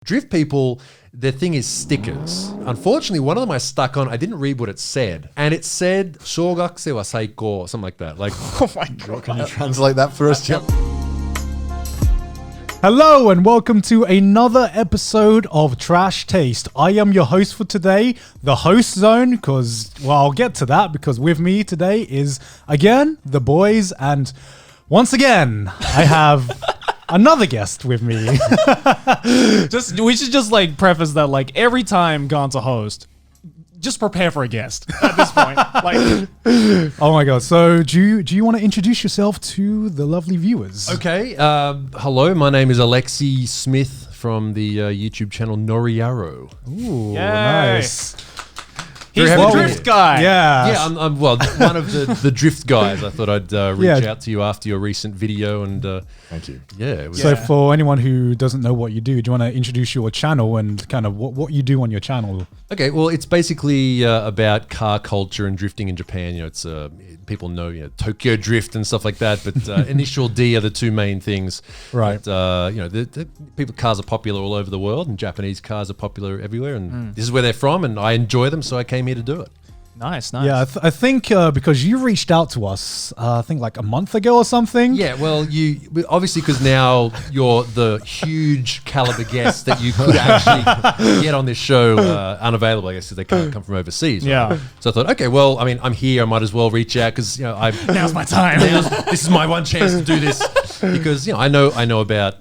Drift people, their thing is stickers. Unfortunately, one of them I stuck on, I didn't read what it said. And it said, 小学生は最高, something like that. Like, oh my God. Can you translate that for us, Jim? Hello and welcome to another episode of Trash Taste. I am your host for today, the host zone, because, well, I'll get to that because with me today is, again, the boys. And once again, I have another guest with me. We should just like preface that like every time Gon's a host, just prepare for a guest at this point. Like, oh my God. So do you want to introduce yourself to the lovely viewers? okay. Hello, my name is Alexi Smith from the YouTube channel Noriyaro. Ooh, Yay. nice. he's happy the to be drift here. guy. Yeah. Yeah, I'm well, one of the drift guys. I thought I'd reach out to you after your recent video and Thank you. yeah, it was So for anyone who doesn't know what you do you want to introduce your channel and kind of what you do on your channel? okay. Well, it's basically about car culture and drifting in Japan. You know, it's people know Tokyo Drift and stuff like that, but Initial D are the two main things. Right. But, cars are popular all over the world, and Japanese cars are popular everywhere, and this is where they're from, and I enjoy them, so I came here to do it. Nice. Yeah, I think because you reached out to us, I think like a month ago or something. Yeah, well, you obviously because now you're the huge caliber guest that you could actually get on this show unavailable, I guess, because they can't come from overseas. Right? Yeah. So I thought, okay, well, I mean, I'm here. I might as well reach out because Now's my time. this is my one chance to do this because I know about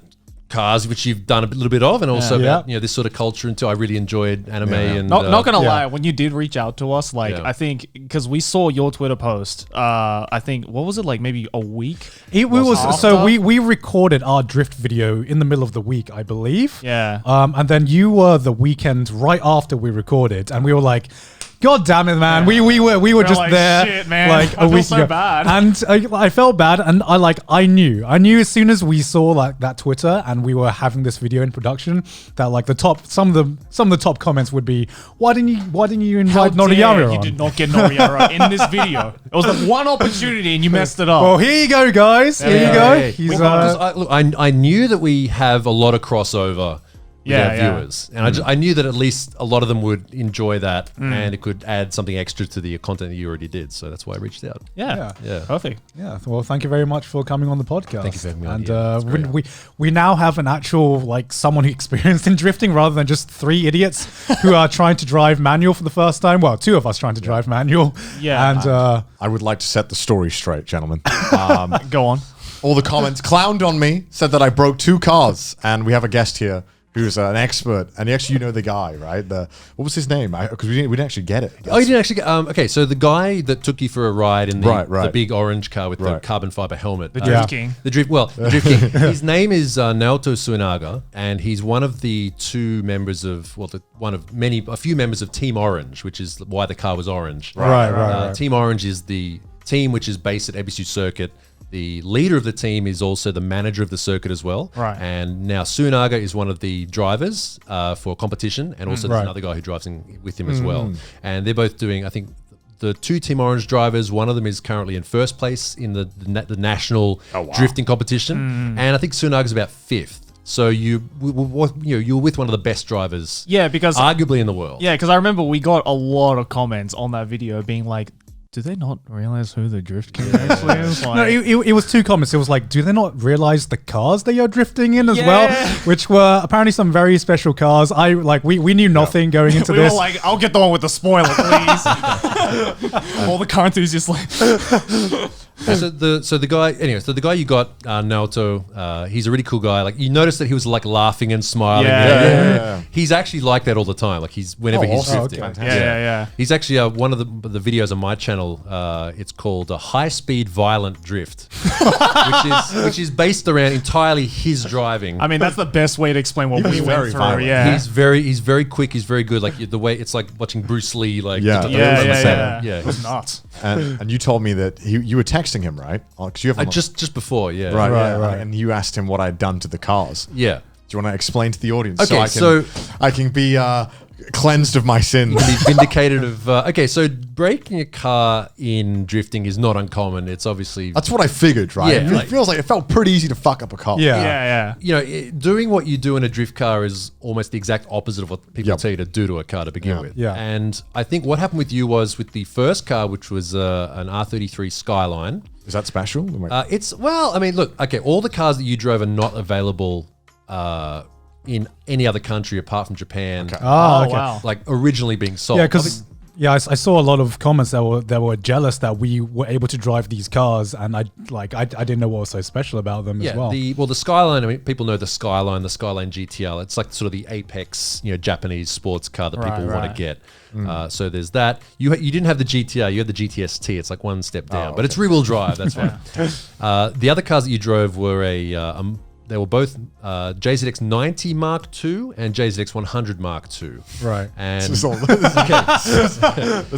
cars, which you've done a little bit of, and also about this sort of culture. And I really enjoyed anime and Not gonna lie, when you did reach out to us, like I think because we saw your Twitter post, I think what was it like maybe a week? We recorded our drift video in the middle of the week, I believe. Yeah. And then you were the weekend right after we recorded, and we were like, God damn it, man! We were just like, there shit, man. like a I feel week so ago, bad. and I felt bad, and I knew as soon as we saw like that Twitter and we were having this video in production that like some of the top comments would be, why didn't you invite Noriyaro You on? did not get Noriyaro in this video. It was the one opportunity and you messed it up. Well, here you go, guys. Here you go. Yeah. He's, I knew that we have a lot of crossover with our Yeah. viewers, and I knew that at least a lot of them would enjoy that, and it could add something extra to the content that you already did. So that's why I reached out. Yeah. Perfect. Yeah, well, thank you very much for coming on the podcast. Thank you for having me on. And Yeah, that's great. we now have an actual like someone who experienced in drifting rather than just three idiots who are trying to drive manual for the first time. Well, two of us trying to drive manual. Yeah. And I would like to set the story straight, gentlemen. Go on. All the comments clowned on me, said that I broke two cars, and we have a guest here who's an expert, and actually you know the guy, right? What was his name? Because we didn't actually get it. Oh, you didn't actually get... okay, so the guy that took you for a ride in the big orange car with the carbon fiber helmet. The Drift King. The Drift King. His name is Naoto Suenaga, and he's one of the two members of... Well, a few members of Team Orange, which is why the car was orange. Right. Team Orange is the team which is based at Ebisu Circuit. The leader of the team is also the manager of the circuit as well. Right. And now Suenaga is one of the drivers for competition, and also there's another guy who drives with him as well. And they're both doing, I think, the two Team Orange drivers. One of them is currently in first place in the national drifting competition, and I think Suenaga's about fifth. So you're with one of the best drivers, Because arguably in the world. Yeah, because I remember we got a lot of comments on that video being like, do they not realize who the Drift King actually is? no, it was two comments. It was like, do they not realize the cars they are drifting in as well? Which were apparently some very special cars. We knew nothing going into we this. were like, I'll get the one with the spoiler, please. All the car enthusiasts like... So the guy you got, Naoto, he's a really cool guy. Like you notice that he was like laughing and smiling. Yeah. He's actually like that all the time. Like whenever he's drifting. Okay. Yeah. He's actually one of the videos on my channel. It's called High Speed Violent Drift, which is based around entirely his driving. I mean, that's the best way to explain what we went through. violent. Yeah. He's very quick. He's very good. Like the way it's like watching Bruce Lee. Like Yeah. It was nuts. And you told me that you were texting him, right? Because you have just before, yeah. Right. And you asked him what I'd done to the cars. Yeah. Do you want to explain to the audience Okay, I can be cleansed of my sins. be vindicated of. Okay, so breaking a car in drifting is not uncommon. It's obviously That's what I figured, right? Yeah, It feels like it felt pretty easy to fuck up a car. Yeah. doing what you do in a drift car is almost the exact opposite of what people tell you to do to a car to begin with. Yeah. And I think what happened with you was with the first car, which was an R33 Skyline. Is that special? Look, okay, all the cars that you drove are not available in any other country apart from Japan. Okay. Wow. Like originally being sold. Yeah, because I saw a lot of comments that were jealous that we were able to drive these cars, and I didn't know what was so special about them as well. The Skyline. I mean, people know the Skyline GTL. It's like sort of the apex, Japanese sports car that people want to get. So there's that. You didn't have the GTR. You had the GTST. It's like one step down, but it's rear-wheel drive. That's right. The other cars that you drove were they were both JZX 90 Mark II and JZX 100 Mark II. Right. And That's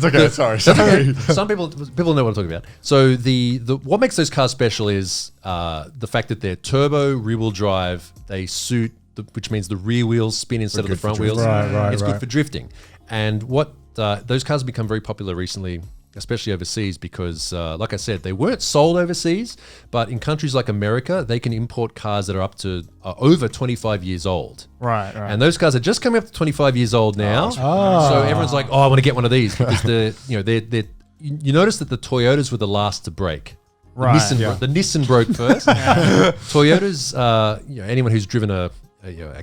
okay. Sorry. some people know what I'm talking about. So the what makes those cars special is the fact that they're turbo rear-wheel drive. They suit, which means the rear wheels spin instead of the front wheels. Right. It's good for drifting. And what those cars have become very popular recently, especially overseas, because like I said, they weren't sold overseas, but in countries like America, they can import cars that are up to over 25 years old. Right. And those cars are just coming up to 25 years old now. So everyone's like, I want to get one of these because you notice that the Toyotas were the last to break. The Nissan broke first. Toyotas, anyone who's driven a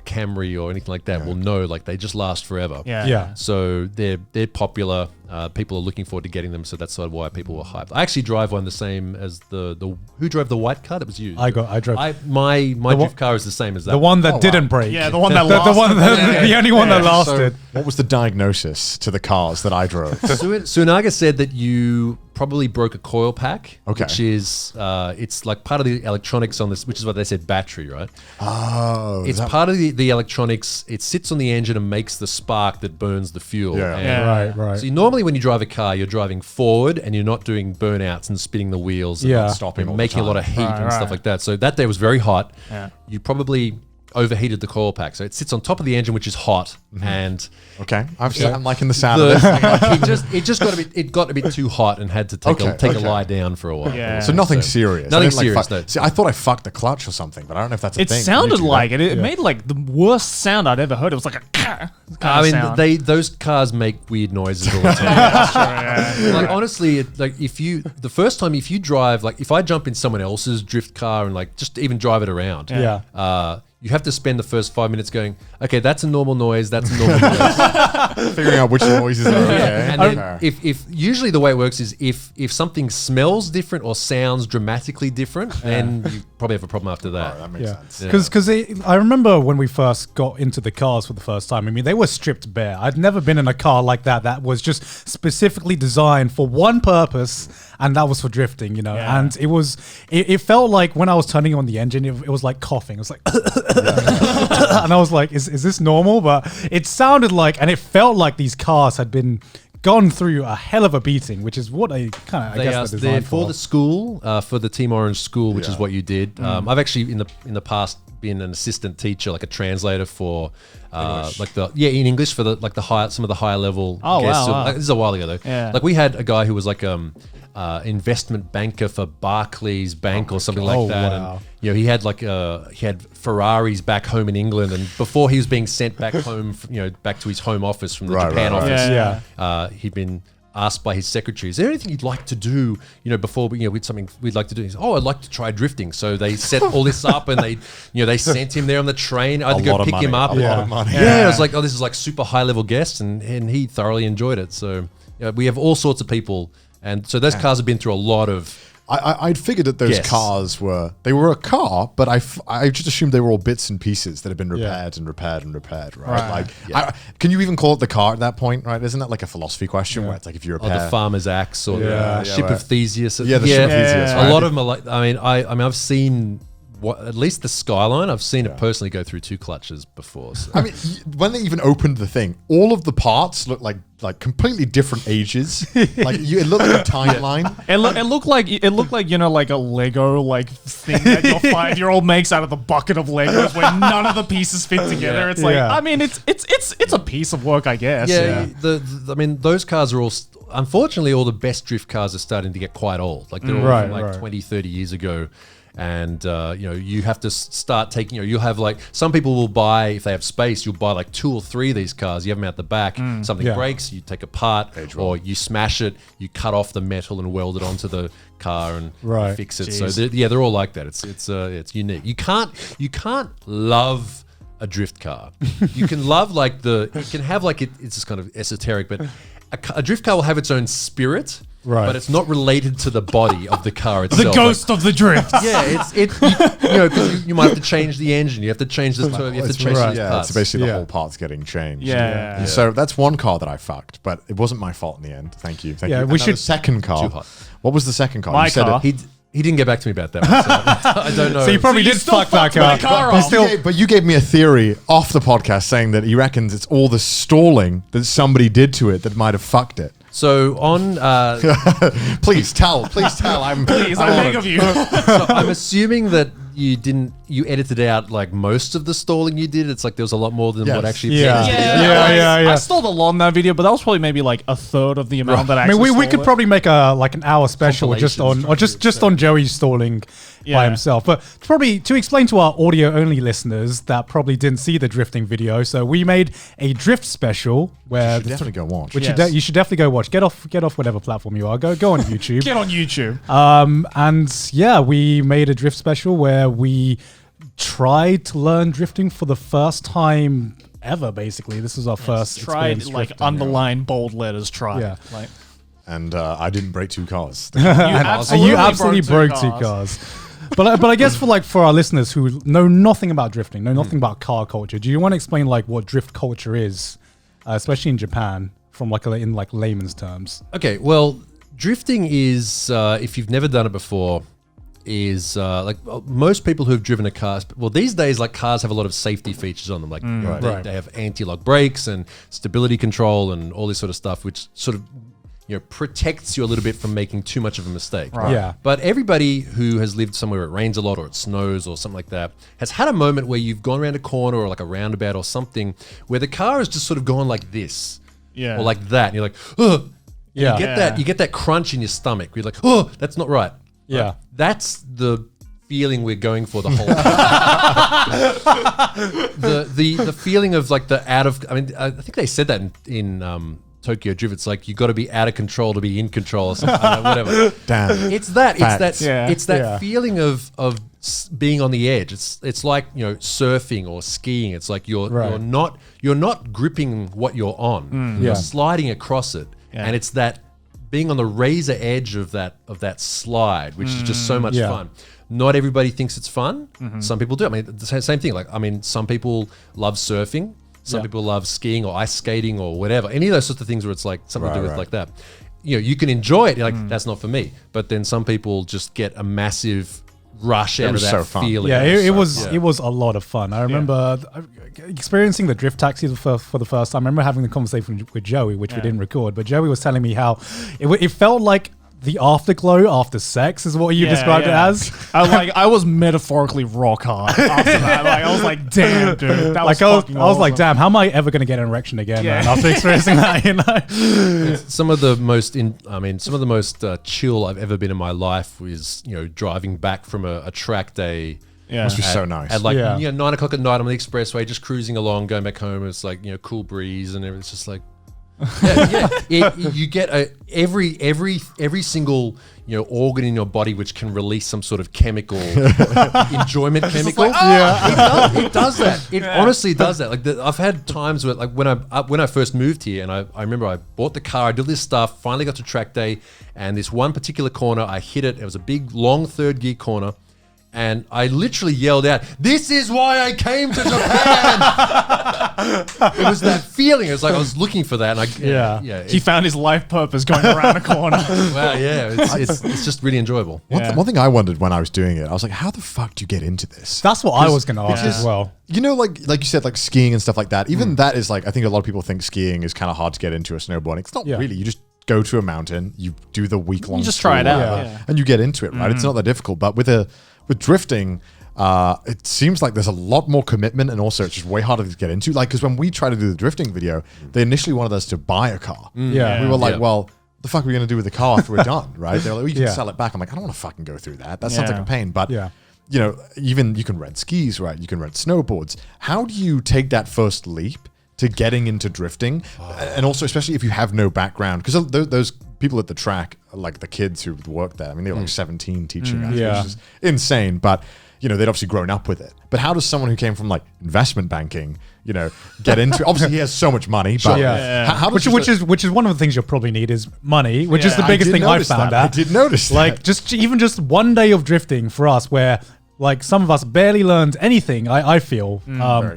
Camry or anything like that will know, like, they just last forever. Yeah. So they're popular. People are looking forward to getting them, so that's sort of why people were hyped. I actually drive one the same as the who drove the white car that was used. I drove my drift car is the same as that. the one that didn't break. Yeah, the one that lasted. The only one that lasted. So what was the diagnosis to the cars that I drove? Sunaga said that you probably broke a coil pack, Okay. which is it's like part of the electronics on this, which is what they said battery, right? Oh, It's part of the electronics. It sits on the engine and makes the spark that burns the fuel. Yeah. And Right. So normally when you drive a car, you're driving forward and you're not doing burnouts and spinning the wheels and not stopping all and the making a lot of time. heat and stuff like that. So that day was very hot. Yeah. You probably overheated the coil pack. So it sits on top of the engine, which is hot. And okay. I'm liking the sound of this. it got a bit too hot and had to take a lie down for a while. Yeah. So nothing serious. Nothing I didn't, serious, fuck- no. See, I thought I fucked the clutch or something, but I don't know if that's a It thing. sounded Can you do like that? it. It made like the worst sound I'd ever heard. It was like a kind I of mean, sound. those cars make weird noises all the time. Like, honestly, if you drive, like, if I jump in someone else's drift car and like just even drive it around, you have to spend the first 5 minutes going, okay, that's a normal noise, that's a normal noise. Figuring out which noises are okay. And then if usually the way it works is if something smells different or sounds dramatically different, then you probably have a problem after that. That makes sense. Because I remember when we first got into the cars for the first time, I mean, they were stripped bare. I'd never been in a car like that was just specifically designed for one purpose, and that was for drifting, And it felt like when I was turning on the engine, it was like coughing. It was like, and I was like, is this normal? But it sounded like, and it felt like these cars had been gone through a hell of a beating, which is what I guess they're designed they're for. for the school, for the Team Orange school, which is what you did. I've actually in the past been an assistant teacher, like a translator for in English for some of the higher level guests. Wow. Like, this is a while ago though. Yeah. Like we had a guy who was like investment banker for Barclays Bank or something like that. Wow. And he had he had Ferraris back home in England, and before he was being sent back home, back to his home office from the Japan office, he'd been asked by his secretary, is there anything you'd like to do, before we'd something we'd like to do? He said, I'd like to try drifting. So they set all this up and they sent him there on the train. I had to go pick him up. A lot of money. Yeah, it was like, this is like super high level guest, and he thoroughly enjoyed it. So we have all sorts of people. And so those cars have been through a lot of. I'd figured that those cars were a car, but I just assumed they were all bits and pieces that had been repaired and repaired and repaired, right? Can you even call it the car at that point, right? Isn't that like a philosophy question where it's like if you repair the farmer's axe or the ship of Theseus? Yeah, the ship of Theseus. A lot of them are like. I mean, I've seen at least the Skyline, I've seen it personally go through 2 clutches before. So. I mean, when they even opened the thing, all of the parts look like completely different ages. It looked like a timeline. It looked like like a Lego thing that your 5-year-old makes out of the bucket of Legos where none of the pieces fit together. It's I mean, it's a piece of work, I guess. Yeah. I mean, those cars are all. Unfortunately, all the best drift cars are starting to get quite old. Like they're all from 20, 30 years ago. And, you have to start taking, you'll have some people will buy, if they have space, you'll buy 2 or 3 of these cars. You have them out the back. Something breaks, you take apart, or you smash it, you cut off the metal and weld it onto the car and fix it. Jeez. So they're all like that. It's unique. You can't love a drift car. You can love you can have it's just kind of esoteric, but a drift car will have its own spirit. Right. But it's not related to the body of the car itself. The ghost of the drift. Yeah, because you might have to change the engine. You have to change the turbo. You have to change these parts. It's basically the whole part's getting changed. Yeah. So that's one car that I fucked, but it wasn't my fault in the end. Thank you. Yeah, we should. Second car. What was the second car? My car. He didn't get back to me about that one, so I don't know. So you probably did fuck that car. But you gave me a theory off the podcast saying that he reckons it's all the stalling that somebody did to it that might have fucked it. So on, please tell. I beg of you. So I'm assuming that you edited out most of the stalling you did. It's there was a lot more than what actually. I stalled a lot in that video, but that was probably maybe a third of the amount that I actually. I mean, we could probably make an hour special just on Joey stalling by himself. But probably to explain to our audio only listeners that probably didn't see the drifting video, so we made a drift special where you should definitely go watch. Which you should definitely go watch. Get off whatever platform you are. Go on YouTube. Get on YouTube. And we made a drift special where we tried to learn drifting for the first time ever. Basically, this was our first tried underline bold letters. Try. And I didn't break 2 cars. You absolutely broke 2 cars. But I guess for our listeners who know nothing about drifting, know nothing about car culture, do you want to explain what drift culture is, especially in Japan, from in layman's terms? Okay, well, drifting is if you've never done it before, is most people who have driven a car. Well, these days, cars have a lot of safety features on them. They have anti-lock brakes and stability control and all this sort of stuff, which sort of protects you a little bit from making too much of a mistake. Right. Yeah. But everybody who has lived somewhere where it rains a lot or it snows or something like that has had a moment where you've gone around a corner or a roundabout or something where the car has just sort of gone like this. Yeah. Or like that. And you're like, oh. Yeah. You get that crunch in your stomach. You're like, oh, that's not right. Yeah. Right? That's the feeling we're going for the whole the feeling of the out of, I mean, I think they said that in Tokyo Drift. It's you got to be out of control to be in control or something. Whatever. Damn. It's that feeling of being on the edge. It's like surfing or skiing. It's you're not gripping what you're on. You're sliding across it, and it's that being on the razor edge of that slide, which is just so much fun. Not everybody thinks it's fun. Some people do. I mean, the same thing. Some people love surfing. Some people love skiing or ice skating or whatever. Any of those sorts of things where it's something to do with like that. You can enjoy it. You're that's not for me. But then some people just get a massive rush out of that feeling. Yeah, it was a lot of fun. I remember experiencing the drift taxi for the first time. I remember having the conversation with Joey, which we didn't record, but Joey was telling me how it felt like the afterglow after sex is what you described it as. I was metaphorically rock hard after that. I was like, damn, dude, that was fucking I was like, damn, how am I ever going to get an erection again, man, after experiencing that, Some of the most chill I've ever been in my life was, driving back from a track day. Yeah. Must be so nice. At 9 o'clock at night on the expressway, just cruising along, going back home. It's cool breeze and everything. It's just like, you get every single organ in your body which can release some sort of chemical enjoyment chemical. It does that. It honestly does that. I've had times where when I first moved here and I remember I bought the car, I did this stuff, finally got to track day, and this one particular corner I hit it. It was a big long third gear corner, And I literally yelled out, "This is why I came to Japan!" It was that feeling. It was like I was looking for that. And He found his life purpose going around a corner. Wow, yeah. It's just really enjoyable. One thing I wondered when I was doing it, I was like, how the fuck do you get into this? That's what I was going to ask as well. You know, like you said, like skiing and stuff like that. Even that is like, I think a lot of people think skiing is kind of hard to get into, or snowboarding. It's not really. You just go to a mountain, you do the week-long. You just try it out, and you get into it, right? It's not that difficult. But with drifting, it seems like there's a lot more commitment, and also it's just way harder to get into. Like, because when we tried to do the drifting video, they initially wanted us to buy a car. We were like, well, the fuck are we going to do with the car after we're done, right? They're like, well, you can sell it back. I'm like, I don't want to fucking go through that. That sounds like a pain. But, you know, even you can rent skis, right? You can rent snowboards. How do you take that first leap to getting into drifting? And also, especially if you have no background, because those people at the track, like the kids who work there, I mean, they're like 17 teaching us, which is insane. But, you know, they'd obviously grown up with it. But how does someone who came from like investment banking, you know, get into it? Obviously, he has so much money, but how does which is one of the things you'll probably need is money, which is the biggest thing I found out. I did notice like that. Even just one day of drifting for us, where like some of us barely learned anything. I feel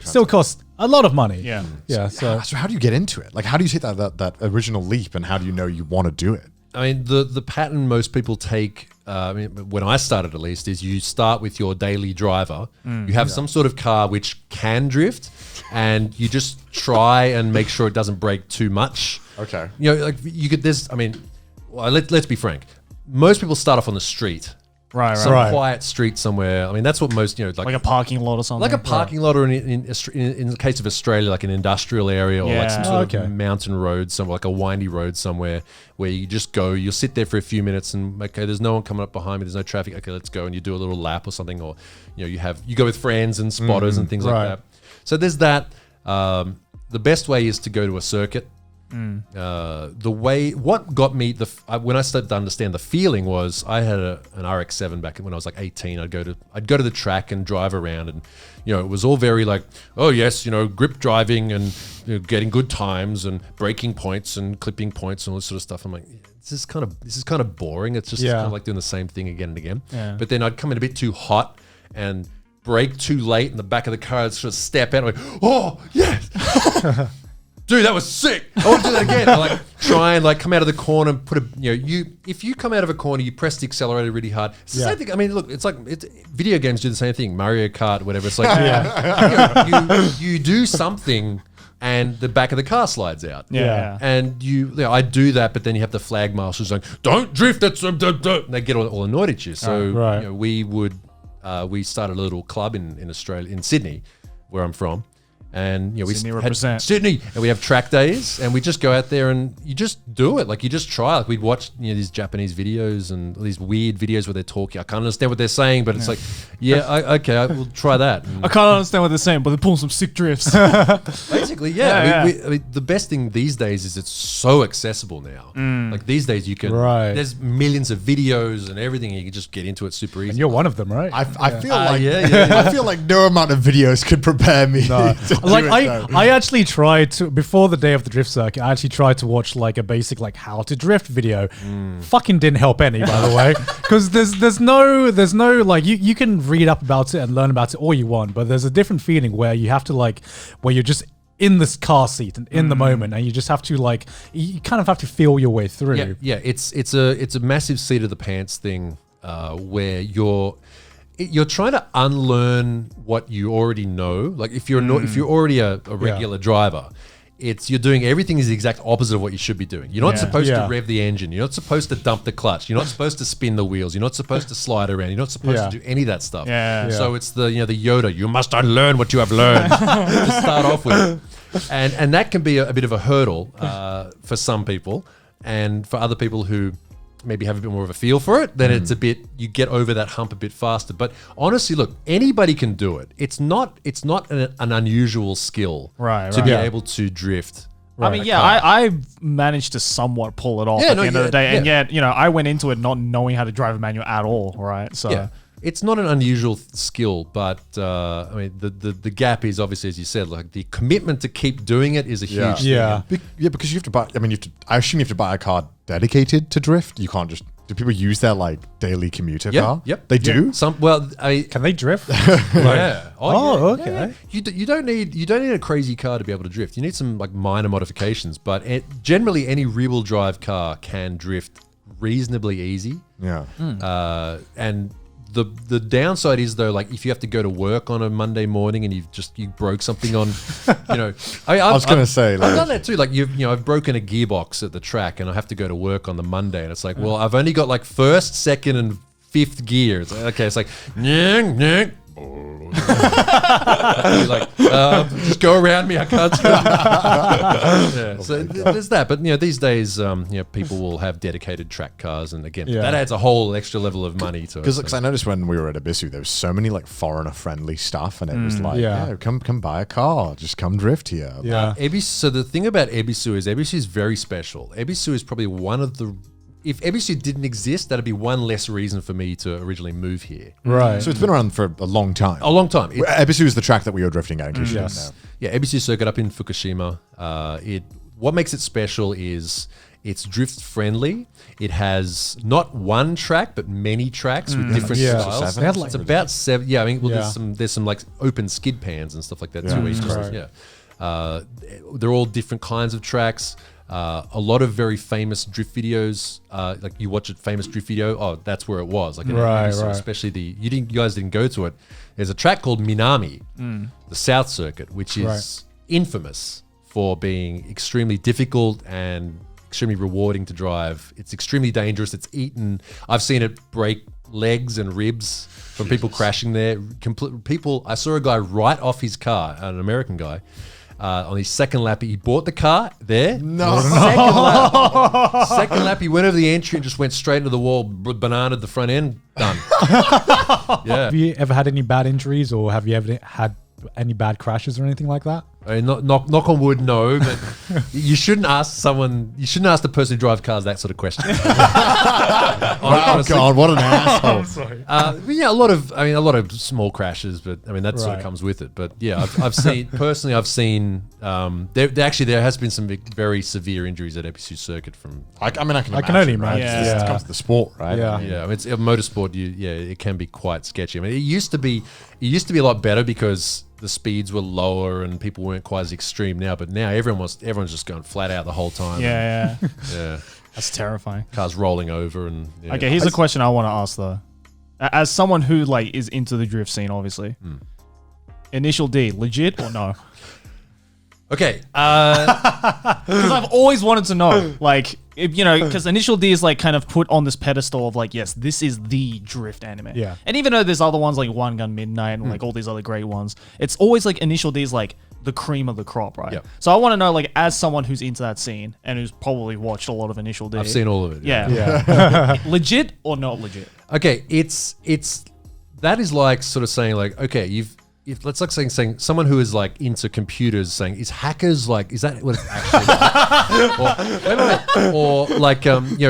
still costs a lot of money. So how do you get into it? Like, how do you take that original leap, and how do you know you want to do it? I mean, the pattern most people take, I mean, when I started at least, is you start with your daily driver. You have some sort of car which can drift, and you just try and make sure it doesn't break too much. Okay. You know, like you could, let's be frank. Most people start off on the street. Some quiet street somewhere. I mean, that's what most, you know, like a parking lot or something. Like a parking lot, or in the case of Australia, like an industrial area, or like some sort of mountain road, somewhere like a windy road somewhere, where you just go, you'll sit there for a few minutes, and okay, there's no one coming up behind me, there's no traffic, okay, let's go, and you do a little lap or something, or you know, you go with friends and spotters and things like that. So there's that. The best way is to go to a circuit. What got me when I started to understand the feeling was, I had an RX-7 back when I was like 18. I'd go to the track and drive around, and you know, it was all very like, oh yes, you know, grip driving and you know, getting good times and breaking points and clipping points and all this sort of stuff. I'm like, this is kind of boring. It's just kind of like doing the same thing again and again. But then I'd come in a bit too hot and brake too late in the back of the car. I'd sort of step out and I'm like, oh yes. Dude, that was sick. I want to do that again. I like try and like come out of the corner and put if you come out of a corner, you press the accelerator really hard. It's the same thing. I mean, look, it's like video games do the same thing. Mario Kart, whatever. It's like you do something and the back of the car slides out. And I do that, but then you have the flag marshals like, don't drift. That's and they get all annoyed at you. So you know, we started a little club in Australia, in Sydney, where I'm from. And you know, Sydney we represent. had Sydney, and we have track days, and we just go out there and you just do it. Like you just try. Like we'd watch, you know, these Japanese videos and these weird videos where they're talking. I can't understand what they're saying, but it's like, okay, we'll try that. And I can't understand what they're saying, but they're pulling some sick drifts. basically, I mean, the best thing these days is it's so accessible now. Like these days, you can. There's millions of videos and everything, and you can just get into it super easy. And you're one of them, right? I feel like I feel like no amount of videos could prepare me. No. Like I actually tried to, before the day of the drift circuit, I actually tried to watch like a basic like how to drift video. Fucking didn't help any, by the way, because there's no like you can read up about it and learn about it all you want, but there's a different feeling where you have to where you're just in this car seat and in the moment, and you just have to you kind of have to feel your way through. It's a massive seat of the pants thing where you're trying to unlearn what you already know. Like if you're already a regular driver, you're doing everything is the exact opposite of what you should be doing. You're not supposed to rev the engine. You're not supposed to dump the clutch. You're not supposed to spin the wheels. You're not supposed to slide around. You're not supposed to do any of that stuff. So it's the Yoda. You must unlearn what you have learned to start off with, and that can be a bit of a hurdle for some people, and for other people who maybe have a bit more of a feel for it, then you get over that hump a bit faster. But honestly, look, anybody can do it. It's not an unusual skill to be able to drift. I mean, I managed to somewhat pull it off at the end of the day, and yet, you know, I went into it not knowing how to drive a manual at all, right? So it's not an unusual skill, but I mean, the gap is obviously, as you said, like the commitment to keep doing it is a huge thing. Because you have to buy. I mean, I assume you have to buy a car dedicated to drift. You can't just Do people use that like daily commuter Yep, car? yep. They do? Some Can they drift? yeah. Oh, yeah, okay. yeah. You don't need a crazy car to be able to drift. You need some like minor modifications, but generally any rear-wheel drive car can drift reasonably easy. Yeah. And the downside is though, like if you have to go to work on a Monday morning and you broke something on, I was gonna say, I've like- done that too. Like I've broken a gearbox at the track and I have to go to work on the Monday, and it's like, well, I've only got like first, second, and fifth gear. It's like, okay, it's like, just go around me. I can't. Yeah, so there's that. But these days, people will have dedicated track cars, and again, that adds a whole extra level of money to it. Because I noticed when we were at Ebisu, there was so many like foreigner-friendly stuff, and it was like, come buy a car, just come drift here. Yeah. Ebisu, so the thing about Ebisu is very special. Ebisu is probably one of the. If Ebisu didn't exist, that'd be one less reason for me to originally move here. Right. So it's been around for a long time. A long time. Ebisu is the track that we were drifting at in case you didn't know. Yeah, Ebisu Circuit up in Fukushima. What makes it special is it's drift friendly. It has not one track, but many tracks with different styles. Seven? It's about 7. Yeah, I mean, there's some like open skid pans and stuff like that too. They're all different kinds of tracks. A lot of very famous drift videos. Like you watch a famous drift video, oh, that's where it was. Like especially you guys didn't go to it. There's a track called Minami, the South Circuit, which is infamous for being extremely difficult and extremely rewarding to drive. It's extremely dangerous. It's eaten. I've seen it break legs and ribs from people crashing there. I saw a guy right off his car, an American guy. On his second lap, he bought the car there. No. Second lap, he went over the entry and just went straight into the wall, bananaed the front end, done. Yeah. Have you ever had any bad injuries, or have you ever had any bad crashes or anything like that? I mean, knock on wood, no, but you shouldn't ask the person who drives cars that sort of question. Oh God, what an asshole! I'm sorry. A lot of small crashes, but I mean that sort of comes with it. But yeah, I've seen there has been some very severe injuries at Ebisu Circuit from. I can imagine. only right? imagine. It comes to the sport, right? Yeah. I mean, Yeah, I mean, it's motorsport. It can be quite sketchy. I mean, it used to be a lot better because the speeds were lower and people weren't quite as extreme now. But now everyone's just going flat out the whole time. Yeah. Yeah. That's terrifying. Cars rolling over and. Yeah. Okay, here's a question I want to ask though. As someone who like is into the drift scene, obviously, Initial D, legit or no? Okay. Because I've always wanted to know, like, because Initial D is like kind of put on this pedestal of like, yes, this is the drift anime. Yeah. And even though there's other ones like One Gun Midnight and like all these other great ones, it's always like Initial D is like the cream of the crop, right? Yep. So I want to know, like, as someone who's into that scene and who's probably watched a lot of Initial D. I've seen all of it. Yeah. Legit or not legit? Okay, that is like sort of saying like, okay, that's like saying someone who is like into computers saying, is hackers like, is that what it's actually like? Or like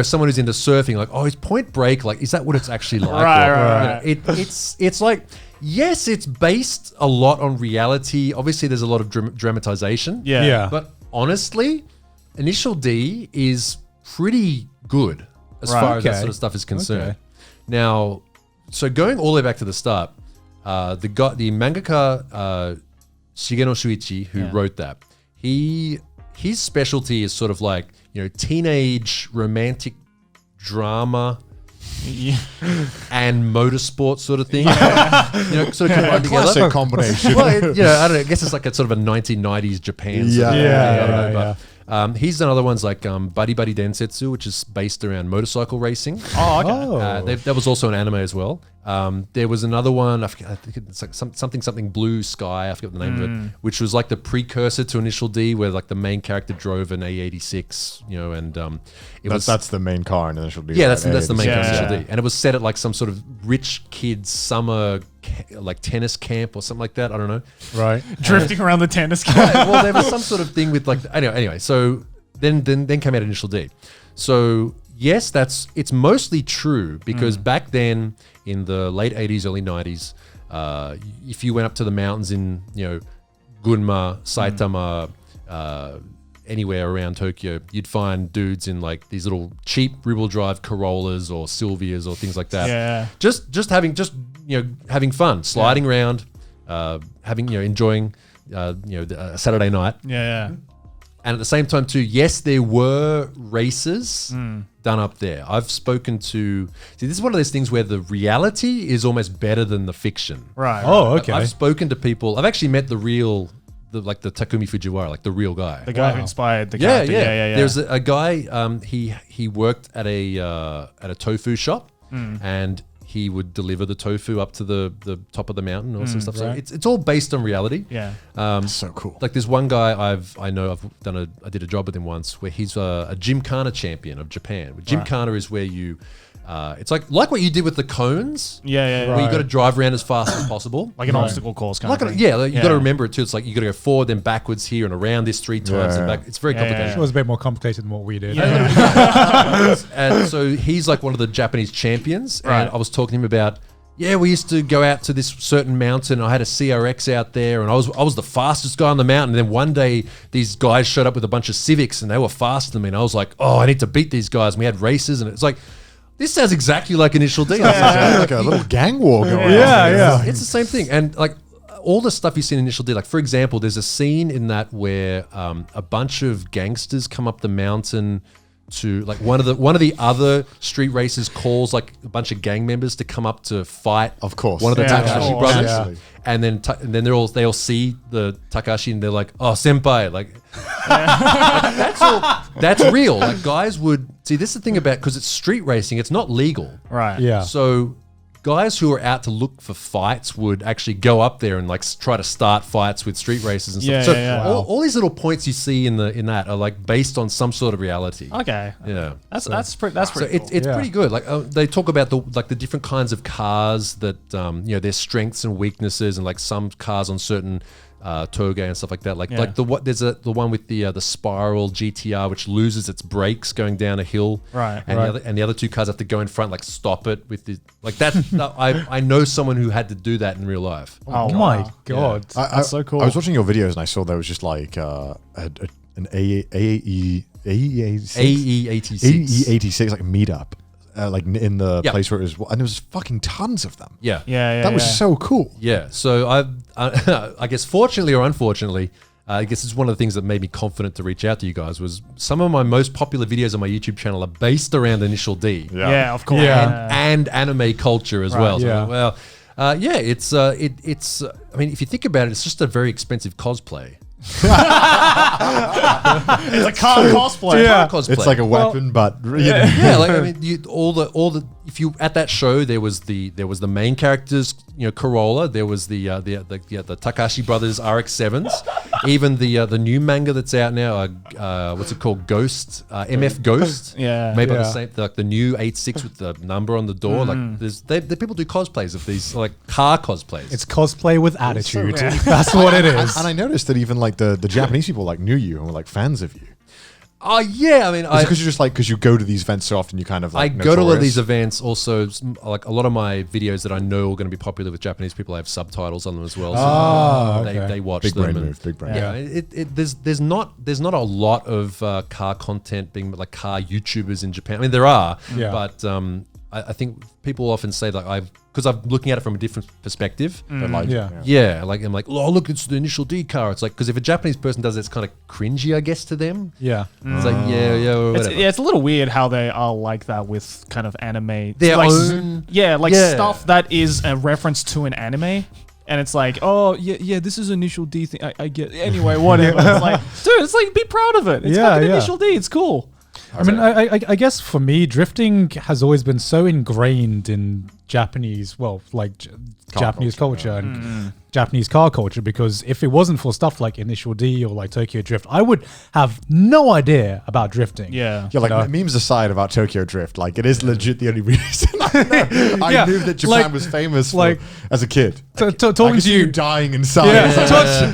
someone who's into surfing like, oh, is Point Break like, is that what it's actually like? Right. It's like, yes, it's based a lot on reality. Obviously, there's a lot of dramatization. Yeah. But honestly, Initial D is pretty good as far as that sort of stuff is concerned. Okay. Now, so going all the way back to the start, the mangaka Shigeno Shuichi, who wrote that, his specialty is sort of like teenage romantic drama and motorsport sort of thing. Sort of combined together. classic combination. Well, I don't know. I guess it's like a sort of a 1990s Japan. Sort of thing. I don't know, but, he's done other ones like Buddy Buddy Densetsu, which is based around motorcycle racing. Oh, okay. That was also an anime as well. There was another one, I think it's like something Blue Sky, I forget the name of it, which was like the precursor to Initial D, where like the main character drove an A86, and that's the main car in Initial D. Yeah, that's the main car in Initial Yeah. D. And it was set at like some sort of rich kid's summer like tennis camp or something like that. I don't know. Right. Drifting around the tennis court. Well, there was some sort of thing with like anyway. So then came out Initial D. So yes, it's mostly true because back then in the late 80s, early 90s, if you went up to the mountains in Gunma, Saitama, anywhere around Tokyo, you'd find dudes in like these little cheap rear-wheel drive Corollas or Silvias or things like that. Yeah. Just having fun, sliding around, enjoying a Saturday night. Yeah. And at the same time too, yes, there were races done up there. I've spoken to... See, this is one of those things where the reality is almost better than the fiction. Right. Oh, okay. I've spoken to people... I've actually met the Takumi Fujiwara, like the real guy. The guy who inspired the character. Yeah. There's a guy, he worked at a tofu shop and he would deliver the tofu up to the top of the mountain or some stuff. So it's all based on reality. Yeah. So cool. Like there's one guy I did a job with him once where he's a Gymkhana champion of Japan. Gymkhana is where you it's like what you did with the cones. Yeah. Where you got to drive around as fast as possible. Like an obstacle course kind of thing. You got to remember it too. It's like you got to go forward, then backwards here and around this 3 times and back. It's very complicated. It was a bit more complicated than what we did. And so he's like one of the Japanese champions. And I was talking to him about, we used to go out to this certain mountain. I had a CRX out there and I was the fastest guy on the mountain. And then one day these guys showed up with a bunch of Civics and they were faster than me. And I was like, I need to beat these guys. And we had races and it's like, this sounds exactly like Initial D. Like a little gang war going on. Yeah. It's the same thing. And like all the stuff you see in Initial D, like for example, there's a scene in that where a bunch of gangsters come up the mountain to like one of the other street races calls like a bunch of gang members to come up to fight. Of course. One of the Takahashi brothers. Yeah. And then they all see the Takahashi and they're like, oh, senpai, like that's real. Like guys would see, this is the thing about, because it's street racing, it's not legal. Right. Yeah. So guys who are out to look for fights would actually go up there and like try to start fights with street races and stuff. All these little points you see in that are like based on some sort of reality. Okay. Yeah. That's pretty So cool. it's pretty good. Like they talk about the different kinds of cars that their strengths and weaknesses, and like some cars on certain Toge and stuff like that. Like the one with the spiral GTR which loses its brakes going down a hill. Right. And the other 2 cars have to go in front, like stop it with the like that. I know someone who had to do that in real life. Oh my god. That's so cool. I was watching your videos and I saw there was just like an AE86 AE86 like meetup. Like in the place where it was, and there was fucking tons of them. Yeah. That was so cool. Yeah. So I guess fortunately or unfortunately, I guess it's one of the things that made me confident to reach out to you guys was some of my most popular videos on my YouTube channel are based around Initial D. Yeah, of course. And anime culture as well. So, yeah. it's I mean, if you think about it, it's just a very expensive cosplay. It's a car cosplay. Yeah. It's like a weapon, but Yeah, like I mean, all the if you at that show there was the main characters, Corolla. There was the Takahashi brothers RX-7s. Even the new manga that's out now, what's it called? Ghost, MF Ghost. Yeah, made by the same, like the new 86 with the number on the door. Like the people do cosplays of these like car cosplays. It's cosplay with attitude. That's what it is. And I noticed that even like the Japanese people like knew you and were like fans of you. Oh yeah, I mean, because you're just like, because you go to these events so often, you kind of like I go to a lot of these events. Also, like a lot of my videos that I know are going to be popular with Japanese people, I have subtitles on them as well. So they watch big them. Brain move, big brain. Yeah, there's not a lot of car content being like car YouTubers in Japan. I mean, there are, but I think people often say that because I'm looking at it from a different perspective. Like, like I'm like, oh look, it's the Initial D car. It's like, because if a Japanese person does it, it's kind of cringy, I guess, to them. Yeah. It's like whatever. It's a little weird how they are like that with kind of anime. Their like, own, stuff that is a reference to an anime. And it's like, oh yeah, this is Initial D thing. I get anyway, whatever. It's like, dude, it's like, be proud of it. It's fucking Initial D. It's cool. I mean, I guess for me, drifting has always been so ingrained in Japanese, Japanese culture and Japanese car culture, because if it wasn't for stuff like Initial D or like Tokyo Drift, I would have no idea about drifting. Yeah, like memes aside about Tokyo Drift, like it is legit the only reason I knew that Japan was famous for, as a kid. Talking to you dying inside.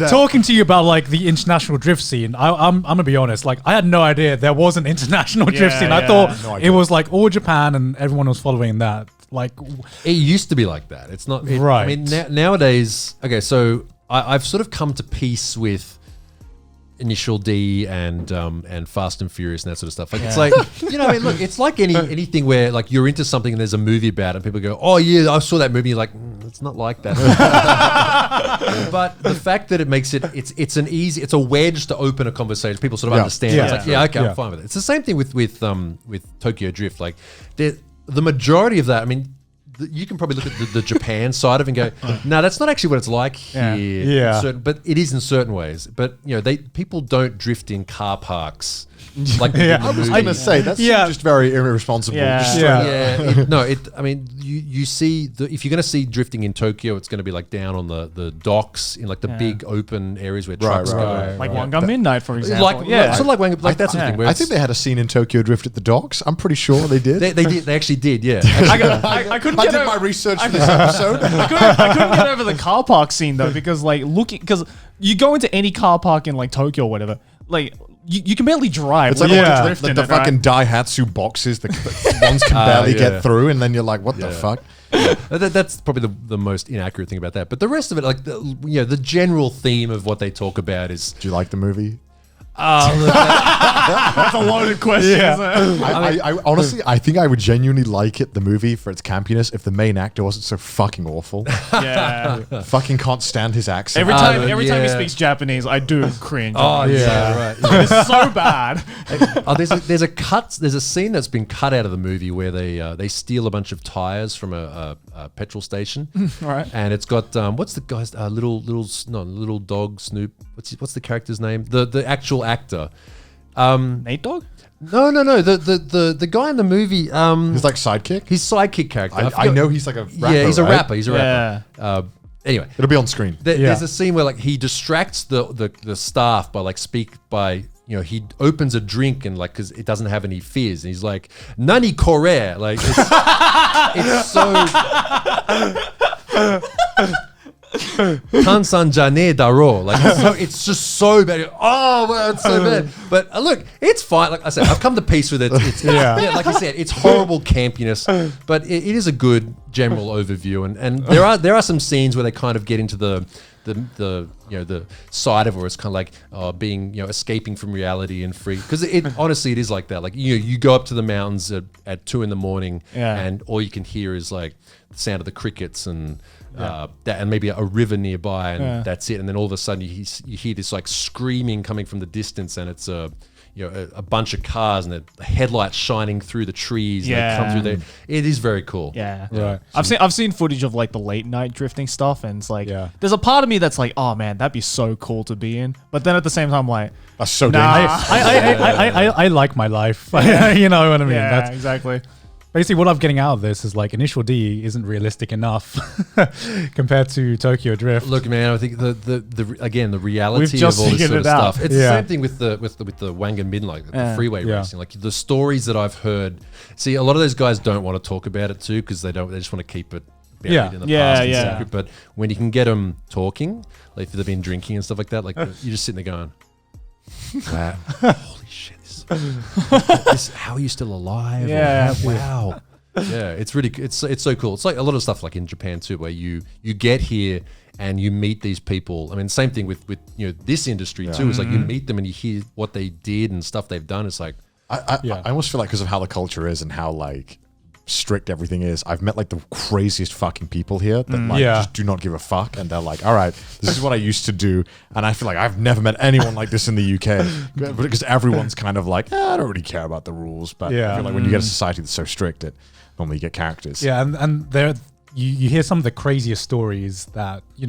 Talking to you about like the international drift scene, I'm gonna be honest, like I had no idea there was an international drift scene. I thought it was like all Japan and everyone was following that. Like it used to be like that. It's not right. I mean, nowadays, okay, so I've sort of come to peace with Initial D and Fast and Furious and that sort of stuff. Like it's like I mean, look, it's like anything where like you're into something and there's a movie about it and people go, oh yeah, I saw that movie. You're like, it's not like that. But the fact that it makes it's a wedge to open a conversation. People sort of understand. It's like, okay, I'm fine with it. It's the same thing with Tokyo Drift. Like the majority of that, I mean, you can probably look at the Japan side of it and go, no, that's not actually what it's like here. Yeah. But it is in certain ways. But people don't drift in car parks. Like I was going to say that's just very irresponsible. I mean, you see if you're going to see drifting in Tokyo, it's going to be like down on the docks in like the big open areas where trucks go. Like Wanga Midnight, for example. Like that sort of thing. I think they had a scene in Tokyo Drift at the docks. I'm pretty sure they did. They did. They actually did. Yeah. I couldn't. I did my research for this episode. I couldn't get over the car park scene though, because because you go into any car park in like Tokyo or whatever, like. You can barely drive. It's like the fucking Daihatsu boxes that ones can barely get through, and then you're like, what the fuck? That's probably the most inaccurate thing about that. But the rest of it, like the general theme of what they talk about is. Do you like the movie? That's a loaded question. I honestly, I think I would genuinely like the movie for its campiness if the main actor wasn't so fucking awful. Yeah. Fucking can't stand his accent. Every time he speaks Japanese, I do cringe. Right. It's so bad. There's a scene that's been cut out of the movie where they steal a bunch of tires from a petrol station. Right. And it's got what's the guy's little dog Snoop? What's the character's name? The actual actor. Nate Dogg? No. The guy in the movie. His like sidekick. His sidekick character. I know he's like a rapper. Yeah, he's a right? rapper. He's a rapper. Anyway, it'll be on screen. There's a scene where like he distracts the staff by he opens a drink and like because it doesn't have any fizz and he's like nani kore like it's so. Kansan jane daro. Like it's just so bad. Oh man, it's so bad. But look, it's fine. Like I said, I've come to peace with it. It's like I said, it's horrible campiness, but it is a good general overview. And there are some scenes where they kind of get into the side of it where it's kind of like being escaping from reality and free because honestly it is like that. Like you go up to the mountains at 2 a.m. and all you can hear is like the sound of the crickets and that and maybe a river nearby and that's it. And then all of a sudden you hear this like screaming coming from the distance and it's a bunch of cars and the headlights shining through the trees. And they come through there. It is very cool. Yeah. Right. I've seen footage of like the late night drifting stuff and it's like there's a part of me that's like, oh man, that'd be so cool to be in. But then at the same time, I'm like, that's so dangerous. I like my life. You know what I mean? Yeah, that's exactly. Basically, what I'm getting out of this is like Initial D isn't realistic enough compared to Tokyo Drift. Look, man, I think the reality of all this sort of stuff. It's the same thing with the Wanga Midnight, the freeway racing. Like the stories that I've heard. See, a lot of those guys don't want to talk about it too because they just want to keep it buried in the past and secret. But when you can get them talking, like if they've been drinking and stuff like that, like you're just sitting there going, wow, holy shit. How are you still alive? Yeah. Wow. Yeah, it's really it's so cool. It's like a lot of stuff like in Japan too, where you get here and you meet these people. I mean, same thing with this industry too. It's like you meet them and you hear what they did and stuff they've done. It's like I almost feel like because of how the culture is and how like strict everything is, I've met like the craziest fucking people here that just do not give a fuck and they're like, all right, this is what I used to do, and I feel like I've never met anyone like this in the UK because everyone's kind of like, I don't really care about the rules, but I feel like when you get a society that's so strict, it normally you get characters. And they're you hear some of the craziest stories that you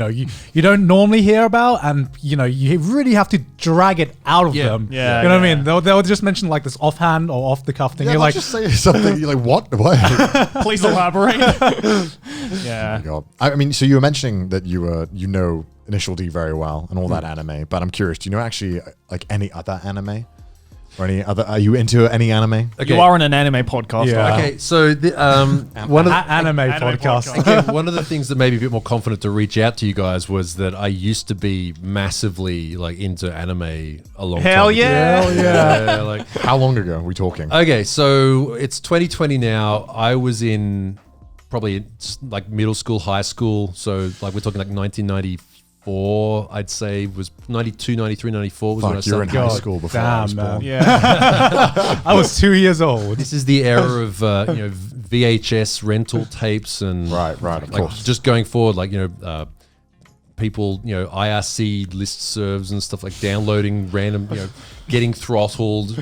don't normally hear about, and you really have to drag it out of them. You know what I mean? They'll just mention like this offhand or off the cuff thing. You're like, just say something. You're like, what? Please elaborate. Oh my God. I mean, so you were mentioning that you know Initial D very well and all that anime, but I'm curious, do you know actually like any other anime? Or any other? Are you into any anime? Okay. You are on an anime podcast. Yeah. Okay, so one of the anime podcast. Again, one of the things that made me a bit more confident to reach out to you guys was that I used to be massively like into anime a long time ago. Yeah. Like, how long ago are we talking? Okay, so it's 2020 now. I was in probably like middle school, high school. So like we're talking like 1994 94, I'd say, was 92, 93, 94 was when I Fuck, you were in started. high school before I was born. Yeah. I was 2 years old. This is the era of VHS rental tapes and Right, of course. just going forward, people, IRC listservs and stuff, like downloading random, getting throttled,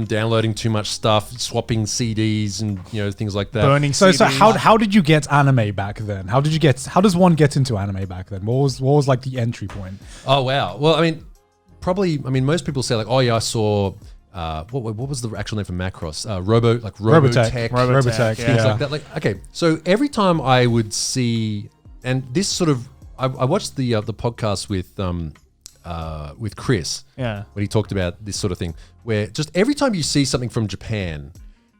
downloading too much stuff, swapping CDs and things like that. Burning So CDs. how did you get anime back then? How does one get into anime back then? What was like the entry point? Oh wow. Well, most people say like, oh yeah, I saw. What was the actual name for Macross? Robotech, Robotech, things yeah. like that. Like, okay, so every time I would see, and this sort of, I watched the podcast with Chris, Yeah. when he talked about this sort of thing, where just every time you see something from Japan,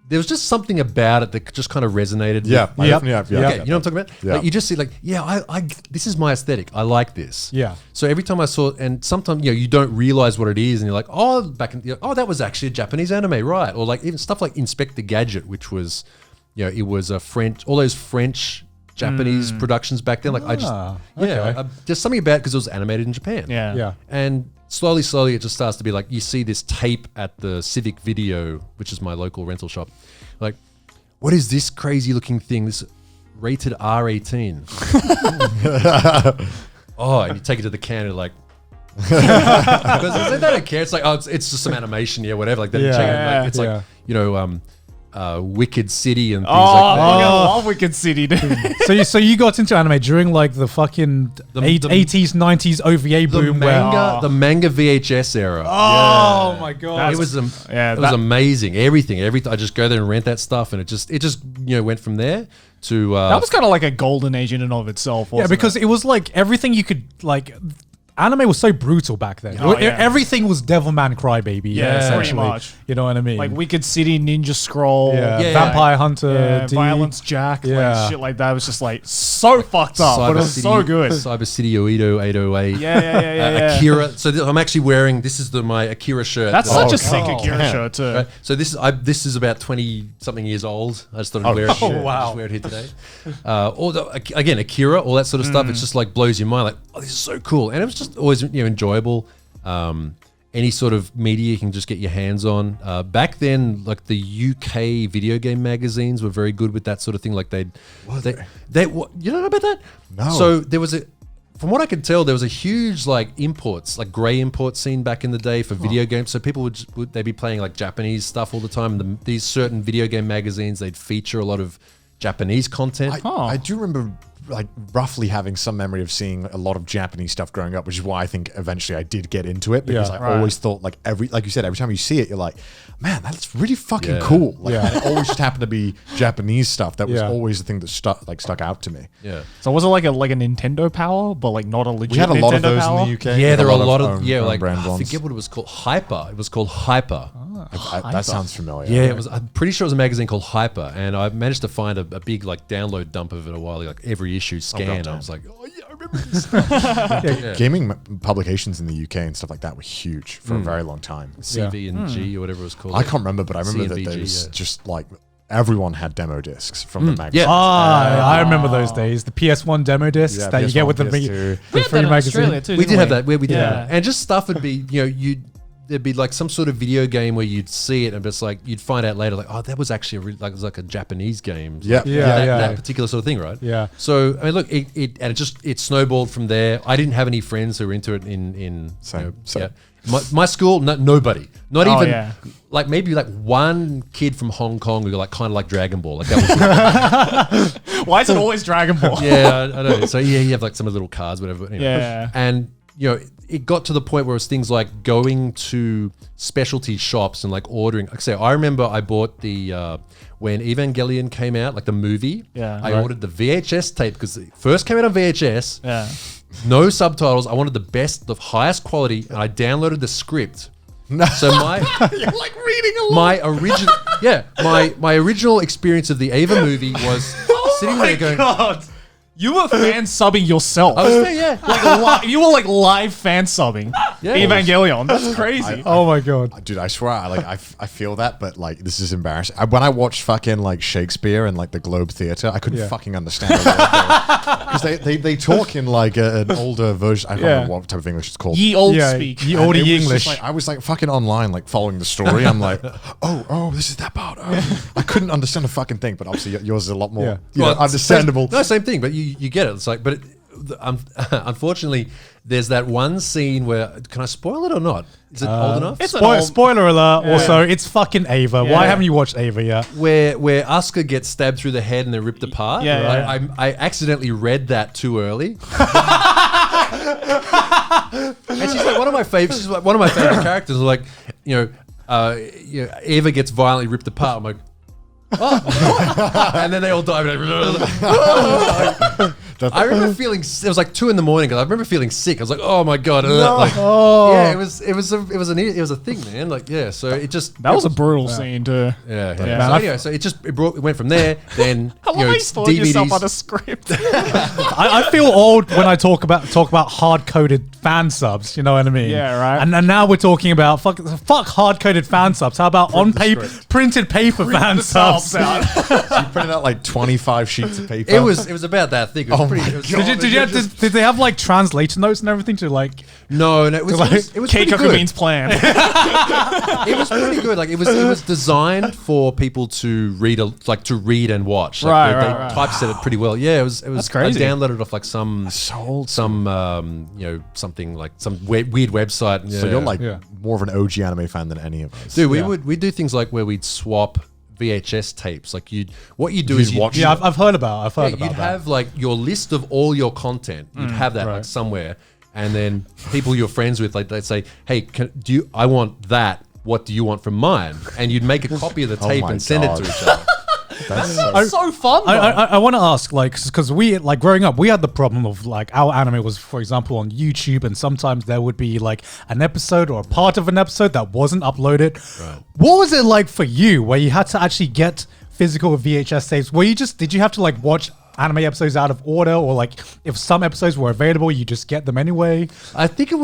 there was just something about it that just kind of resonated. Yeah. with, like, Yeah. Okay, you know what I'm talking about? Yeah. Like, you just see like, I this is my aesthetic. I like this. Yeah. So every time I saw, and sometimes you don't realize what it is, and you're like, oh, that was actually a Japanese anime, right? Or like even stuff like Inspector Gadget, which was, it was a French, all those French Japanese productions back then. Like there's something about it because it was animated in Japan. Yeah. Yeah. And slowly, it just starts to be like, you see this tape at the Civic Video, which is my local rental shop. Like, what is this crazy looking thing? This rated R18. Oh, and you take it to the can and like, because they don't care. It's like, oh, it's just some animation, whatever. Like that. Yeah. It's like, Wicked City and things Oh, like that. I love Wicked City, dude. So you got into anime during like the fucking 80s, 90s OVA boom. The manga VHS era. Oh my god! It was Yeah, it was amazing. Everything. I just go there and rent that stuff, and it just went from there to that was kind of like a golden age in and of itself. Yeah, Wasn't because it was like everything you could like. Anime was so brutal back then. Oh, yeah. Everything was Devilman Crybaby. Yeah, essentially. pretty much. You know what I mean? like Wicked City, Ninja Scroll, Vampire Hunter, D. Violence Jack, Yeah. like shit like that. It was just like so fucked up, but it was so good. Cyber City Oedo 808. Yeah. Akira. So I'm actually wearing my Akira shirt. That's that such I- a sick Akira shirt too. Right. So this is about 20 something years old. I just thought I'd wear it. shit. Wow. Just wear it here today. Again, Akira, all that sort of stuff. It's just like blows your mind. Like, oh, this is so cool, and it was just always enjoyable. Any sort of media you can just get your hands on. Back then, like the UK video game magazines were very good with that sort of thing. Like they you don't know about that? No. So there was from what I could tell, there was a huge like grey import scene back in the day for video games. So people they'd be playing like Japanese stuff all the time. And these certain video game magazines, they'd feature a lot of Japanese content. I do remember like roughly having some memory of seeing a lot of Japanese stuff growing up, which is why I think eventually I did get into it, because I always thought like you said, every time you see it, you're like, man, that's really fucking cool. Like, and it always just happened to be Japanese stuff. That was always the thing that stuck out to me. Yeah. So was it like a Nintendo Power, but like not a legit? We had a Nintendo lot of those Power? in the UK. Yeah, there are a lot of own brand I ones. forget what it was called. Hyper. It was called Hyper. That sounds familiar. Yeah, it was. I'm pretty sure it was a magazine called Hyper, and I managed to find a big like download dump of it a while ago, like every issue scanned. I was like, oh yeah, I remember this. Gaming publications in the UK and stuff like that were huge for a very long time. CV and G or whatever it was called. I can't remember, but I remember that CNVG, there was yeah. just like everyone had demo discs from the magazine. Yeah. I remember those days. The PS1 demo discs Yeah, that you get with the PS1, PS2. free That in magazine. Australia too, we didn't did have that. We did Yeah. have that. And just stuff would be, there'd be like some sort of video game where you'd see it and it's like you'd find out later, like, oh, that was actually it was like a Japanese game. Yeah. Like, Yeah. that particular sort of thing, right? Yeah. So I mean, look, it snowballed from there. I didn't have any friends who were into it in Same. my school. Nobody, not Oh, even yeah. like maybe like one kid from Hong Kong who like kind of like Dragon Ball. Like that was Why is it always Dragon Ball? yeah, I know. So yeah, you have like some of the little cards, whatever. Anyway. Yeah. And it got to the point where it was things like going to specialty shops and like ordering. Like I say, I remember I bought the when Evangelion came out, like the movie. Yeah. I ordered the VHS tape because it first came out on VHS. Yeah. No subtitles. I wanted the highest quality, and I downloaded the script. So You're like reading a lot. my original experience of the Eva movie was sitting there going, You were fan subbing yourself. I was there, yeah. You were like live fan subbing Yeah. Evangelion. That's crazy. Oh my god. Dude, I swear, I feel that, but like this is embarrassing. When I watched fucking like Shakespeare and like the Globe Theatre, I couldn't fucking understand because they talk in like an older version. I don't know what type of English it's called. Ye old speak. Ye olde And it was English. just like, I was like fucking online, like following the story. I'm like, oh, this is that part. Oh. I couldn't understand a fucking thing, but obviously yours is a lot more understandable. No, same thing, but you get it. It's like, but unfortunately, there's that one scene where, can I spoil it or not? Is it old enough? It's Spoiler alert. Yeah. Also, it's fucking Ava. Yeah. Why haven't you watched Ava yet? Where Asuka gets stabbed through the head and they're ripped apart. Yeah, right? I accidentally read that too early. And she's like one of my favorite. She's like one of my favorite characters. Like, Eva gets violently ripped apart. I'm like, oh, and then they all die. I remember feeling. It was like 2 a.m. because I remember feeling sick. I was like, "Oh my god!" Yeah, it was a thing, man. Like, yeah. So it just that was a brutal scene too. Yeah. Yeah. So anyway, so it went from there. Then How long you spoiled yourself on a script? I feel old when I talk about hard-coded fan subs. You know what I mean? Yeah, right. And now we're talking about fuck hard-coded fan subs. How about printed paper fan subs? So you printed out like 25 sheets of paper. it was about that thing. It was Did they have like translator notes and everything to like? No, it was pretty good. Means plan. It was pretty good. Like it was designed for people to read and watch. Like they typeset it pretty well. Yeah, it was. That's crazy. I downloaded it off like some something like some weird website. So you're like more of an OG anime fan than any of us. Dude, we'd do things like where we'd swap VHS tapes. Like what you do is watch. Yeah, I've heard about you'd that. have like your list of all your content. You'd have that like somewhere, and then people you're friends with, like they'd say, "Hey, I want that. What do you want from mine?" And you'd make a copy of the tape and send it to each other. That's so fun. I want to ask, like, because we, like, growing up, we had the problem of, like, our anime was, for example, on YouTube, and sometimes there would be, like, an episode or a part of an episode that wasn't uploaded. Right. What was it like for you, where you had to actually get physical VHS tapes? Did you have to, like, watch anime episodes out of order, or like if some episodes were available, you just get them anyway? I think I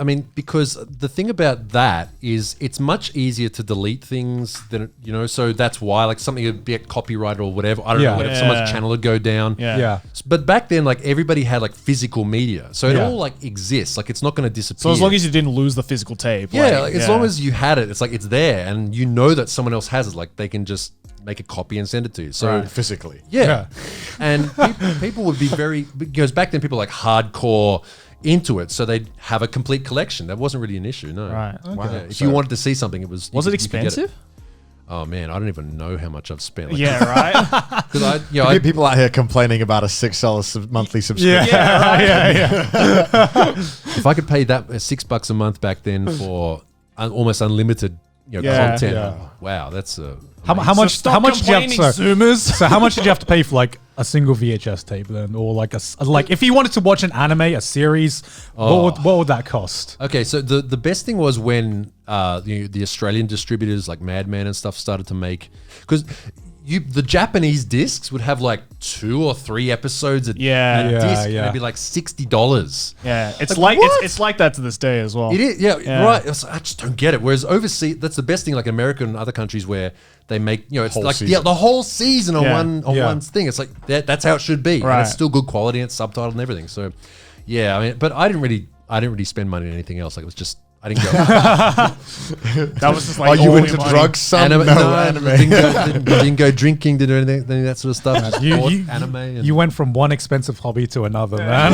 mean, because the thing about that is it's much easier to delete things than, so that's why like something would get copyrighted or whatever. I don't know, whatever, someone's channel would go down. Yeah. But back then, like everybody had like physical media. So it all like exists. Like it's not going to disappear. So as long as you didn't lose the physical tape. As long as you had it, it's like it's there and you know that someone else has it. Like they can just make a copy and send it to you. So physically. Yeah. And people would be because back then people were like hardcore into it, so they'd have a complete collection. That wasn't really an issue, no. Right. Okay. Wow. If you wanted to see something, it was. Was it expensive? Oh man, I don't even know how much I've spent. Like, right. Because I people out here complaining about a $6 monthly subscription. Yeah. If I could pay that $6 a month back then for almost unlimited, content. Wow, that's how much did you have so how much did you have to pay for like a single VHS tape then, or like if you wanted to watch an anime, a series, what would that cost? Okay, so the best thing was when the Australian distributors like Madman and stuff started to make, because the Japanese discs would have like 2 or 3 episodes a disc, and it'd be like $60. Yeah, it's like that to this day as well. It is, right. I just don't get it. Whereas overseas, that's the best thing. Like America and other countries where they make, it's like the whole season on one thing. It's like that's how it should be. Right. And it's still good quality and it's subtitled and everything. So, I mean, but I didn't really spend money on anything else. Like it was just. I didn't go. That was just like, are you into drugs, son? Anime. Didn't go drinking, didn't do any of that sort of stuff. You went from one expensive hobby to another, man.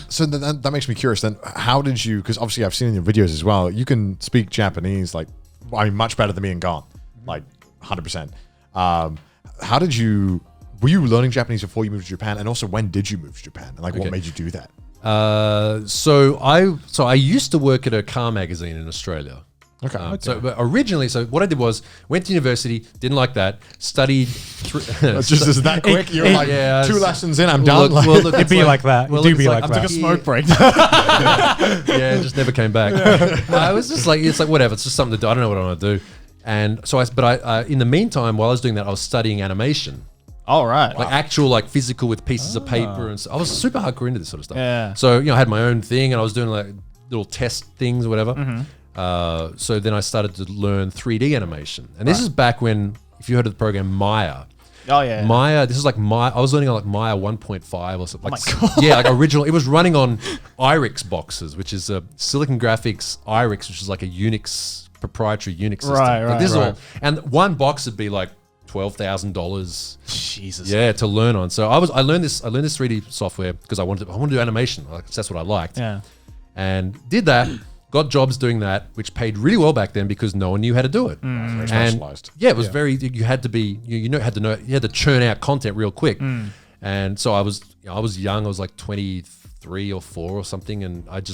So that makes me curious then. How did you, because obviously I've seen in your videos as well, you can speak Japanese, like, I mean, much better than me and Gon, like 100%. How did you, were you learning Japanese before you moved to Japan? And also when did you move to Japan? And like what made you do that? So I used to work at a car magazine in Australia. Okay. So but originally, what I did was went to university, didn't like that, studied. Just is that quick? You're like 2 lessons in, I'm done. Look, it'd be like that. It do be like that. I took a smoke break. It just never came back. I was just like, it's like whatever. It's just something to do. I don't know what I want to do. And so I in the meantime, while I was doing that, I was studying animation. All right. Like actual, like physical with pieces of paper. And so I was super hardcore into this sort of stuff. Yeah. So, I had my own thing and I was doing like little test things or whatever. So then I started to learn 3D animation. And this is back when, if you heard of the program Maya. Oh, yeah. Maya, this is like Maya, I was learning on like Maya 1.5 or something. Oh Like, my God. yeah, like original. It was running on IRIX boxes, which is a Silicon Graphics IRIX, which is like a Unix, proprietary Unix system. Right, Like, this is right. all, and one box would be like $12,000. Jesus. Yeah, to learn on. So I learned this 3D software because I wanted to do animation. Like, that's what I liked. Yeah. And did that. Got jobs doing that, which paid really well back then because no one knew how to do it. Very And specialized. yeah, it was very. You had to be. You had to churn out content real quick. And so I was young. I was like 23 or 4 or something, and I'd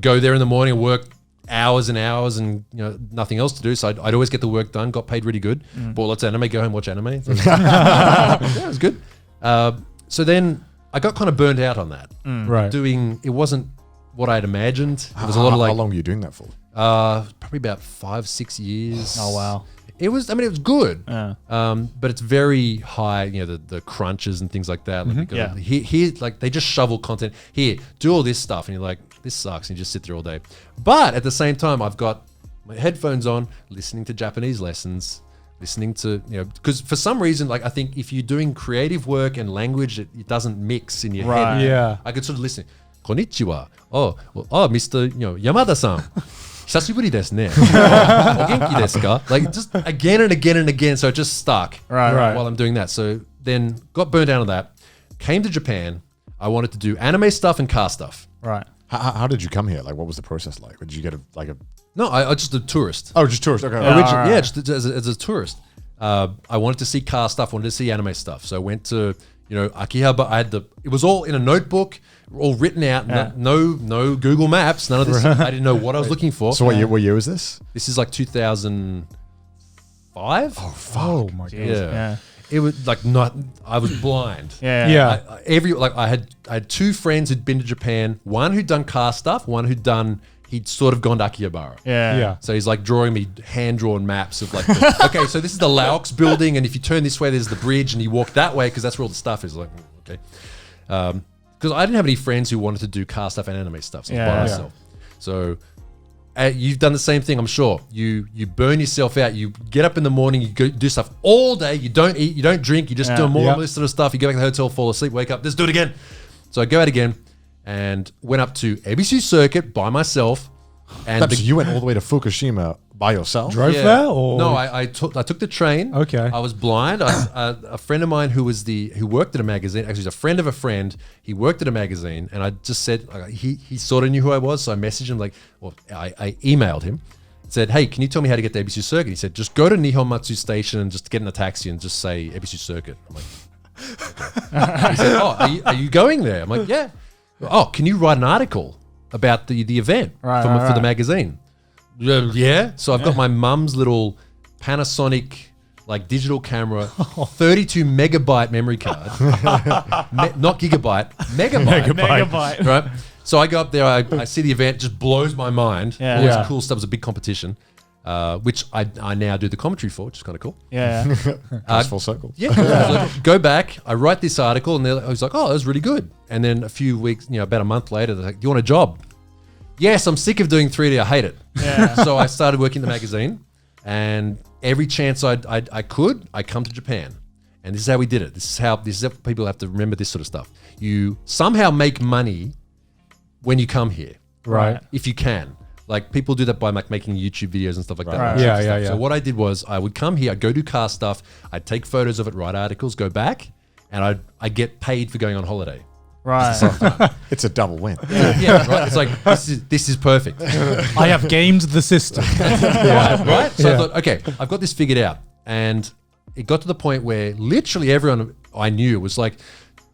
go there in the morning and work hours and hours, and nothing else to do. So I'd always get the work done. Got paid really good. Bought lots of anime. Go home, watch anime. So yeah, it was good. So then I got kind of burned out on that. Right. It wasn't what I'd imagined. It was a lot of like. How long were you doing that for? Probably about 5-6 years. Oh, wow. It was good. Yeah. But it's very high, the crunches and things like that. Like Yeah. here, like they just shovel content. Here, do all this stuff. And you're like, this sucks. And you just sit there all day. But at the same time, I've got my headphones on, listening to Japanese lessons, listening to, because for some reason, like I think if you're doing creative work and language, it doesn't mix in your Right. head. Yeah. I could sort of listen. Konnichiwa. Oh, Mr. Yamada-san. 久しぶりですね. お元気ですか? Like just again and again and again. So it just stuck Right. while I'm doing that. So then got burned out on that. Came to Japan. I wanted to do anime stuff and car stuff. Right. How did you come here? Like, what was the process like? Did you get a No, I just a tourist. Oh, just tourist. Okay. Originally, right. just as a tourist. I wanted to see car stuff. Wanted to see anime stuff. So I went to Akihabara. It was all in a notebook, all written out. Yeah. No Google Maps. None of this. I didn't know what I was looking for. So what year was this? This is like 2005. Oh, fuck. Oh my god. Yeah. It was like I was blind. Yeah. Yeah. I had 2 friends who'd been to Japan. One who'd done car stuff. One he'd sort of gone to Akihabara. Yeah. Yeah. So he's like drawing me hand-drawn maps of like, okay, so this is the Laox building, and if you turn this way, there's the bridge, and you walk that way because that's where all the stuff is. Like, okay, because I didn't have any friends who wanted to do car stuff and anime stuff, so I was by Yeah. myself. So you've done the same thing, I'm sure. You burn yourself out. You get up in the morning, you go do stuff all day. You don't eat, you don't drink. You just do more of this sort of stuff. You go back to the hotel, fall asleep, wake up, just do it again. So I go out again and went up to Ebisu Circuit by myself. And So you went all the way to Fukushima by yourself? Drove there or no, I took the train. Okay. I was blind. A friend of mine who worked at a magazine, actually he's a friend of a friend, he worked at a magazine, and I just said, he sort of knew who I was, so I messaged him, I emailed him, said, hey, can you tell me how to get to Ebisu Circuit? He said, just go to Nihonmatsu Station and just get in a taxi and just say Ebisu Circuit. I'm like, okay. He said, oh, are you going there? I'm like, yeah. Oh, can you write an article about the event for the magazine? Yeah. So I've got my mum's little Panasonic digital camera, 32 megabyte memory card, not gigabyte, megabyte. Right. So I go up there, I see the event, just blows my mind. Yeah. All this Yeah. cool stuff. It was a big competition, which I now do the commentary for, which is kind of cool. Yeah. That's full circle. Yeah. So go back. I write this article, and I was like, "Oh, that was really good." And then a few weeks, about a month later, they're like, "Do you want a job?" Yes, I'm sick of doing 3D. I hate it. Yeah. So I started working in the magazine, and every chance I could, I come to Japan, and this is how we did it. This is how people have to remember this sort of stuff. You somehow make money when you come here, Right. if you can. Like people do that by making YouTube videos and stuff like that. Right. That Yeah, sort of yeah, stuff. yeah. So what I did was I would come here, I'd go do car stuff, I'd take photos of it, write articles, go back, and I get paid for going on holiday. Right. It's a double win. Yeah, right. It's like this is perfect. I have gamed the system. Right? So Yeah. I thought, okay, I've got this figured out. And it got to the point where literally everyone I knew was like,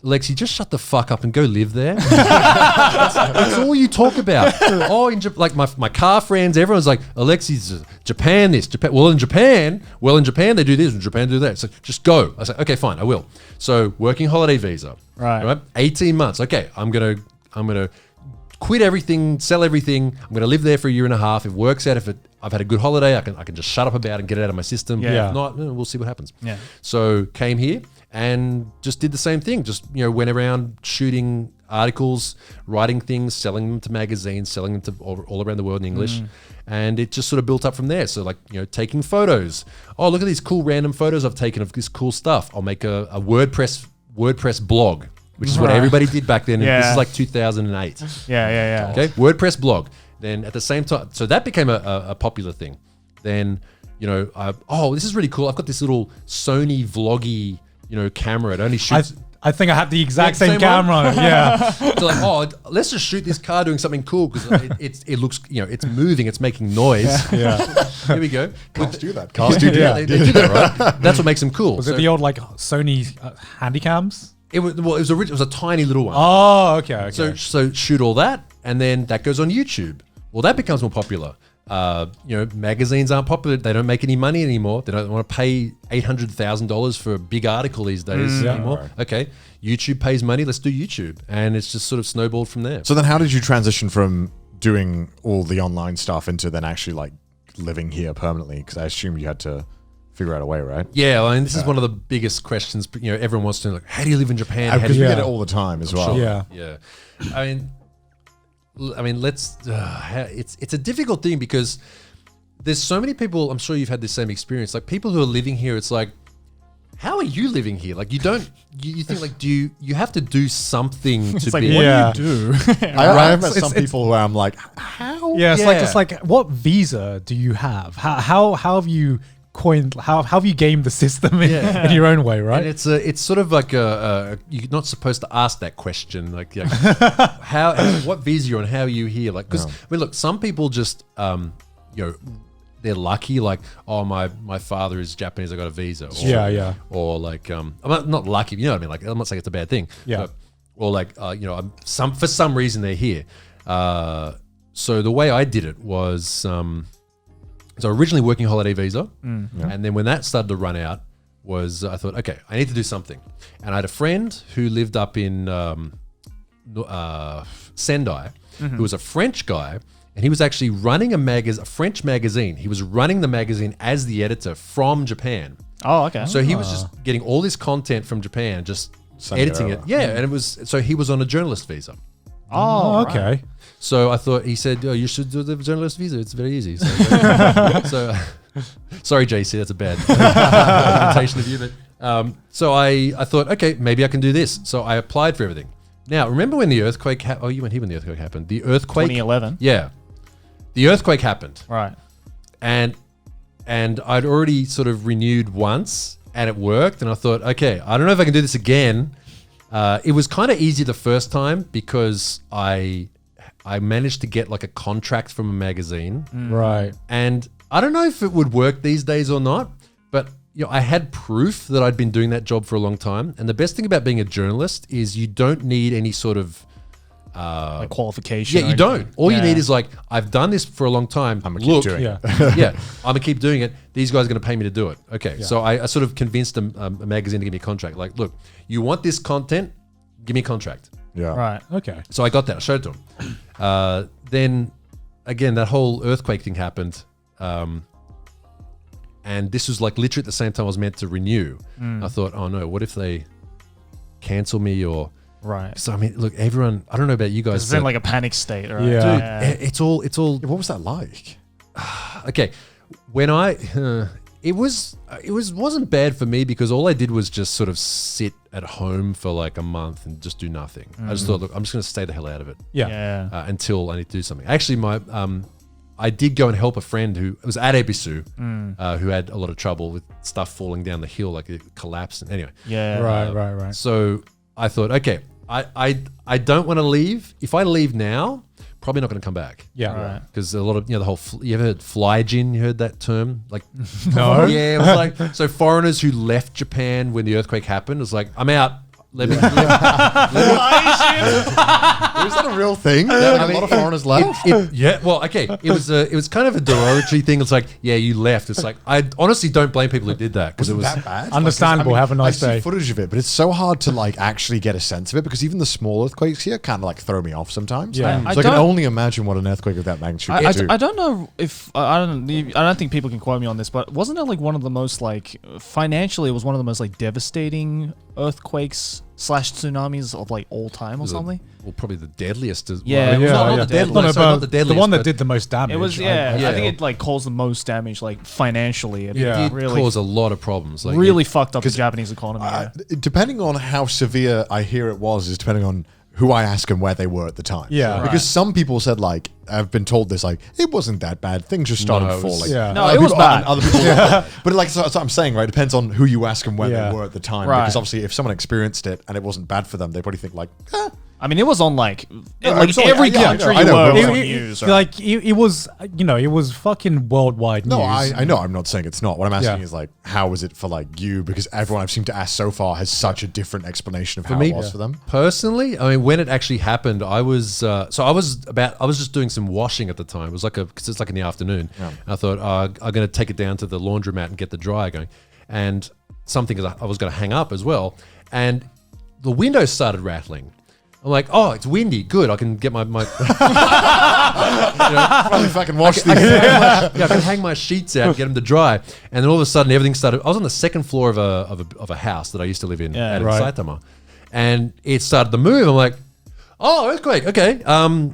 Lexi, just shut the fuck up and go live there. That's all you talk about. Oh, my car friends, everyone's like, Alexi's Japan this, Japan. Well, in Japan they do this, in Japan they do that. So just go. I said, okay, fine, I will. So working holiday visa. Right. 18 months. Okay, I'm gonna quit everything, sell everything. I'm gonna live there for a year and a half. If it works out, I've had a good holiday. I can just shut up about it and get it out of my system. Yeah. If not, we'll see what happens. Yeah. So came here and just did the same thing. Just went around shooting articles, writing things, selling them to magazines, selling them to all around the world in English, and it just sort of built up from there. So like taking photos. Oh, look at these cool random photos I've taken of this cool stuff. I'll make a WordPress blog, which is what everybody did back then. Yeah. This is like 2008. Yeah. Okay, WordPress blog. Then at the same time, so that became a popular thing. Then this is really cool. I've got this little Sony vloggy camera. It only shoots. I think I had the exact Yeah, same same camera on it. Yeah. So like, let's just shoot this car doing something cool because it looks, it's moving, it's making noise. Yeah. Here we go. Cars do that. Cars do that. They do that, right? That's what makes them cool. Was it the old like Sony handycams? It was a tiny little one. Oh, okay. So shoot all that, and then that goes on YouTube. Well, that becomes more popular. Magazines aren't popular. They don't make any money anymore. They don't want to pay $800,000 for a big article these days anymore. Right. Okay, YouTube pays money. Let's do YouTube, and it's just sort of snowballed from there. So then, how did you transition from doing all the online stuff into then actually like living here permanently? Because I assume you had to figure out a way, right? Yeah, I mean, this is one of the biggest questions. Everyone wants to know, like, how do you live in Japan? Because we get it all the time as well. Sure. Yeah. I mean, it's a difficult thing because there's so many people. I'm sure you've had the same experience. Like people who are living here, it's like, how are you living here? Like you think like, do you have to do something to It's like, be? what do you do? I have met some people where I'm like, how? Yeah, it's like what visa do you have? How have you coined? How have you gamed the system in your own way, right? And it's sort of like you're not supposed to ask that question. Like what visa you're on? How are you here? Like because look, some people just they're lucky. Like my father is Japanese. I got a visa. Or, Or like I'm not lucky. You know what I mean? Like I'm not saying it's a bad thing. Yeah. Or like for some reason they're here. So the way I did it was so originally working holiday visa, and then when that started to run out, I thought, okay, I need to do something. And I had a friend who lived up in Sendai, who was a French guy, and he was actually running a French magazine. He was running the magazine as the editor from Japan. Oh, okay. So he was just getting all this content from Japan, just editing it. Yeah, and so he was on a journalist visa. Oh, okay. Right. So I thought, he said, you should do the journalist visa. It's very easy. So, sorry, JC, that's a bad representation of you. But so I thought, okay, maybe I can do this. So I applied for everything. Now, remember when the earthquake happened? Oh, you weren't here when the earthquake happened. The earthquake. 2011. Yeah. The earthquake happened. Right. And I'd already sort of renewed once and it worked. And I thought, okay, I don't know if I can do this again. It was kind of easy the first time because I managed to get like a contract from a magazine. Right. And I don't know if it would work these days or not, but I had proof that I'd been doing that job for a long time. And the best thing about being a journalist is you don't need any sort of like qualification. Yeah, you don't. All you need is like, I've done this for a long time. I'm gonna keep doing it. Yeah, I'm gonna keep doing it. These guys are gonna pay me to do it. Okay, so I sort of convinced a magazine to give me a contract. Like, look, you want this content? Give me a contract. Yeah. Right. Okay. So I got that. I showed it to him. Then again, that whole earthquake thing happened. And this was like literally at the same time I was meant to renew. I thought, oh no, what if they cancel me or... Right. So I mean, look, everyone. I don't know about you guys. It's in like a panic state, right? Yeah. Dude, it's all. Yeah, what was that like? Okay, when it wasn't bad for me because all I did was just sort of sit at home for like a month and just do nothing. I just thought, look, I'm just going to stay the hell out of it. Yeah. Until I need to do something. Actually, I did go and help a friend who was at Ebisu, who had a lot of trouble with stuff falling down the hill, like it collapsed. And anyway. Yeah. Right. So I thought, okay, I don't want to leave. If I leave now, probably not going to come back. Yeah. Right. Because a lot of, the whole, you ever heard fly-gin? You heard that term? Like, No. Yeah, it was like, so foreigners who left Japan when the earthquake happened, it was like, I'm out. Let me. Is that a real thing? A lot of foreigners left. Yeah. Well, okay. It was kind of a derogatory thing. It's like, yeah, you left. It's like I honestly don't blame people who did that because it was that bad. Understandable. Have a nice I day. see footage of it, but it's so hard to like actually get a sense of it because even the small earthquakes here kind of like throw me off sometimes. Yeah. So I can only imagine what an earthquake of that magnitude would do. I don't know if I don't think people can quote me on this, but wasn't it like one of the most like financially it was one of the most like devastating earthquakes / tsunamis of like all time or something? Well, probably the deadliest. Yeah, not the deadliest. Sorry, not the deadliest. The one that but did the most damage. It was I think it like caused the most damage like financially. It It really caused a lot of problems. Like really fucked up the Japanese economy. Depending on how severe I hear it was, is depending on who I ask and where they were at the time. Yeah. Because some people said like, I've been told this, like, it wasn't that bad. Things just started falling. yeah. No, it was bad. Other people but like, so that's what I'm saying, right? It depends on who you ask and where they were at the time. Right. Because obviously if someone experienced it and it wasn't bad for them, they probably think like, I mean, it was on like was on- every yeah, country I know, you were but on it- news. Like it was, it was fucking worldwide no, news. I know. I'm not saying it's not. What I'm asking Yeah. is like, how was it for like you? Because everyone I've seemed to ask so far has such a different explanation of how me, it was for them. Personally, I mean, when it actually happened, I was I was just doing some washing at the time. It was like because it's like in the afternoon. Yeah. I thought I'm going to take it down to the laundromat and get the dryer going, and something I was going to hang up as well, and the windows started rattling. I'm like, oh, it's windy. Good, I can get my Probably fucking wash these. I can hang my sheets out and get them to dry. And then all of a sudden, everything started. I was on the second floor of a house that I used to live in out in Saitama, and it started to move. I'm like, oh, earthquake. Okay.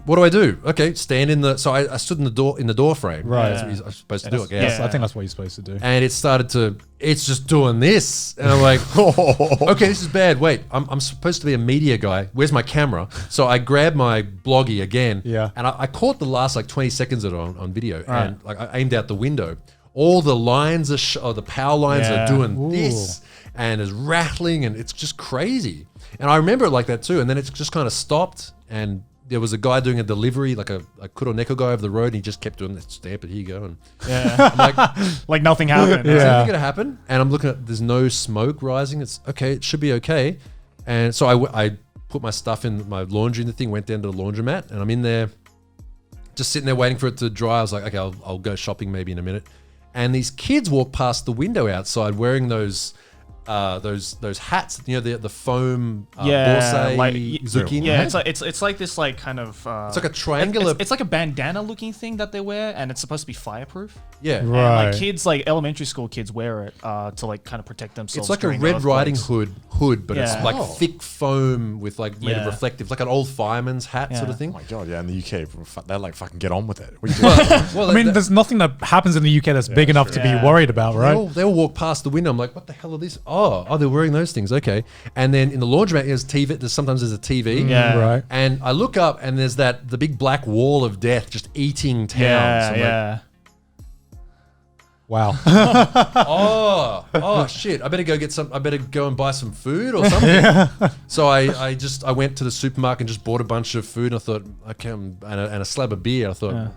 What do I do? Okay, stand in the. So I stood in the door frame. Right. That's what you're supposed to do, I guess. I think that's what you're supposed to do. And it started to. It's just doing this, and I'm like, okay, this is bad. Wait, I'm supposed to be a media guy. Where's my camera? So I grabbed my bloggy again. Yeah. And I caught the last like 20 seconds of it on video, and like I aimed out the window. All the lines are the power lines are doing this, and it's rattling, and it's just crazy. And I remember it like that too. And then it's just kind of stopped, and there was a guy doing a delivery, like a Kuroneko guy over the road, and he just kept doing that stamp it. Here you go. And I'm like, like nothing happened. is anything going to happen? And I'm looking at, there's no smoke rising. It's okay. It should be okay. And so I put my stuff in my laundry in the thing, went down to the laundromat, and I'm in there just sitting there waiting for it to dry. I was like, okay, I'll go shopping maybe in a minute. And these kids walk past the window outside wearing those hats, the foam borsei like zucchini. Yeah, hat. it's like this like kind of It's like a triangular. It's like a bandana looking thing that they wear, and it's supposed to be fireproof. Yeah, And like kids, like elementary school kids, wear it to like kind of protect themselves. it's like a during Red Riding earthquakes. Hood, but it's Yeah. like thick foam with like made of Yeah. reflective, like an old fireman's hat sort of Yeah. thing. Oh my god, yeah, in the UK, they're like fucking get on with it. What are you doing? Well, I mean, there's nothing that happens in the UK that's big enough to be Yeah. worried about, right? They all walk past the window. I'm like, what the hell are these? Oh, they're wearing those things. Okay. And then in the laundromat, there's TV. Sometimes there's a TV. Yeah. Right. And I look up, and there's the big black wall of death just eating towns. Yeah, I'm like, yeah. Wow. oh shit! I better go and buy some food or something. So I went to the supermarket and just bought a bunch of food. And I thought, okay, and a slab of beer. I thought,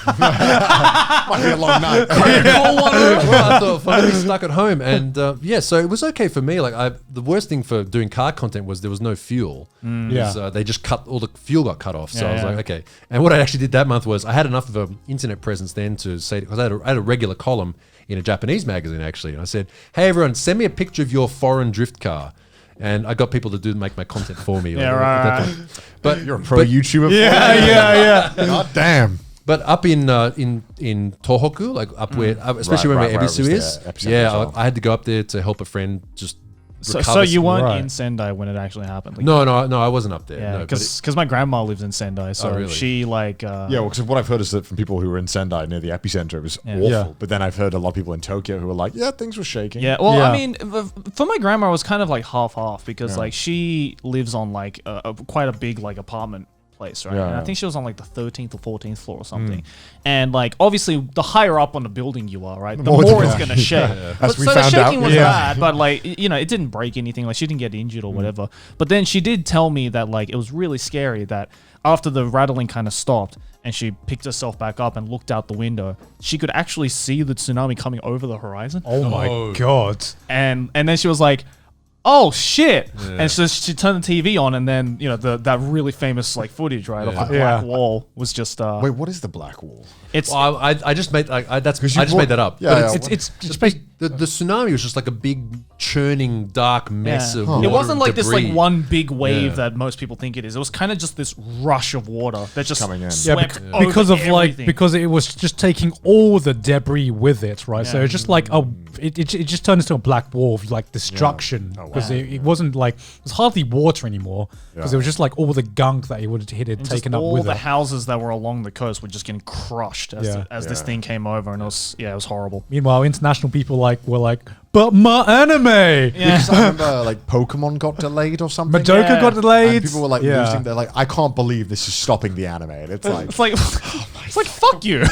Might be a long night. well, I thought, finally stuck at home, and so it was okay for me. Like the worst thing for doing car content was there was no fuel. Yeah. They just all the fuel got cut off. So I was Yeah. like, okay. And what I actually did that month was I had enough of an internet presence then to say, because I had a regular column in a Japanese magazine actually, and I said, hey everyone, send me a picture of your foreign drift car. And I got people to make my content for me. Yeah, at right. that point. But You're a pro YouTuber. yeah. God damn. But up in Tohoku, like up where, especially Right, where right, where it Ebisu was is, the epicenter as well. I had to go up there to help a friend just. So recover you some- weren't Right. in Sendai when it actually happened. Like, No, I wasn't up there. Yeah, no, but because my grandma lives in Sendai, so really? she like Yeah, well, because what I've heard is that from people who were in Sendai near the epicenter, it was awful. Yeah. But then I've heard a lot of people in Tokyo who were like, yeah, things were shaking. Yeah, well, Yeah. I mean, for my grandma, it was kind of like half because like she lives on like quite a big like apartment place, right? Yeah, And I yeah. think she was on like the 13th or 14th floor or something. And like obviously, the higher up on the building you are, right, the more more it's it's gonna shake. As we So the found shaking out. was Yeah. bad, but like it didn't break anything. Like she didn't get injured or whatever. But then she did tell me that like it was really scary that after the rattling kind of stopped. And she picked herself back up and looked out the window. She could actually see the tsunami coming over the horizon. Oh my god. And then she was like, oh shit. And so she turned the TV on, and then that really famous like footage, right, of the black wall was just Wait, what is the black wall? it's Well, I just made I just made that up. Yeah, But It's the tsunami was just like a big churning dark mess of water It wasn't and like this like debris. one big wave Yeah. that most people think it is. It was kind of just this rush of water that just Coming in. swept because over of like everything. because it was just taking all the debris with it, right? So it's just like it just turned into a black wall of like destruction because it wasn't like it was hardly water anymore because it was just like all the gunk that it would have hit it And taken just up all with the it. houses that were along the coast were just getting crushed as, Yeah. this thing came over, and it was horrible. Meanwhile, international people were like, but my anime, Yeah. Because I remember like Pokemon got delayed or something. Madoka Yeah. got delayed. And people were like losing their like, I can't believe this is stopping the anime. And it's like, It's like it's like fuck you.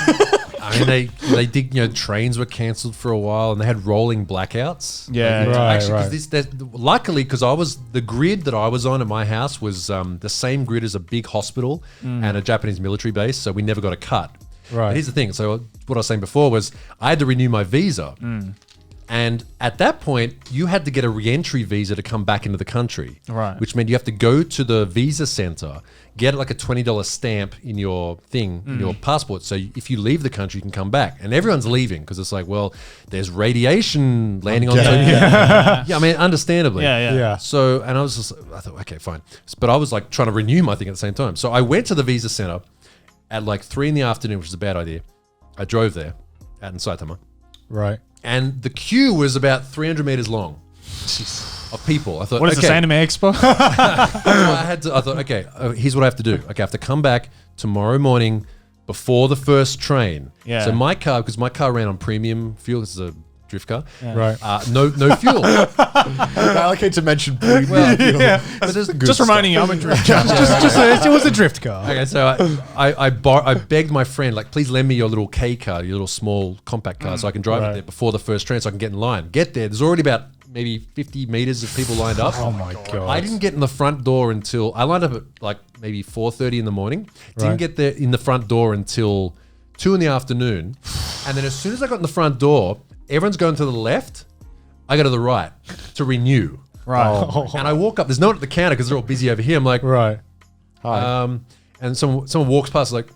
I mean, they did. Trains were cancelled for a while, and they had rolling blackouts. Yeah. Right. Luckily, because the grid that I was on at my house was the same grid as a big hospital and a Japanese military base, so we never got a cut. Right. But here's the thing. So what I was saying before was I had to renew my visa. And at that point, you had to get a re-entry visa to come back into the country. Right. Which meant you have to go to the visa center, get like a $20 stamp in your thing, in your passport. So if you leave the country, you can come back. And everyone's leaving because it's like, well, there's radiation landing on Tokyo. Yeah, I mean, understandably. Yeah. So, and I thought, okay, fine. But I was like trying to renew my thing at the same time. So I went to the visa center at like 3 p.m, which is a bad idea. I drove there out in Saitama. Right. And the queue was about 300 meters long of people. I thought, What is this, Anime Expo? I thought, okay, here's what I have to do. Okay, I have to come back tomorrow morning before the first train. Yeah. So my car, because my car ran on premium fuel, this is a drift car. Right. No fuel. I like it to mention. But there's Just reminding you, I'm a drift car. It was a drift car. Okay, so I begged my friend, like, please lend me your little K car, your little small compact car, so I can drive it there before the first train, so I can get in line. Get there. There's already about maybe 50 meters of people lined up. Oh my god! I didn't get in the front door until I lined up at like maybe 4:30 in the morning. Didn't get there in the front door until 2 p.m. And then as soon as I got in the front door, everyone's going to the left. I go to the right to renew. Right. And I walk up. There's no one at the counter because they're all busy over here. I'm like, Right. and someone walks past like,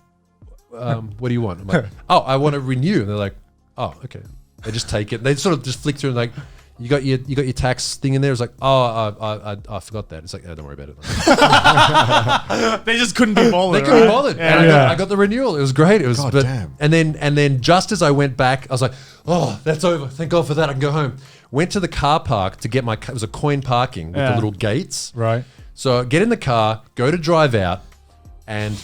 what do you want? I'm like, oh, I want to renew. And they're like, oh, okay. They just take it. They sort of just flick through and like, you got your tax thing in there. It's like, oh, I forgot that. It's like, oh, don't worry about it. They just couldn't be bothered. They couldn't be right? bothered. Yeah. And I got the renewal. It was great. It was, God but, damn. And then just as I went back, I was like, oh, that's over. Thank God for that. I can go home. Went to the car park to get my. It was a coin parking with the little gates. Right. So get in the car, go to drive out, and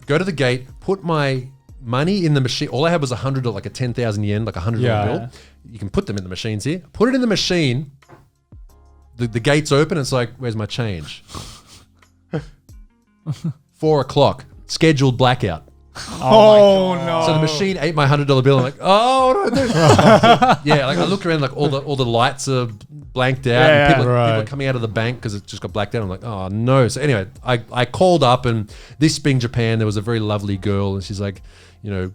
go to the gate. Put my money in the machine. All I had was $100, like a 10,000 yen, like $100 bill. You can put them in the machines here. Put it in the machine. The gates open. It's like, where's my change? 4 o'clock. Scheduled blackout. Oh no! So the machine ate my $100 bill. I'm like, oh no! Yeah, like I look around, like all the lights are blanked out. Yeah, and people right. are coming out of the bank because it just got blacked out. I'm like, oh no! So anyway, I called up, and this being Japan, there was a very lovely girl, and she's like,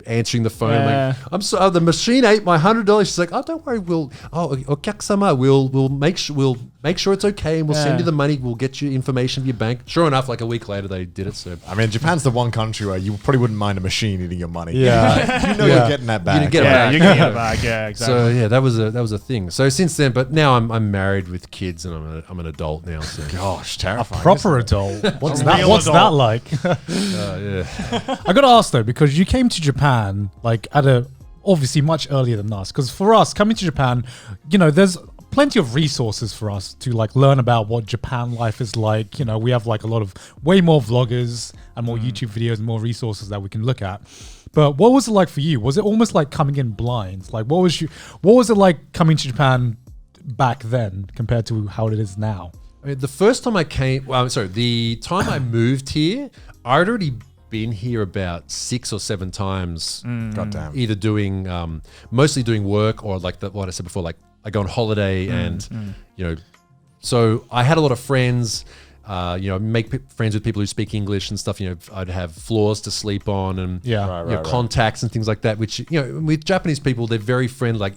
answering the phone. Yeah. Like, I'm sorry, the machine ate my $100. She's like, oh, don't worry, okyak-sama, we'll make sure it's okay, and we'll send you the money. We'll get you information of your bank. Sure enough, like a week later, they did it. So I mean, Japan's the one country where you probably wouldn't mind a machine eating your money. Yeah. You know you're getting that back. You get it Yeah, back. you're getting it back. Yeah, exactly. So yeah, that was a thing. So since then, but now I'm married with kids, and I'm an adult now. So Gosh, terrifying. Proper adult. What's that? real What's that adult. like? yeah. I gotta ask though, because you came to Japan like at a obviously much earlier than us. Because for us coming to Japan, there's plenty of resources for us to like learn about what Japan life is like. We have like a lot of way more vloggers and more YouTube videos and more resources that we can look at. But what was it like for you? Was it almost like coming in blind? Like what was it like coming to Japan back then compared to how it is now? I mean, the first time I came, the time I moved here, I'd already been here about 6 or 7 times. God damn. Either doing, mostly doing work or like what I said before, like I go on holiday and, so I had a lot of friends, make friends with people who speak English and stuff. I'd have floors to sleep on and Yeah. Right. contacts and things like that, which, with Japanese people, they're very friendly. Like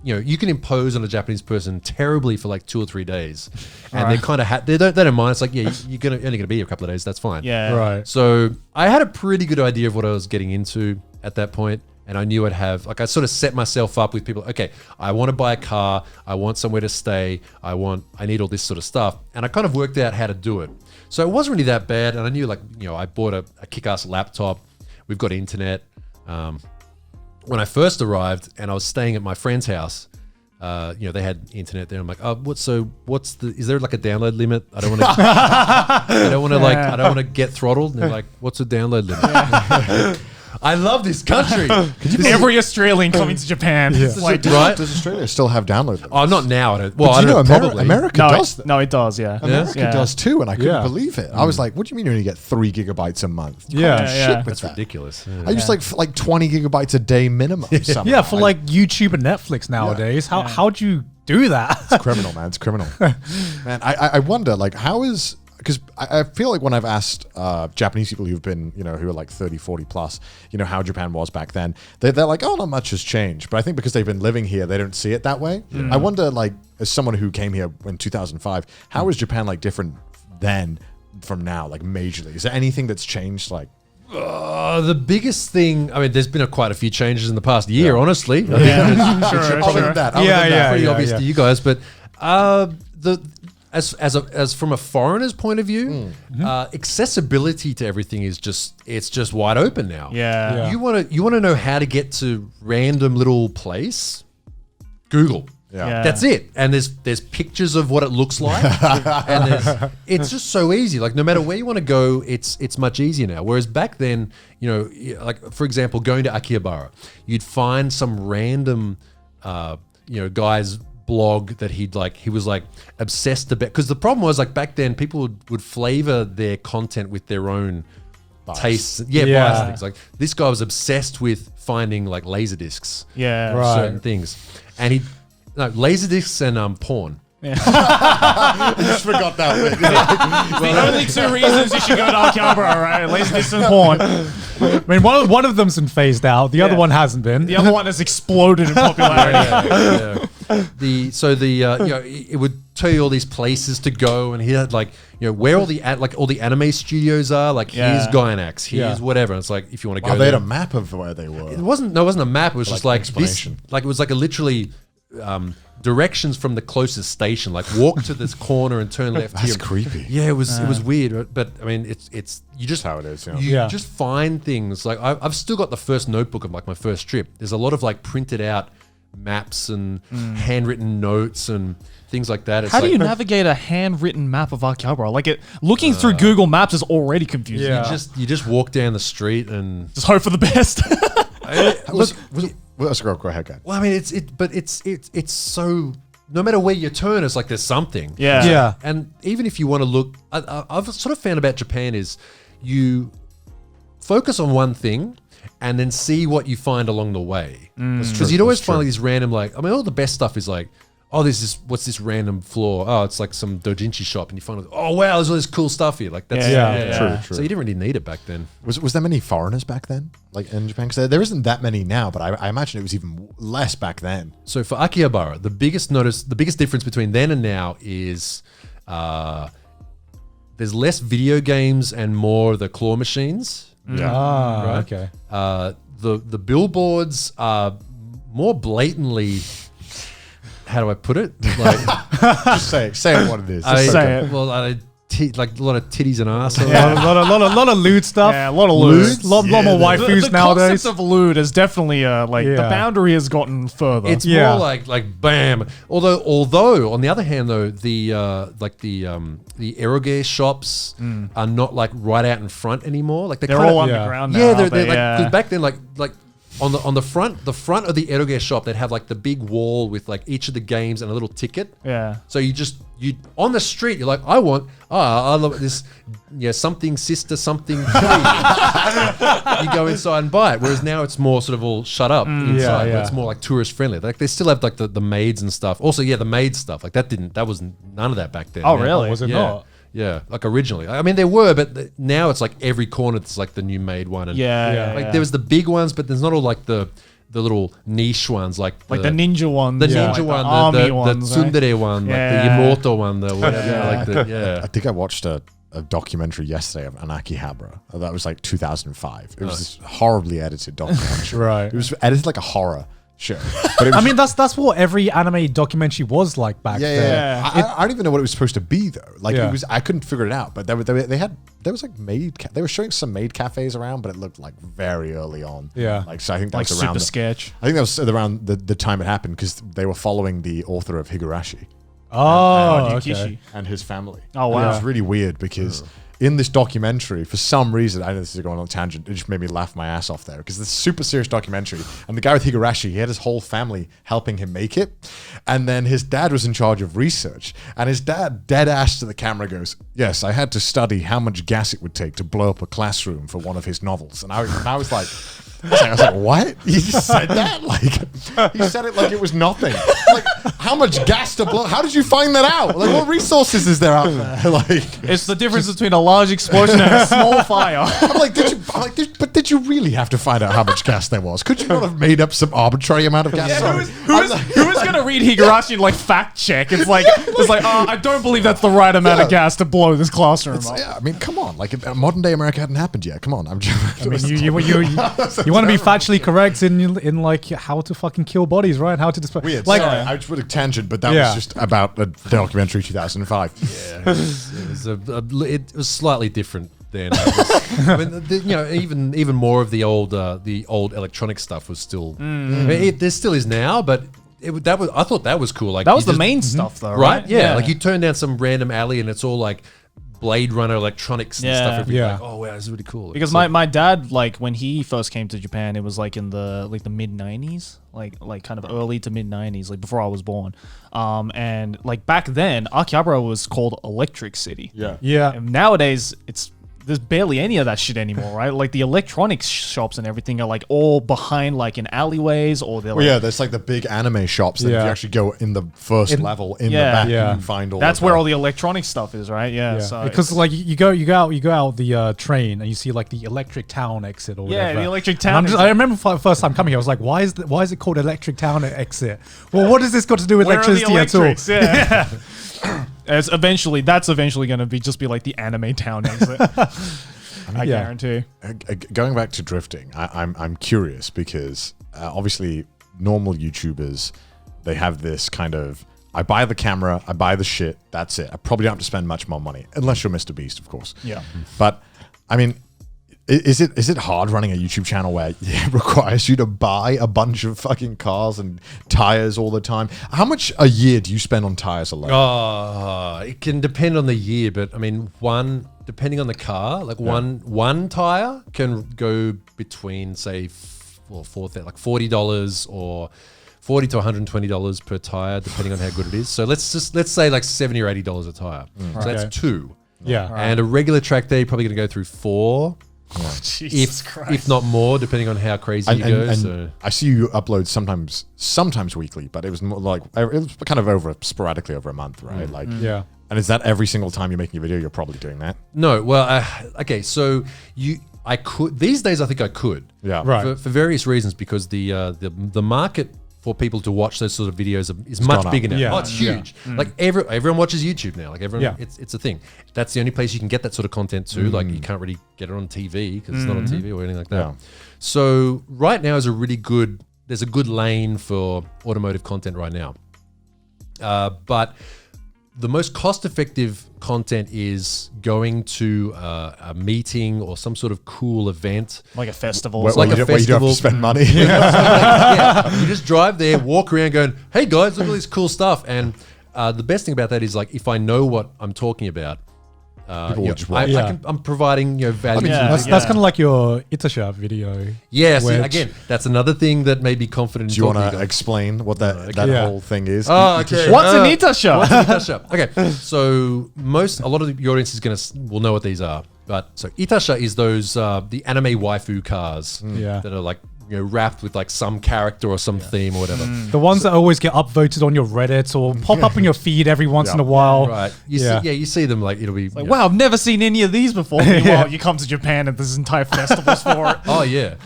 you can impose on a Japanese person terribly for like 2 or 3 days, and they kind of they don't mind. It's like, yeah, you're only gonna be here a couple of days. That's fine. Yeah. Right. So I had a pretty good idea of what I was getting into at that point, and I knew I'd have I sort of set myself up with people. Okay, I want to buy a car. I want somewhere to stay. I need all this sort of stuff, and I kind of worked out how to do it. So it wasn't really that bad, and I knew I bought a kick-ass laptop. We've got internet. When I first arrived and I was staying at my friend's house, they had internet there. I'm like, oh, is there like a download limit? I don't want to, I don't want to get throttled. And they're like, what's a download limit? I love this country. Every Australian coming to Japan. Yeah. Right? Does Australia still have download limits? Oh, not now. I don't. Well, I do you know don't know, probably. America does that? No, it does. Yeah. America does too, and I couldn't Yeah. believe it. I was like, "What do you mean you only get 3 gigabytes a month?" You Yeah. can't do Yeah. shit with That's that. ridiculous. I use like 20 gigabytes a day minimum. somehow. Yeah, for like YouTube and Netflix nowadays. How'd you do that? It's criminal, man. It's criminal. Man, I wonder, like, how is... Because I feel like when I've asked Japanese people who've been, who are like 30, 40 plus, how Japan was back then, they're like, oh, not much has changed. But I think because they've been living here, they don't see it that way. I wonder, like, as someone who came here in 2005, how is Japan, like, different then from now, like, majorly? Is there anything that's changed, like... The biggest thing, I mean, there's been quite a few changes in the past year, honestly. Sure. Pretty obvious to you guys, but as from a foreigner's point of view, accessibility to everything is just wide open now. Yeah. You want to know how to get to random little place? Google. Yeah. That's it. And there's pictures of what it looks like. And it's just so easy. Like no matter where you want to go, it's much easier now. Whereas back then, like for example, going to Akihabara, you'd find some random guy's blog that he was like obsessed about, because the problem was like back then people would flavor their content with their own tastes, bias things. Like this guy was obsessed with finding like laser discs, certain things, and laser discs and porn. I just forgot that bit. The only 2 reasons you should go to Akihabara, right? Laser discs and porn. I mean, one of them's been phased out. The other one hasn't been. The other one has exploded in popularity. It would tell you all these places to go, and he had like where all the anime studios are. Like here's Gainax, here's whatever. And it's like if you want to go, they had a map of where they were. It wasn't a map. It was just like this. Explanation. Like it was like a literally. Directions from the closest station, like walk to this corner and turn left. That's here. creepy. Yeah, it was weird, but I mean, it's you just how it is. You just find things. Like I've still got the first notebook of like my first trip. There's a lot of like printed out maps and handwritten notes and things like that. It's How do like, you navigate a handwritten map of Akihabara? Like looking through Google Maps is already confusing. Yeah. You just walk down the street and Just hope for the best. Go ahead, guys. Well, I mean, it's so. No matter where you turn, it's like there's something. Yeah. And even if you want to look, I've sort of found about Japan is you focus on one thing and then see what you find along the way. Because you'd always find like these random, like, I mean, all the best stuff is like, oh, what's this random floor? Oh, it's like some doujinshi shop, and you find, oh wow, there's all this cool stuff here. Like that's True. So you didn't really need it back then. Was there many foreigners back then, like in Japan? Because there isn't that many now, but I imagine it was even less back then. So for Akihabara, the biggest difference between then and now is there's less video games and more the claw machines. Ah, okay. The billboards are more blatantly. How do I put it? Like, Just say it what it is. Say it. Well, like a lot of titties and ass. A lot of lewd stuff. Yeah, a lot of lewd. Lot more waifus The nowadays. concept of lewd is definitely the boundary has gotten further. It's more like bam. Although on the other hand though, the eroge shops are not like right out in front anymore. Like they're all underground now. Yeah, aren't they're they? like 'cause back then like on the front of the eroge shop, they'd have like the big wall with like each of the games and a little ticket. Yeah. So you on the street, you're like, I love this, something sister something three. You go inside and buy it. Whereas now it's more sort of all shut up inside. But it's more like tourist friendly. Like they still have like the maids and stuff. Also, the maid stuff. Like that was none of that back then. Oh, really? Was it not? Yeah, like originally. I mean, there were, but now it's like every corner it's like the new made one. And Yeah. Like there was the big ones, but there's not all like the the little niche ones, like the ninja ones, the ninja one, army the ones, tsundere one, like the Yamato one, the whatever. I think I watched a documentary yesterday of an Akihabara. That was like 2005. It was this horribly edited documentary. Right. It was edited like a horror show. But it was I mean, that's what every anime documentary was like back then. Yeah. I don't even know what it was supposed to be though. Like Yeah. it was, I couldn't figure it out. But there was like they were showing some maid cafes around, but it looked like very early on. Yeah. Like so, I think that like was around super sketch. I think that was around the time it happened because they were following the author of Higurashi Oh, okay. Yukishi. and his family. Oh, And wow. it was really weird because in this documentary, for some reason, I know this is going on a tangent, it just made me laugh my ass off there because it's a super serious documentary. And the guy with Higurashi, he had his whole family helping him make it. And then his dad was in charge of research. And his dad, dead ass to the camera, goes, "Yes, I had to study how much gas it would take to blow up a classroom for one of his novels." And I was like, what? You just said that? Like, he said it like it was nothing. Like, how much gas to blow? How did you find that out? Like, what resources is there out there? Like, It's the difference between a large explosion and a small fire. I'm like, did you really have to find out how much gas there was? Could you not have made up some arbitrary amount of gas? Who is gonna read Higurashi and like fact check? It's like I don't believe that's the right amount of gas to blow this classroom up. Yeah, I mean, come on. Like, modern day America hadn't happened yet. Come on. I mean, you want to be factually correct in like how to fucking kill bodies, right? How to display. Weird. Like, Sorry, I just put a tangent, but that was just about a documentary 2005. Yeah, it was slightly different then. I mean, even more of the old electronic stuff was still. I mean, there still is now, but I thought that was cool. Like That was the main stuff, though, right? Yeah, like you turn down some random alley and it's all like Blade Runner electronics and Yeah. stuff. Everything. Yeah. Like, oh wow, this is really cool. Because my dad, like when he first came to Japan, it was like in the mid 90s, like kind of early to mid 90s, like before I was born. And like back then, Akihabara was called Electric City. yeah. And nowadays, there's barely any of that shit anymore, right? Like the electronics shops and everything are like all behind like in alleyways, or they're Well, like, yeah, there's like the big anime shops that if you actually go in the first level in Yeah. the back, Yeah. you can find all. that's of where that. all the electronic stuff is, right? Yeah. So because like you go out the train and you see like the Electric Town exit or Yeah, whatever. the Electric And Town I remember the first time coming here, I was like, why is it called Electric Town exit? Well, what has this got to do with where are the electricity at all? electrics? Yeah. That's eventually going to be like the anime town exit. I guarantee. Going back to drifting, I'm curious because obviously normal YouTubers, they have this kind of, I buy the camera, I buy the shit, that's it. I probably don't have to spend much more money, unless you're Mr. Beast, of course. Yeah. But I mean, is it hard running a YouTube channel where it requires you to buy a bunch of fucking cars and tires all the time? How much a year do you spend on tires alone? It can depend on the year, but I mean, depending on the car, like one tire can go between say $40 or $40 to $120 per tire, depending on how good it is. So let's say like $70 or $80 a tire. So that's two. Yeah. And a regular track day, you're probably going to go through four. Jesus Christ. If not more, depending on how crazy you go. So I see you upload sometimes weekly, but it was more like it was kind of sporadically over a month, right? Like, Yeah. And is that every single time you're making a video? You're probably doing that. no, well, okay. So I could these days. I think I could. Yeah, Right. For various reasons, because the market for people to watch those sort of videos is much gone up. bigger now. Yeah. Oh, it's huge. Like everyone watches YouTube now. Like everyone, Yeah. it's a thing. That's the only place you can get that sort of content too. Like you can't really get it on TV because it's not on TV or anything like that. Yeah. So right now is there's a good lane for automotive content right now. But the most cost-effective content is going to a meeting or some sort of cool event. Like a festival. Where, like where a you don't have festival. to spend money. You just drive there, walk around going, hey guys, look at all this cool stuff. And the best thing about that is like, if I know what I'm talking about, People will just watch. I'm providing value. Yeah. That's kind of like your Itasha video. Yeah, so which- again, that's another thing that made me confident. Do you want talking to about. explain what that Yeah. whole thing is? Oh, okay. What's an Itasha? Itasha. Okay, so a lot of the audience will know what these are. But so Itasha is those the anime waifu cars Yeah. that are like wrapped with like some character or some theme or whatever. The ones that always get upvoted on your Reddit or pop up in your feed every once in a while. Right. Yeah. You see them like it'll be Like, wow, I've never seen any of these before. Meanwhile, you come to Japan and there's entire festivals for it. Oh yeah.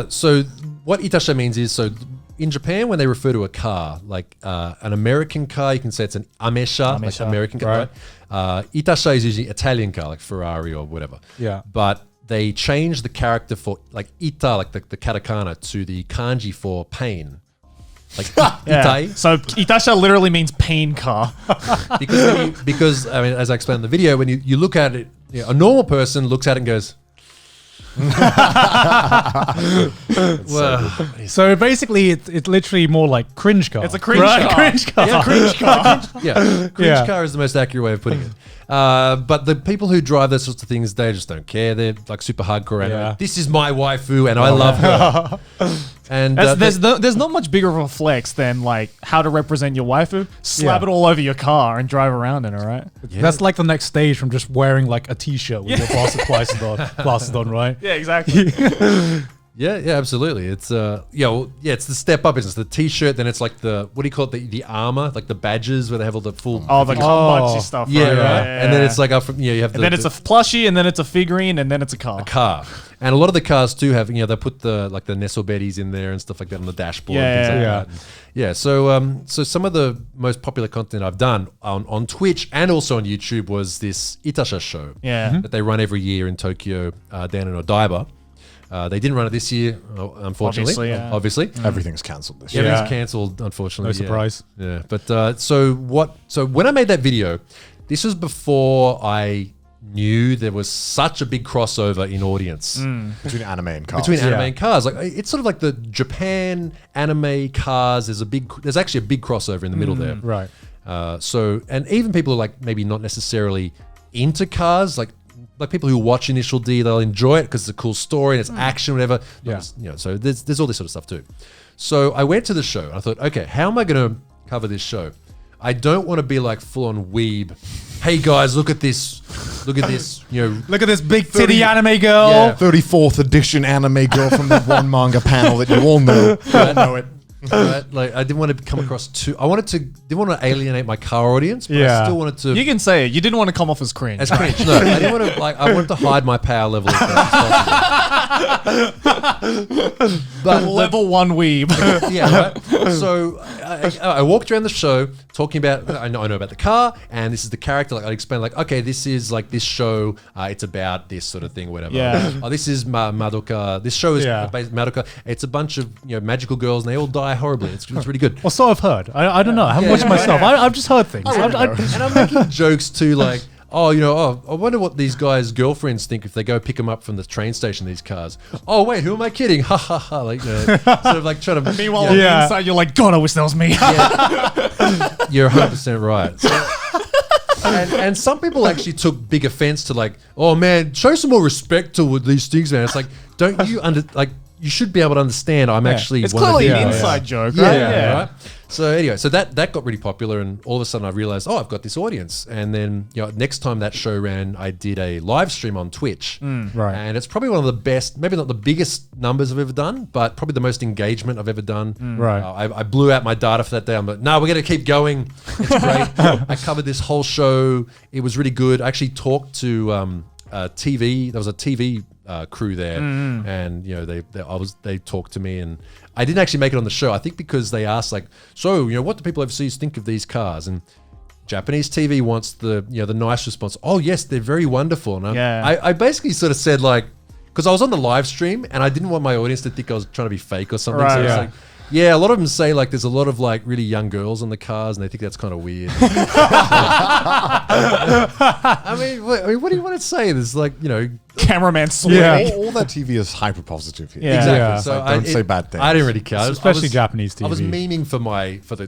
So what Itasha means is, so in Japan, when they refer to a car, like an American car, you can say it's an Amesha, like American car, right? Itasha is usually Italian car, like Ferrari or whatever. Yeah. But they changed the character for, like, Ita, like the katakana, to the kanji for pain. Like Itai. So Itasha literally means pain car. because I mean, as I explained in the video, when you look at it, a normal person looks at it and goes, well, so basically, it's literally more like cringe car. It's a cringe car. Cringe car. Yeah, Cringe car. Cringe car is the most accurate way of putting it. But the people who drive those sorts of things, they just don't care. They're like super hardcore. And this is my waifu, and I love her. And there's not much bigger of a flex than like how to represent your waifu. Slap it all over your car and drive around in it, right? Yeah. That's like the next stage from just wearing like a t-shirt with your glasses on, right? Yeah, exactly. Yeah, absolutely. It's it's the step up. It's the t-shirt, then it's like the, what do you call it? The armor, like the badges where they have all the full. Oh, the Komachi stuff. Yeah, right. right. And then it's like up from, you have and then it's a plushie, and then it's a figurine, and then it's a car. And a lot of the cars too have, they put the like the Nesobettis in there and stuff like that on the dashboard. And things like that. Yeah. So some of the most popular content I've done on Twitch and also on YouTube was this Itasha show. Yeah. That they run every year in Tokyo, down in Odaiba. They didn't run it this year, unfortunately. Obviously. Everything's cancelled this year. Everything's cancelled, unfortunately. No surprise. Yeah. But so when I made that video, this was before I knew there was such a big crossover in audience between anime and cars. And cars. Like, it's sort of like the Japan anime cars. There's actually a big crossover in the middle there. Right. And even people who are like maybe not necessarily into cars, like people who watch Initial D, they'll enjoy it because it's a cool story and it's action, whatever. Yeah. So there's all this sort of stuff too. So I went to the show and I thought, okay, how am I going to cover this show? I don't want to be like full on weeb. Hey guys, look at this. Look at this. Look at this big titty anime girl. Yeah. 34th edition anime girl from the one manga panel that you all know. I know it. Right? Like, I didn't want to come across didn't want to alienate my car audience, but I still wanted to. You can say it. You didn't want to come off as cringe. No, I didn't want to. I wanted to hide my power level as much as possible. But level 1 weeb. Yeah, right. So I walked around the show talking about. I know about the car, and this is the character. Like, I explained, like, okay, this is like this show. It's about this sort of thing, whatever. Yeah. Oh, this is Madoka. This show is based Madoka. It's a bunch of magical girls, and they all die horribly. It's really good. Well, so I've heard. I don't know. I haven't watched myself. I've just heard things. And I'm making jokes too, like, I wonder what these guys' girlfriends think if they go pick them up from the train station, these cars. Oh, wait, who am I kidding? Ha ha ha. Like, sort of like trying to. Meanwhile, on the inside, you're like, God, I wish that was me. You're 100% right. So, and some people actually took big offense to, like, oh man, show some more respect to these things, man. It's like, don't you you should be able to understand I'm actually it's one of clearly the an inside joke, right? Right? So anyway, so that got really popular, and all of a sudden I realized, I've got this audience. And then next time that show ran, I did a live stream on Twitch. Right. And it's probably one of the best, maybe not the biggest numbers I've ever done, but probably the most engagement I've ever done. Right. I blew out my data for that day. I'm like, no, we're going to keep going. It's great. I covered this whole show. It was really good. I actually talked to TV. There was a TV crew there, and they talked to me, and I didn't actually make it on the show. I think because they asked, like, so what do people overseas think of these cars? And Japanese TV wants the nice response. Oh yes, they're very wonderful. And I basically sort of said, like, because I was on the live stream and I didn't want my audience to think I was trying to be fake or something. Right, so it's like, a lot of them say, like, there's a lot of, like, really young girls in the cars, and they think that's kind of weird. I mean, what do you want to say? There's, like, Cameraman sweating. All that TV is hyper positive here. Yeah. Exactly. Yeah. So don't say bad things. I didn't really care, Especially Japanese TV. I was memeing for the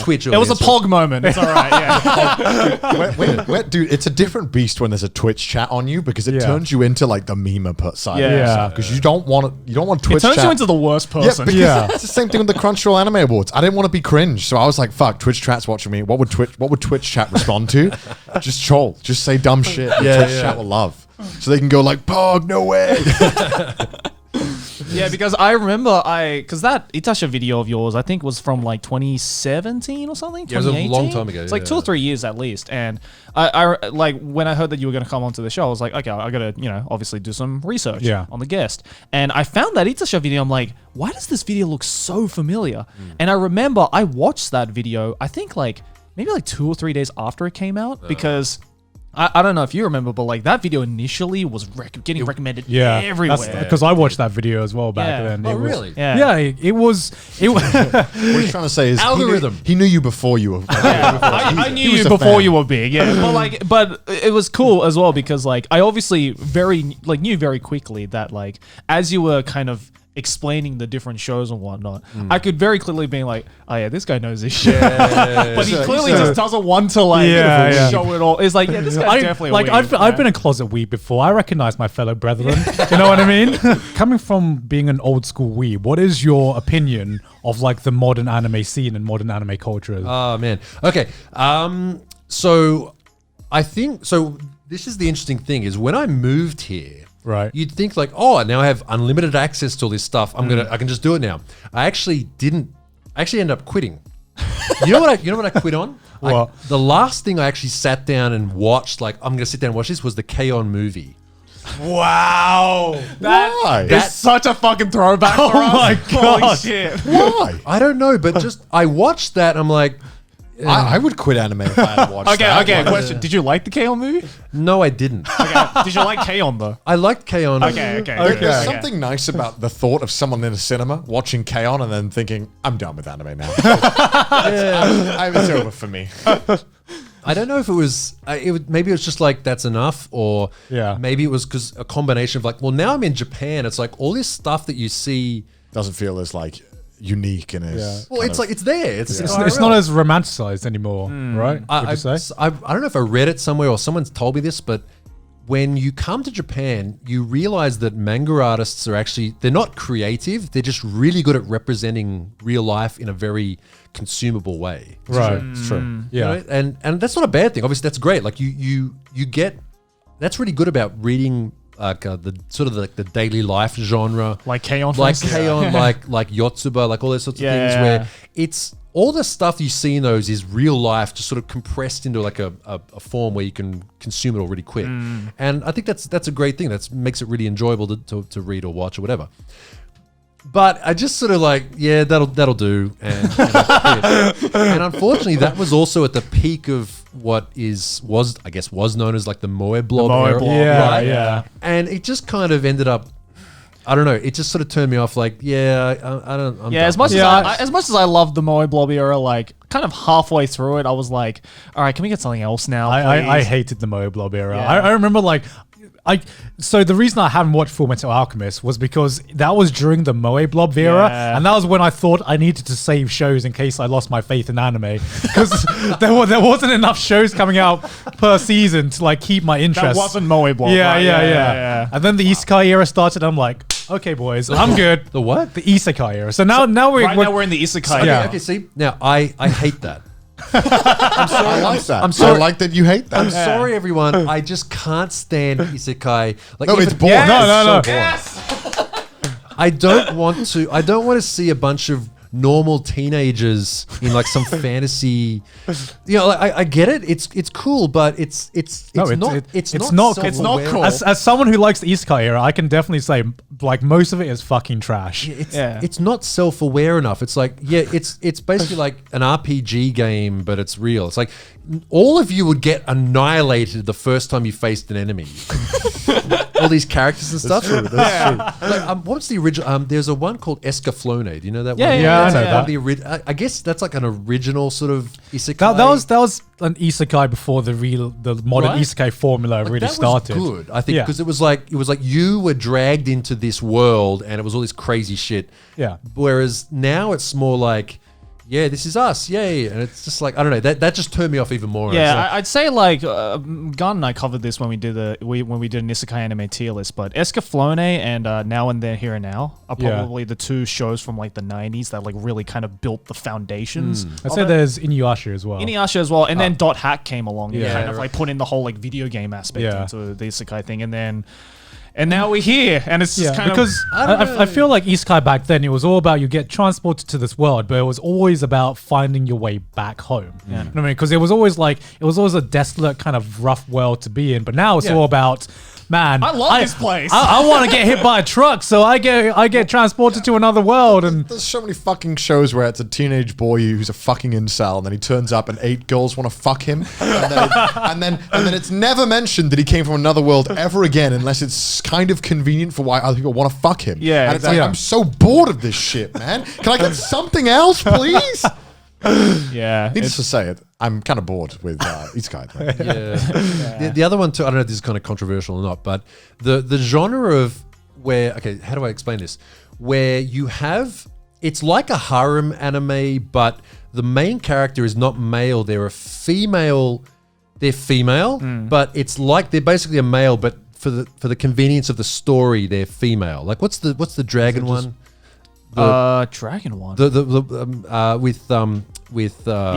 Twitch. It was a pog moment. It's all right. Yeah. Dude, it's a different beast when there's a Twitch chat on you because it turns you into like the meme side. Yeah. Because you don't want Twitch It turns chat. you into the worst person. It's the same thing with the Crunchyroll Anime Awards. I didn't want to be cringe, so I was like, "Fuck, Twitch chat's watching me. What would Twitch chat respond to? Just troll. Just say dumb shit. Twitch chat will love, so they can go like, "Pog, no way." Yeah, because I remember because that Itasha video of yours, I think, was from like 2017 or something. Yeah, it was a long time ago. It's like 2 or 3 years at least. And I like when I heard that you were going to come onto the show, I was like, okay, I got to, obviously do some research on the guest. And I found that Itasha video. I'm like, why does this video look so familiar? And I remember I watched that video, I think maybe 2 or 3 days after it came out because I don't know if you remember, but like that video initially was getting recommended everywhere. Because I watched that video as well back then. Oh, really? Yeah, it was. What he's trying to say is algorithm. He knew you before you were. I knew you before you were big. Yeah, but it was cool as well because I obviously knew very quickly that as you were kind of explaining the different shows and whatnot, I could very clearly be like, oh yeah, this guy knows this shit. But he clearly just doesn't want to show it all. It's like, yeah, this guy's definitely a weeb. I've been a closet weeb before. I recognize my fellow brethren. You know what I mean? Coming from being an old school weeb, what is your opinion of the modern anime scene and modern anime culture? Oh man. Okay. So I think this is the interesting thing is when I moved here, right, you'd think now I have unlimited access to all this stuff. I can just do it now. I actually didn't. I actually ended up quitting. You know what I quit on? What? The last thing I actually sat down and watched, I'm going to sit down and watch this, was the K-On! Movie. Wow. Why? That's such a fucking throwback for us. My God. Holy shit. Why? I don't know, but just I watched that and I'm like, I would quit anime if I had watched that. Okay, question. Did you like the K-On! movie? no, I didn't. Okay. Did you like K-On! though? I liked K-On! Okay. There's something nice about the thought of someone in a cinema watching K-On! And then thinking, I'm done with anime now. It's over for me. I don't know if it was, maybe it was just that's enough, or maybe it was because a combination of now I'm in Japan, it's all this stuff that you see doesn't feel as unique and as well, it's there. It's not as romanticized anymore, right? Would you say? I don't know if I read it somewhere or someone's told me this, but when you come to Japan, you realize that manga artists are they're not creative. They're just really good at representing real life in a very consumable way. Right. It's true. Yeah. And that's not a bad thing. Obviously, that's great. You get, that's really good about reading the sort of the daily life genre, like K-On! like Yotsuba, all those sorts of things where it's all the stuff you see in those is real life, just sort of compressed into a form where you can consume it all really quick. And I think that's a great thing. That makes it really enjoyable to read or watch or whatever. But I just sort of that'll do, and I quit. And unfortunately, that was also at the peak of what was known as the Moe blog era. Yeah. And it just kind of ended up, I don't know, it just sort of turned me off. I don't. I'm as much as I loved the Moe blob era, kind of halfway through it, I was like, all right, can we get something else now? I hated the Moe blob era. I remember so the reason I haven't watched Fullmetal Alchemist was because that was during the Moe blob era, and that was when I thought I needed to save shows in case I lost my faith in anime, because there wasn't enough shows coming out per season to keep my interest. That wasn't Moe blob. Yeah. And then the Isekai era started. I'm like, okay, boys, I'm good. The what? The Isekai era. So now we're in the Isekai. Okay, see, now I hate that. I'm sorry. I like that. I'm sorry. I like that you hate that. I'm sorry, everyone. I just can't stand isekai. No, it's boring. No. Yes. I don't want to see a bunch of normal teenagers in some fantasy. I get it. It's cool, but it's not cool. As someone who likes the Isekai era, I can definitely say most of it is fucking trash. It's not self-aware enough. It's it's basically an RPG game, but it's real. It's all of you would get annihilated the first time you faced an enemy. All these characters and stuff. That's true. What's the original? There's a one called Escaflowne. Do you know that one? Yeah, I know that. I guess that's an original sort of isekai. That was an isekai before the modern isekai formula really started. That was good, I think, because it was like you were dragged into this world and it was all this crazy shit. Yeah. Whereas now it's more this is us, yay. And it's just I don't know, that just turned me off even more. Yeah, I'd say Gun and I covered this when we did an isekai anime tier list, but Escaflowne and Now and Then Here and Now are probably the two shows from the 90s that really kind of built the foundations. I'd say there's Inuyasha as well. And then Dot Hack came along and kind of put in the whole video game aspect into the isekai thing, and then And now we're here, and it's just kind because of... I feel like Isekai back then, it was all about you get transported to this world, but it was always about finding your way back home. You know what I mean? Because it was always a desolate kind of rough world to be in, but now it's all about... Man, I love this place. I want to get hit by a truck, so I get transported to another world. And there's so many fucking shows where it's a teenage boy who's a fucking incel, and then he turns up and 8 girls want to fuck him, and then it's never mentioned that he came from another world ever again, unless it's kind of convenient for why other people want to fuck him. Yeah, and it's like, I'm so bored of this shit, man. Can I get something else, please? Yeah. Needless to say it, I'm kind of bored with Isekai. The other one too, I don't know if this is kind of controversial or not, but the genre of where, okay, how do I explain this? Where you have, it's like a harem anime, but the main character is not male, they're female, but it's like they're basically a male, but for the convenience of the story, they're female. Like what's the dragon one? Dragon one. Are you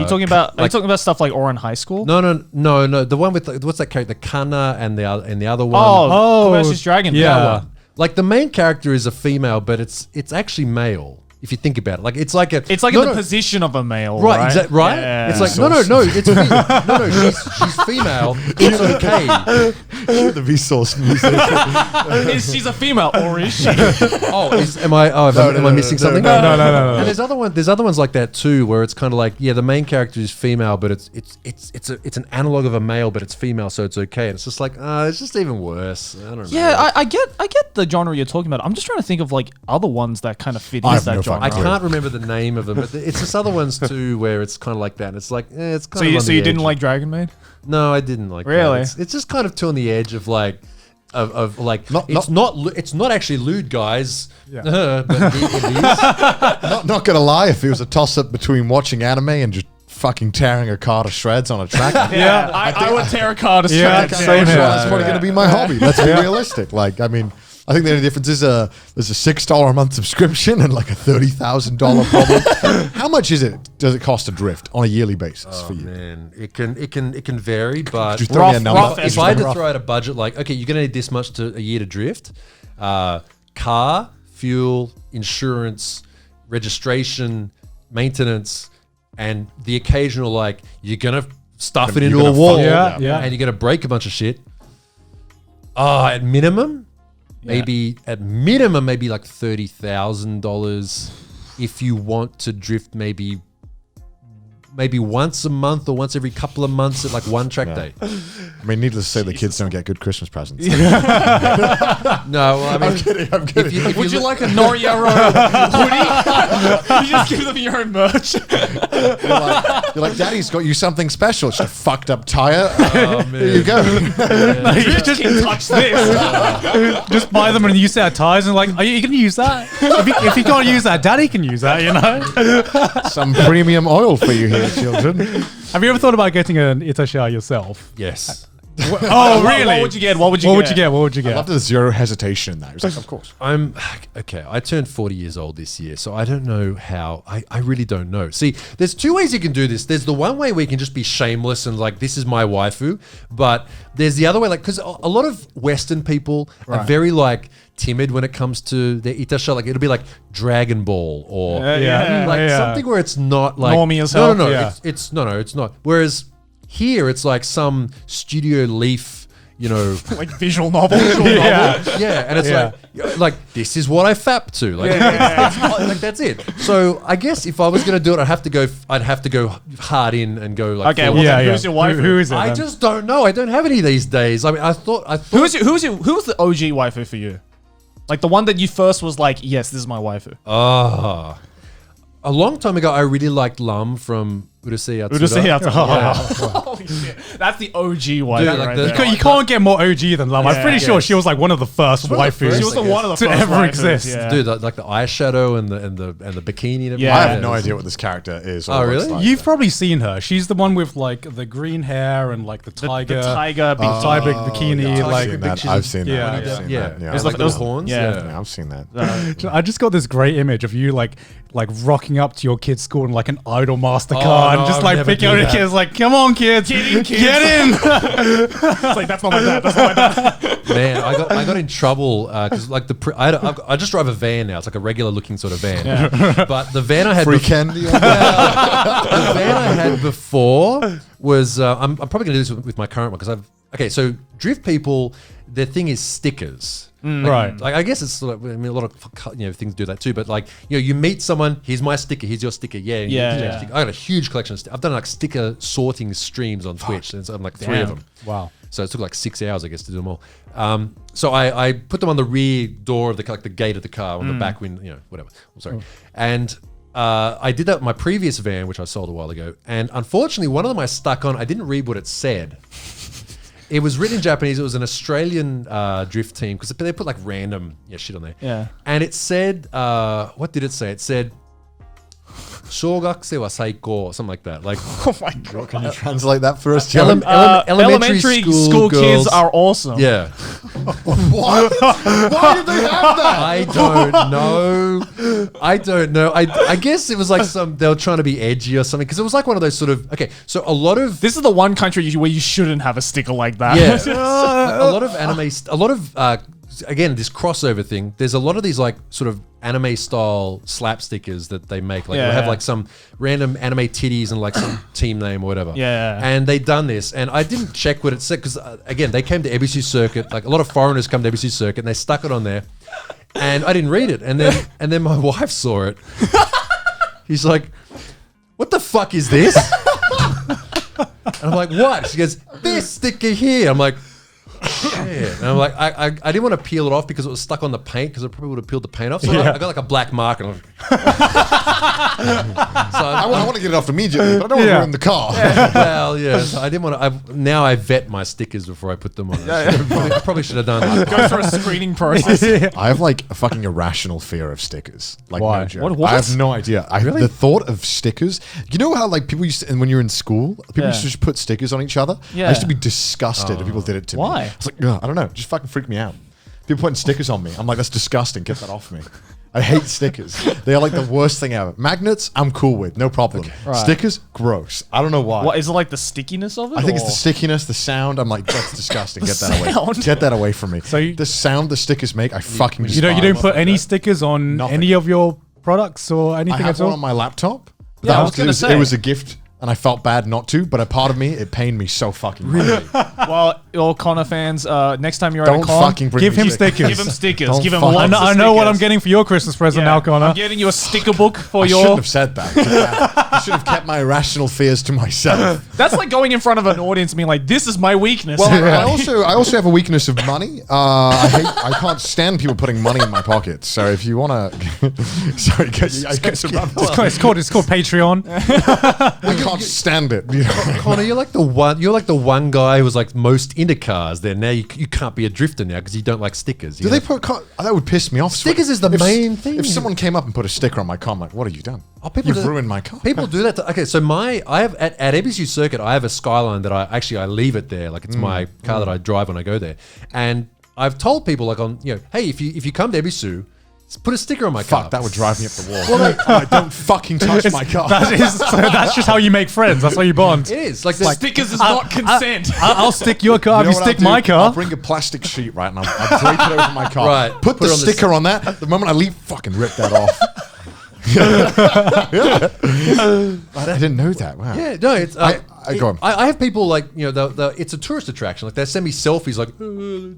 talking about stuff like Oran High School? No. The one with what's that character? Kana and the other one. Kobayashi's Dragon. Yeah. That one. Like the main character is a female, but it's actually male. If you think about it, like it's like in the position of a male, right? Right. Right? Yeah. It's like no. She's female. It's okay. The Vsauce music. She's a female, or is she? Am I missing something? No. And there's other ones like that too, where it's kind of like the main character is female, but it's an analog of a male, but it's female, so it's okay. And it's just like it's just even worse. I don't know. Yeah, I get the genre you're talking about. I'm just trying to think of like other ones that kind of fit into that genre. I can't remember the name of them, but it's just other ones too where it's kind of like that. And it's like, it's kind of. So you didn't like Dragon Maid? No, I didn't like. Really? That. It's just kind of too on the edge of like, it's not actually lewd, guys. Yeah. But it is. Not gonna lie, if it was a toss up between watching anime and just fucking tearing a car to shreds on a track, I would tear a car to shreds. Same here. That's probably gonna be my hobby. Let's be realistic. Like, I mean, I think the only difference is there's a $6 a month subscription and like a $30,000 problem. How much does it cost to drift on a yearly basis for you? Man, it can vary, but Just throw me a number. if I had to throw out a budget, like okay, you're gonna need this much a year to drift, car, fuel, insurance, registration, maintenance, and the occasional like you're gonna stuff it into a wall, and you're gonna break a bunch of shit. At minimum. Maybe like $30,000 if you want to drift maybe once a month or once every couple of months at like one track day. I mean, needless to say, the kids don't get good Christmas presents. No, well, I mean, I'm kidding. Would you like a Noriyaro hoodie? You just give them your own merch. You're like, Daddy's got you something special. It's a fucked up tire. Oh, man. Here you go. You just can't touch this. just buy them and use their tires and like, are you going to use that? If you can't use that, Daddy can use that, you know? Some premium oil for you here, children. Have you ever thought about getting an Itasha yourself? yes. Oh, really? What would you get? What would you get? What would you I get? love there's zero hesitation in that. He was like, of course. I'm okay. I turned 40 years old this year, so I don't know how. I really don't know. See, there's two ways you can do this. There's the one way where you can just be shameless and like, this is my waifu. But there's the other way, like, because a lot of Western people are very like timid when it comes to their Itasha. Like, it'll be like Dragon Ball or something where it's not like normie as hell. No. Yeah. It's not. Whereas here it's like some Studio Leaf, you know, like visual novel. yeah, and it's like this is what I fap to, like, like that's it. So I guess if I was gonna do it, I'd have to go hard in and go like. Okay, well, who's your waifu? Who is it? I just don't know. I don't have any these days. I mean, I thought. Who was the OG waifu for you? Like the one that you first was like, yes, this is my waifu. A long time ago, I really liked Lam from Urusei Yatsura. Holy shit. That's the OG waifu Dude, like right the- there. You can't get more OG than Lam. I'm pretty sure yes. she was like one of the first waifus. She was the one of the to first ever waifus, exist. yeah. Dude, like the eyeshadow and the bikini. And Yeah. I have no idea what this character is. Or Oh, looks really? like. You've probably seen her. She's the one with like the green hair and like the tiger, The tiger bikini. tiger bikini. Yeah, like I've seen that. Yeah, I've yeah. seen Yeah. that. Yeah. It's like those horns. Yeah. Yeah, I've seen that. I just got this great image of you like rocking up to your kid's school in like an Idol Master car one, no, just I would like never picking do out the that. kids, like, come on, kids, get in. It's like, that's not my dad. That's not my dad. Man, I got in trouble because like I just drive a van now. It's like a regular looking sort of van. But the van I had Free candy. the van I had before was I'm probably gonna do this with my current one because so drift people, their thing is stickers. Right. Like I guess it's sort of, I mean, a lot of things do that too. But like you meet someone, here's my sticker, here's your sticker. I got a huge collection of I've done like sticker sorting streams on Twitch, and so I'm like 3 of them. Wow. So it took like 6 hours, I guess, to do them all. So I put them on the rear door of the gate of the car, on the back window, whatever. I'm sorry. And I did that with my previous van, which I sold a while ago. And unfortunately, one of them I stuck on. I didn't read what it said. It was written in Japanese. It was an Australian drift team because they put like random shit on there. Yeah. And it said, what did it say? It said, "Shōgakusei wa saiko," or something like that. Like, Oh my god. Can you translate that for us, John? Elementary school kids are awesome. Yeah. What? Why did they have that? I don't know. I guess it was like they were trying to be edgy or something because it was like one of those sort of so a lot of This is the one country where you shouldn't have a sticker like that. a lot of anime, a lot of again this crossover thing. There's a lot of these like sort of anime style slap stickers that they make. Like they'll have like some random anime titties and like some team name or whatever. Yeah. And they done this, and I didn't check what it said because again they came to Ebisu Circuit. Like a lot of foreigners come to Ebisu Circuit, and they stuck it on there, and I didn't read it. And then my wife saw it. He's like, "What the fuck is this?" And I'm like, "What?" She goes, "This sticker here." I'm like, "Shit." And I'm like, I didn't want to peel it off because it was stuck on the paint because it probably would have peeled the paint off. So I got like a black mark, and I'm I want to get it off immediately, but I don't want to ruin the car. well, yeah. So I didn't want to. Now I vet my stickers before I put them on. I probably should have done that. Go through a screening process. I have like a fucking irrational fear of stickers. Like, Why? no joke. What? I have no idea. The thought of stickers. You know how like people used to, and when you're in school, people used to just put stickers on each other. Yeah. I used to be disgusted if people did it to me. Why? I was like, ugh, I don't know. It just fucking freaked me out. People putting stickers on me. I'm like, that's disgusting. Get that off me. I hate stickers. They are like the worst thing ever. Magnets, I'm cool with, no problem. Right. Stickers, gross. I don't know why. What is it, like the stickiness of it? I think it's the stickiness, the sound. I'm like, that's disgusting. Get that away. sound? Get that away from me. So the sound the stickers make, I fucking You don't despise. put any stickers on Nothing. any of your products or I anything have at one all? on my laptop. But Yeah, that I was gonna it say. was a gift, and I felt bad not to. But a part of me, it pained me so fucking much. Well, all Connor fans, next time you're at Don't a con, fucking bring Give me him stickers. stickers. give him stickers. Don't Give him fuck- lots of I know what I'm stickers. getting for your Christmas present Yeah, now, Connor. I'm getting you a sticker book for I shouldn't your. have said that. I should have kept my irrational fears to myself. That's like going in front of an audience and being like, "This is my weakness." Well, I also have a weakness of money. I can't stand people putting money in my pockets. So if you want to, sorry, guys, It's called Patreon. I can't stand it. You know? Connor, you're like the one guy who was like most into cars. There now you can't be a drifter now because you don't like stickers. Do they put that would piss me off? Stickers is the main thing. If someone came up and put a sticker on my car, I'm like, what have you done? People You've do- ruined my car. People do that. Okay, so I have at Ebisu Circuit, I have a Skyline that I leave it there. Like it's my car that I drive when I go there. And I've told people like hey, if you come to Ebisu, put a sticker on my car. Fuck, that would drive me up the wall. I don't fucking touch my car. That's just how you make friends. That's how you bond. It is like stickers is not consent. I'll stick your car You know if you what stick I'll do? my car. I'll bring a plastic sheet, right, and I'll drape it over my car. Right. Put the it on the sticker on that. The moment I leave, fucking rip that off. I didn't know that. Wow. Yeah, no, it's. Go on. I have people like it's a tourist attraction. Like they send me selfies, like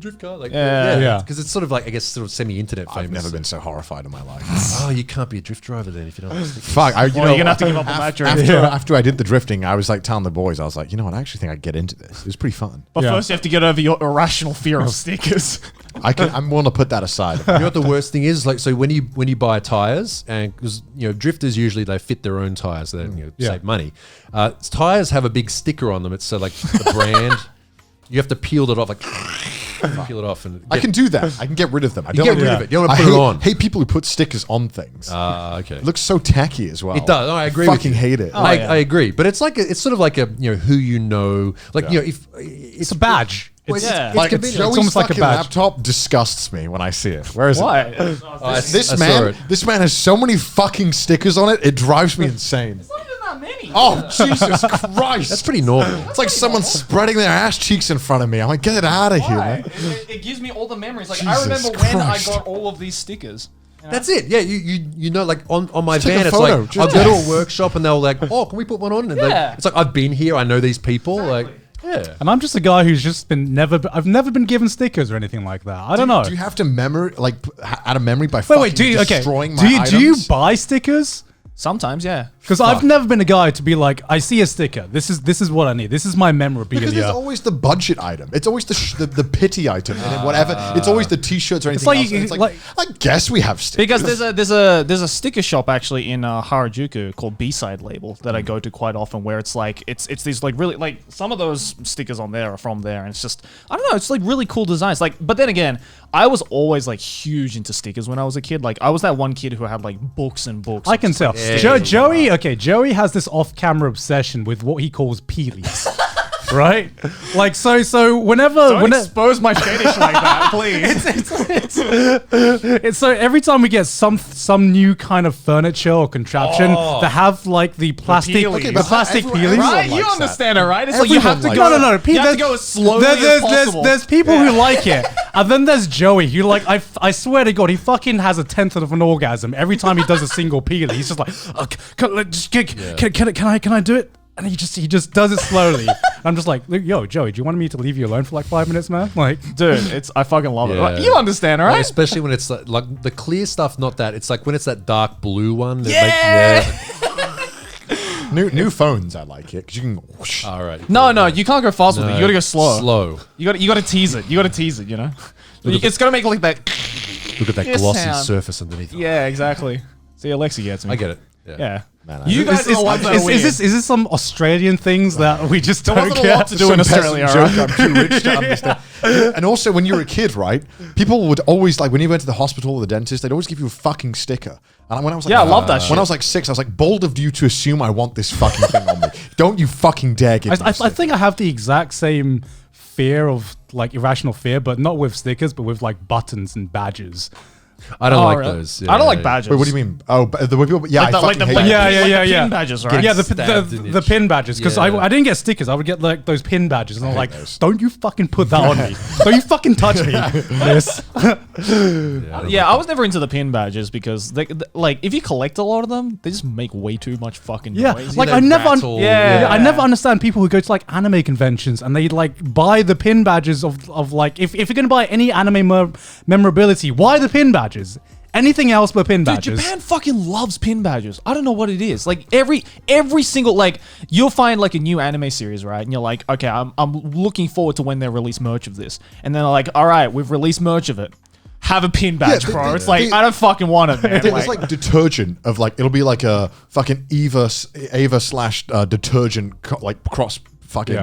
drift car, like Yeah. because it's sort of like I guess sort of semi-internet famous. I've never been so horrified in my life. Oh, you can't be a drift driver then if you don't. Like stickers. Fuck, You're gonna have to give up on that dream. After I did the drifting, I was like telling the boys, I was like, you know what, I actually think I'd get into this. It was pretty fun. But Yeah. first, you have to get over your irrational fear of stickers. I'm willing to put that aside. You know what the worst thing is? Like, so when you buy tires, and because drifters usually they fit their own tires, so they save money. Tires have a big sticker on them. It's so like the brand. You have to peel it off, like peel it off, and I can do that. I can get rid of them. I don't get wanna rid do of that. it. You don't wanna I put it on. hate people who put stickers on things. okay. It looks so tacky as well. It does. No, I agree. Fucking with you. hate it. I agree, but it's like it's sort of like a who you know, like if It's a badge. Well, It's, Yeah. it's Like convenient. Joey's almost like a fucking badge. laptop disgusts me when I see it. Where is it? Why? This man has so many fucking stickers on it. It drives me insane. Not even that many. me. Oh, Jesus Christ. That's pretty normal. It's like someone spreading their ass cheeks in front of me. I'm like, get it out of here, man. It gives me all the memories. Like Jesus I remember when I Christ. got all of these stickers. That's it. Yeah, you know, like on my Just take van, a it's photo. like Just- I'll go to a workshop and they'll like, oh, can we put one on? And Yeah. it's like I've been here, I know these people. Like, yeah. And I'm just a guy who's just I've never been given stickers or anything like that. I don't know. Do you have to out of memory by Wait, fucking do you, okay. destroying my Do you items? buy stickers? Sometimes, yeah. Because I've never been a guy to be like, I see a sticker. This is what I need. This is my memorabilia. Because there's always the budget item. It's always the pity item and whatever. It's always the t-shirts or anything like else. you- And it's like- I guess we have stickers. Because there's a sticker shop actually in Harajuku called B-Side Label that I go to quite often, where it's like it's these like really like some of those stickers on there are from there, and it's just I don't know, it's like really cool designs. Like, but then again, I was always like huge into stickers when I was a kid. Like I was that one kid who had like books and books. I can of tell. stickers. Joey has this off-camera obsession with what he calls peelies. Right? Like, so whenever... Don't expose my fetish like that, please. It's so every time we get some new kind of furniture or contraption that have like the plastic, peelies. Okay, but plastic everyone- peelies. everyone Right? You likes understand it, right? It's like you Everyone have to likes go. that. No. You have to go as slowly as possible. There's people who like it, and then there's Joey who like I swear to God he fucking has a tenth of an orgasm every time he does a single peelie. He's just like, oh, can I do it? And he just does it slowly. And I'm just like, yo, Joey, do you want me to leave you alone for like 5 minutes, man? Like, Dude, I fucking love it. Yeah. Like, you understand, all Like, right? especially when it's like the clear stuff, not that. It's like when it's that dark blue one. Yeah. New phones, I like it because you can. Whoosh. All right. No, you can't go fast with it. You gotta go slow. Slow. You gotta tease it. You know? It's gonna make like that. Look at that Yes, glossy sound. surface underneath. Yeah, exactly. See, Alexa gets me. I get it. Yeah. Man, You guys are the ones that are weird. is this some Australian things that we just There don't wasn't a lot to get? do in Some Australia, peasant alright? joke, I'm too rich to understand. And also, when you were a kid, right? People would always like when you went to the hospital or the dentist, they'd always give you a fucking sticker. And when I was like, Yeah, I love that shit. When I was like 6, I was like, bold of you to assume I want this fucking thing on me. Don't you fucking dare give me. I a sticker. think I have the exact same fear of like irrational fear, but not with stickers, but with like buttons and badges. I don't like really? those. I don't like Yeah. badges. Wait, what do you mean? Oh, the people. Yeah, Like I the fucking hate like that. Yeah, the yeah. pin badges, right? Yeah, Stabbed in the your pin badges, because Yeah. I didn't get stickers. I would get like those pin badges, and I'm like, those. don't you fucking put that on me. Don't you fucking touch me. Yes. Yeah, I was never into the pin badges because like if you collect a lot of them, they just make way too much fucking Yeah, noise. like They I never, rattle. Yeah. I never understand people who go to like anime conventions and they like buy the pin badges of like if you're gonna buy any anime memorability, why the pin badges? Anything else but pin Dude, badges. Japan fucking loves pin badges. I don't know what it is. Like every single like you'll find like a new anime series, right? And you're like, okay, I'm looking forward to when they release merch of this. And then they're like, all right, we've released merch of it. Have a pin badge, bro. It's like I don't fucking want it, man. There's like detergent of like it'll be like a fucking Ava slash detergent like cross fucking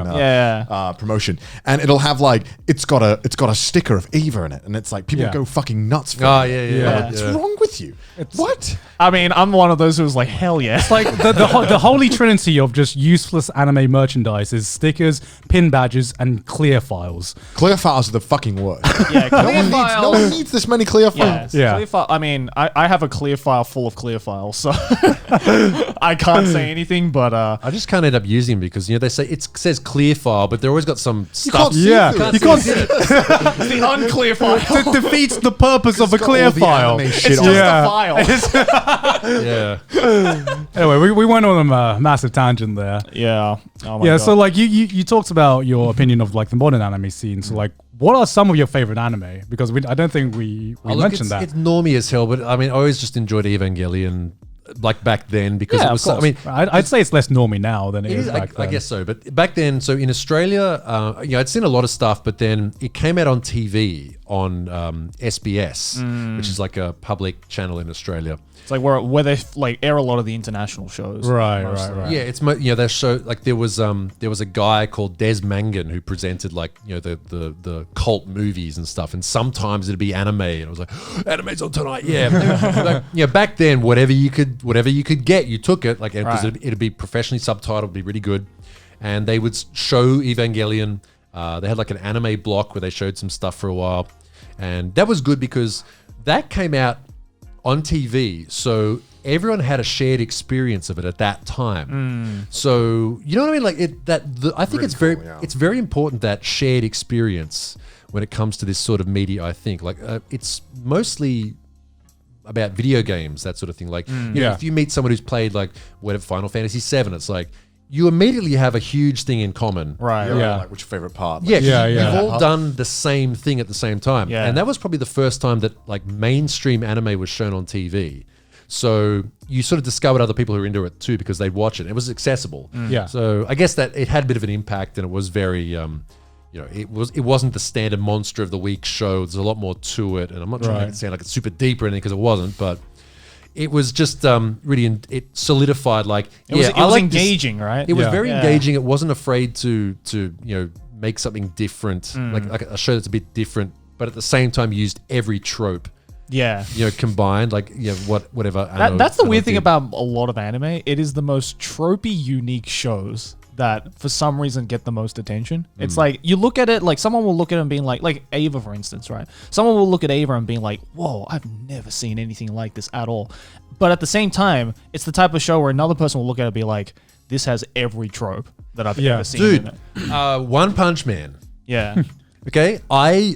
promotion, and it'll have like it's got a sticker of Eva in it, and it's like people Yeah. go fucking nuts for Oh, it. yeah. What's wrong with you? What? I mean, I'm one of those who's like, hell yeah. It's like the holy trinity of just useless anime merchandise is stickers, pin badges, and clear files. Clear files are the fucking worst. Yeah, No one needs this many clear Yeah, files. Yeah. Clear file. I mean, I have a clear file full of clear files, so I can't say anything. But I just can't end up using them because they say it says clear file, but they're always got some stuff. can't see Yeah, through it. you can't. it's the unclear file. It defeats the purpose of a It's got clear all the file. anime shit It's on just it. Yeah. a file. Yeah. Anyway, we went on a massive tangent there. Yeah. Oh my Yeah, God. so like you talked about your opinion of like the modern anime scene. So like, what are some of your favorite anime? Because I don't think we Oh, look, mentioned that. It's normie as hell, but I mean, I always just enjoyed Evangelion, like back then, because Yeah, it was. of I mean, I'd say it's less normie now than it is I back then. guess so, but back then, so in Australia, I'd seen a lot of stuff, but then it came out on TV on SBS, which is like a public channel in Australia. It's like where they like air a lot of the international shows. Right. Yeah, it's they show like there was a guy called Des Mangan who presented like the cult movies and stuff, and sometimes it'd be anime, and I was like, anime's on tonight, yeah. Like, back then whatever you could get, you took it, like because Right. it'd be professionally subtitled, it'd be really good, and they would show Evangelion. They had like an anime block where they showed some stuff for a while, and that was good because that came out on TV, so everyone had a shared experience of it at that time. So you know what I mean? Like I think Really it's very important, that shared experience when it comes to this sort of media. I think like it's mostly about video games, that sort of thing. Like you know, if you meet someone who's played like whatever Final Fantasy VII, it's like you immediately have a huge thing in common. Right. Like, what's your favorite part? Like, You've all done the same thing at the same time. Yeah. And that was probably the first time that like mainstream anime was shown on TV. So you sort of discovered other people who were into it too, because they'd watch it. It was accessible. Yeah. So I guess that it had a bit of an impact, and it was very, you know, it wasn't the standard monster of the week show. There's a lot more to it. And I'm not trying to make it sound like it's super deep or anything, because it wasn't, but it was just really, it solidified like, It was engaging, right? It was very engaging. It wasn't afraid to you know, make something different, like a show that's a bit different, but at the same time used every trope. Yeah. You know, combined, like, whatever. That's the weird thing about a lot of anime. It is the most tropey, unique shows that for some reason get the most attention. It's like, you look at it, like someone will look at it and being like Ava, for instance, right? Someone will look at Ava and being like, whoa, I've never seen anything like this at all. But at the same time, it's the type of show where another person will look at it and be like, this has every trope that I've ever seen. Dude, in it. One Punch Man. Yeah. Okay, my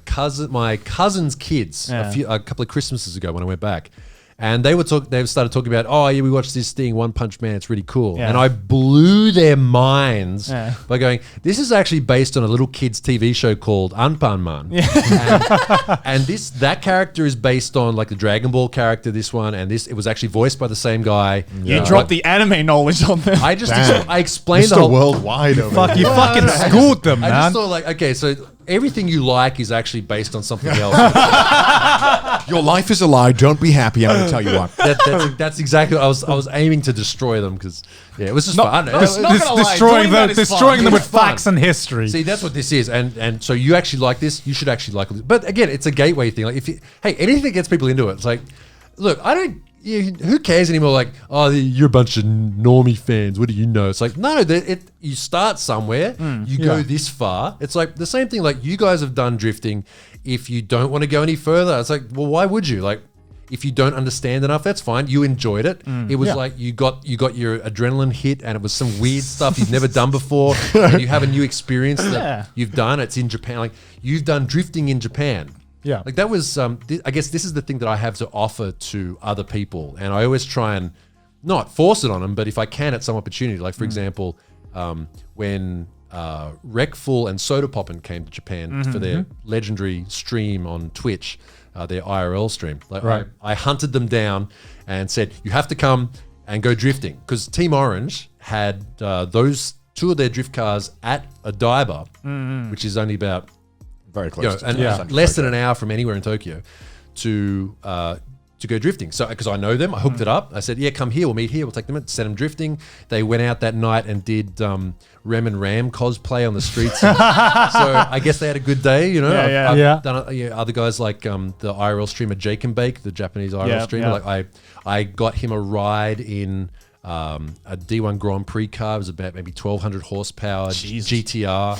cousin's kids a couple of Christmases ago when I went back, and they started talking about, oh yeah, we watched this thing, One Punch Man, it's really cool. Yeah. And I blew their minds Yeah. by going, this is actually based on a little kids TV show called Anpanman. And that character is based on like the Dragon Ball character, this one, and it was actually voiced by the same guy. You dropped the anime knowledge on them. I just I explained the Mr. whole Worldwide over You here. fucking schooled them, I man. just thought like, okay, so everything you like is actually based on something else. Your life is a lie. Don't be happy. I'm going to tell you what. That's exactly what I was aiming to destroy them, because it was just fun. not gonna lie, Destroying doing that is destroying fun. them with It's fun. facts and history. See, that's what this is, and so you actually like this, you should actually like it. But again, it's a gateway thing. Like anything that gets people into it, it's like, look, who cares anymore? Like, oh, you're a bunch of normie fans. What do you know? It's like, no, you start somewhere, you go this far. It's like the same thing. Like, you guys have done drifting. If you don't want to go any further, it's like, well, why would you? Like, if you don't understand enough, that's fine. You enjoyed it. It was like you got your adrenaline hit, and it was some weird stuff you've never done before. And you have a new experience that you've done. It's in Japan. Like, you've done drifting in Japan. Yeah. Like, that was, I guess this is the thing that I have to offer to other people. And I always try and not force it on them, but if I can at some opportunity, like for example, when Wreckful and Soda Poppin came to Japan for their legendary stream on Twitch, their IRL stream. Like, I hunted them down and said, you have to come and go drifting. Because Team Orange had those two of their drift cars at Odaiba, which is only about Very close. less than an hour from anywhere in Tokyo, to go drifting. So, because I know them, I hooked it up. I said, yeah, come here, we'll meet here, we'll take them in, send them drifting. They went out that night and did Rem and Ram cosplay on the streets. So I guess they had a good day, you know. I've done other guys like the IRL streamer Jake and Bake, the Japanese IRL streamer. Like I got him a ride in a D1 Grand Prix car. It was about maybe 1,200 horsepower GTR.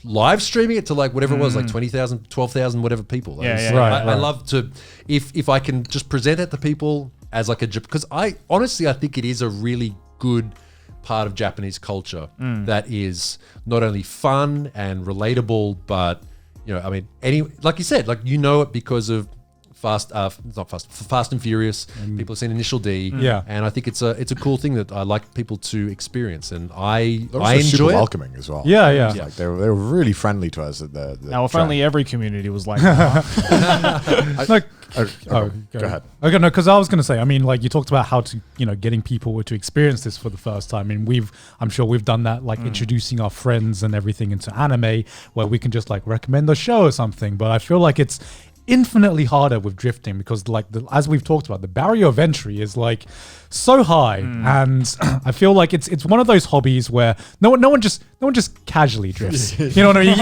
Live streaming it to like whatever it was, like 20,000, 12,000, whatever people. Like, I love to, if I can just present it to people as like because I think it is a really good part of Japanese culture that is not only fun and relatable, but like you said, like, it because of Fast and Furious. People have seen Initial D, and I think it's a cool thing that I like people to experience, and I enjoy super it. welcoming as well. Like they were really friendly to us at the Now, friendly, every community was like that. Go ahead. Okay, no, because I was going to say, I mean, like, you talked about how to, getting people to experience this for the first time. I mean, I'm sure we've done that, like introducing our friends and everything into anime, where we can just like recommend a show or something. But I feel like it's infinitely harder with drifting because, like, as we've talked about, the barrier of entry is like so high, and I feel like it's one of those hobbies where no one just casually drifts. You know what I mean?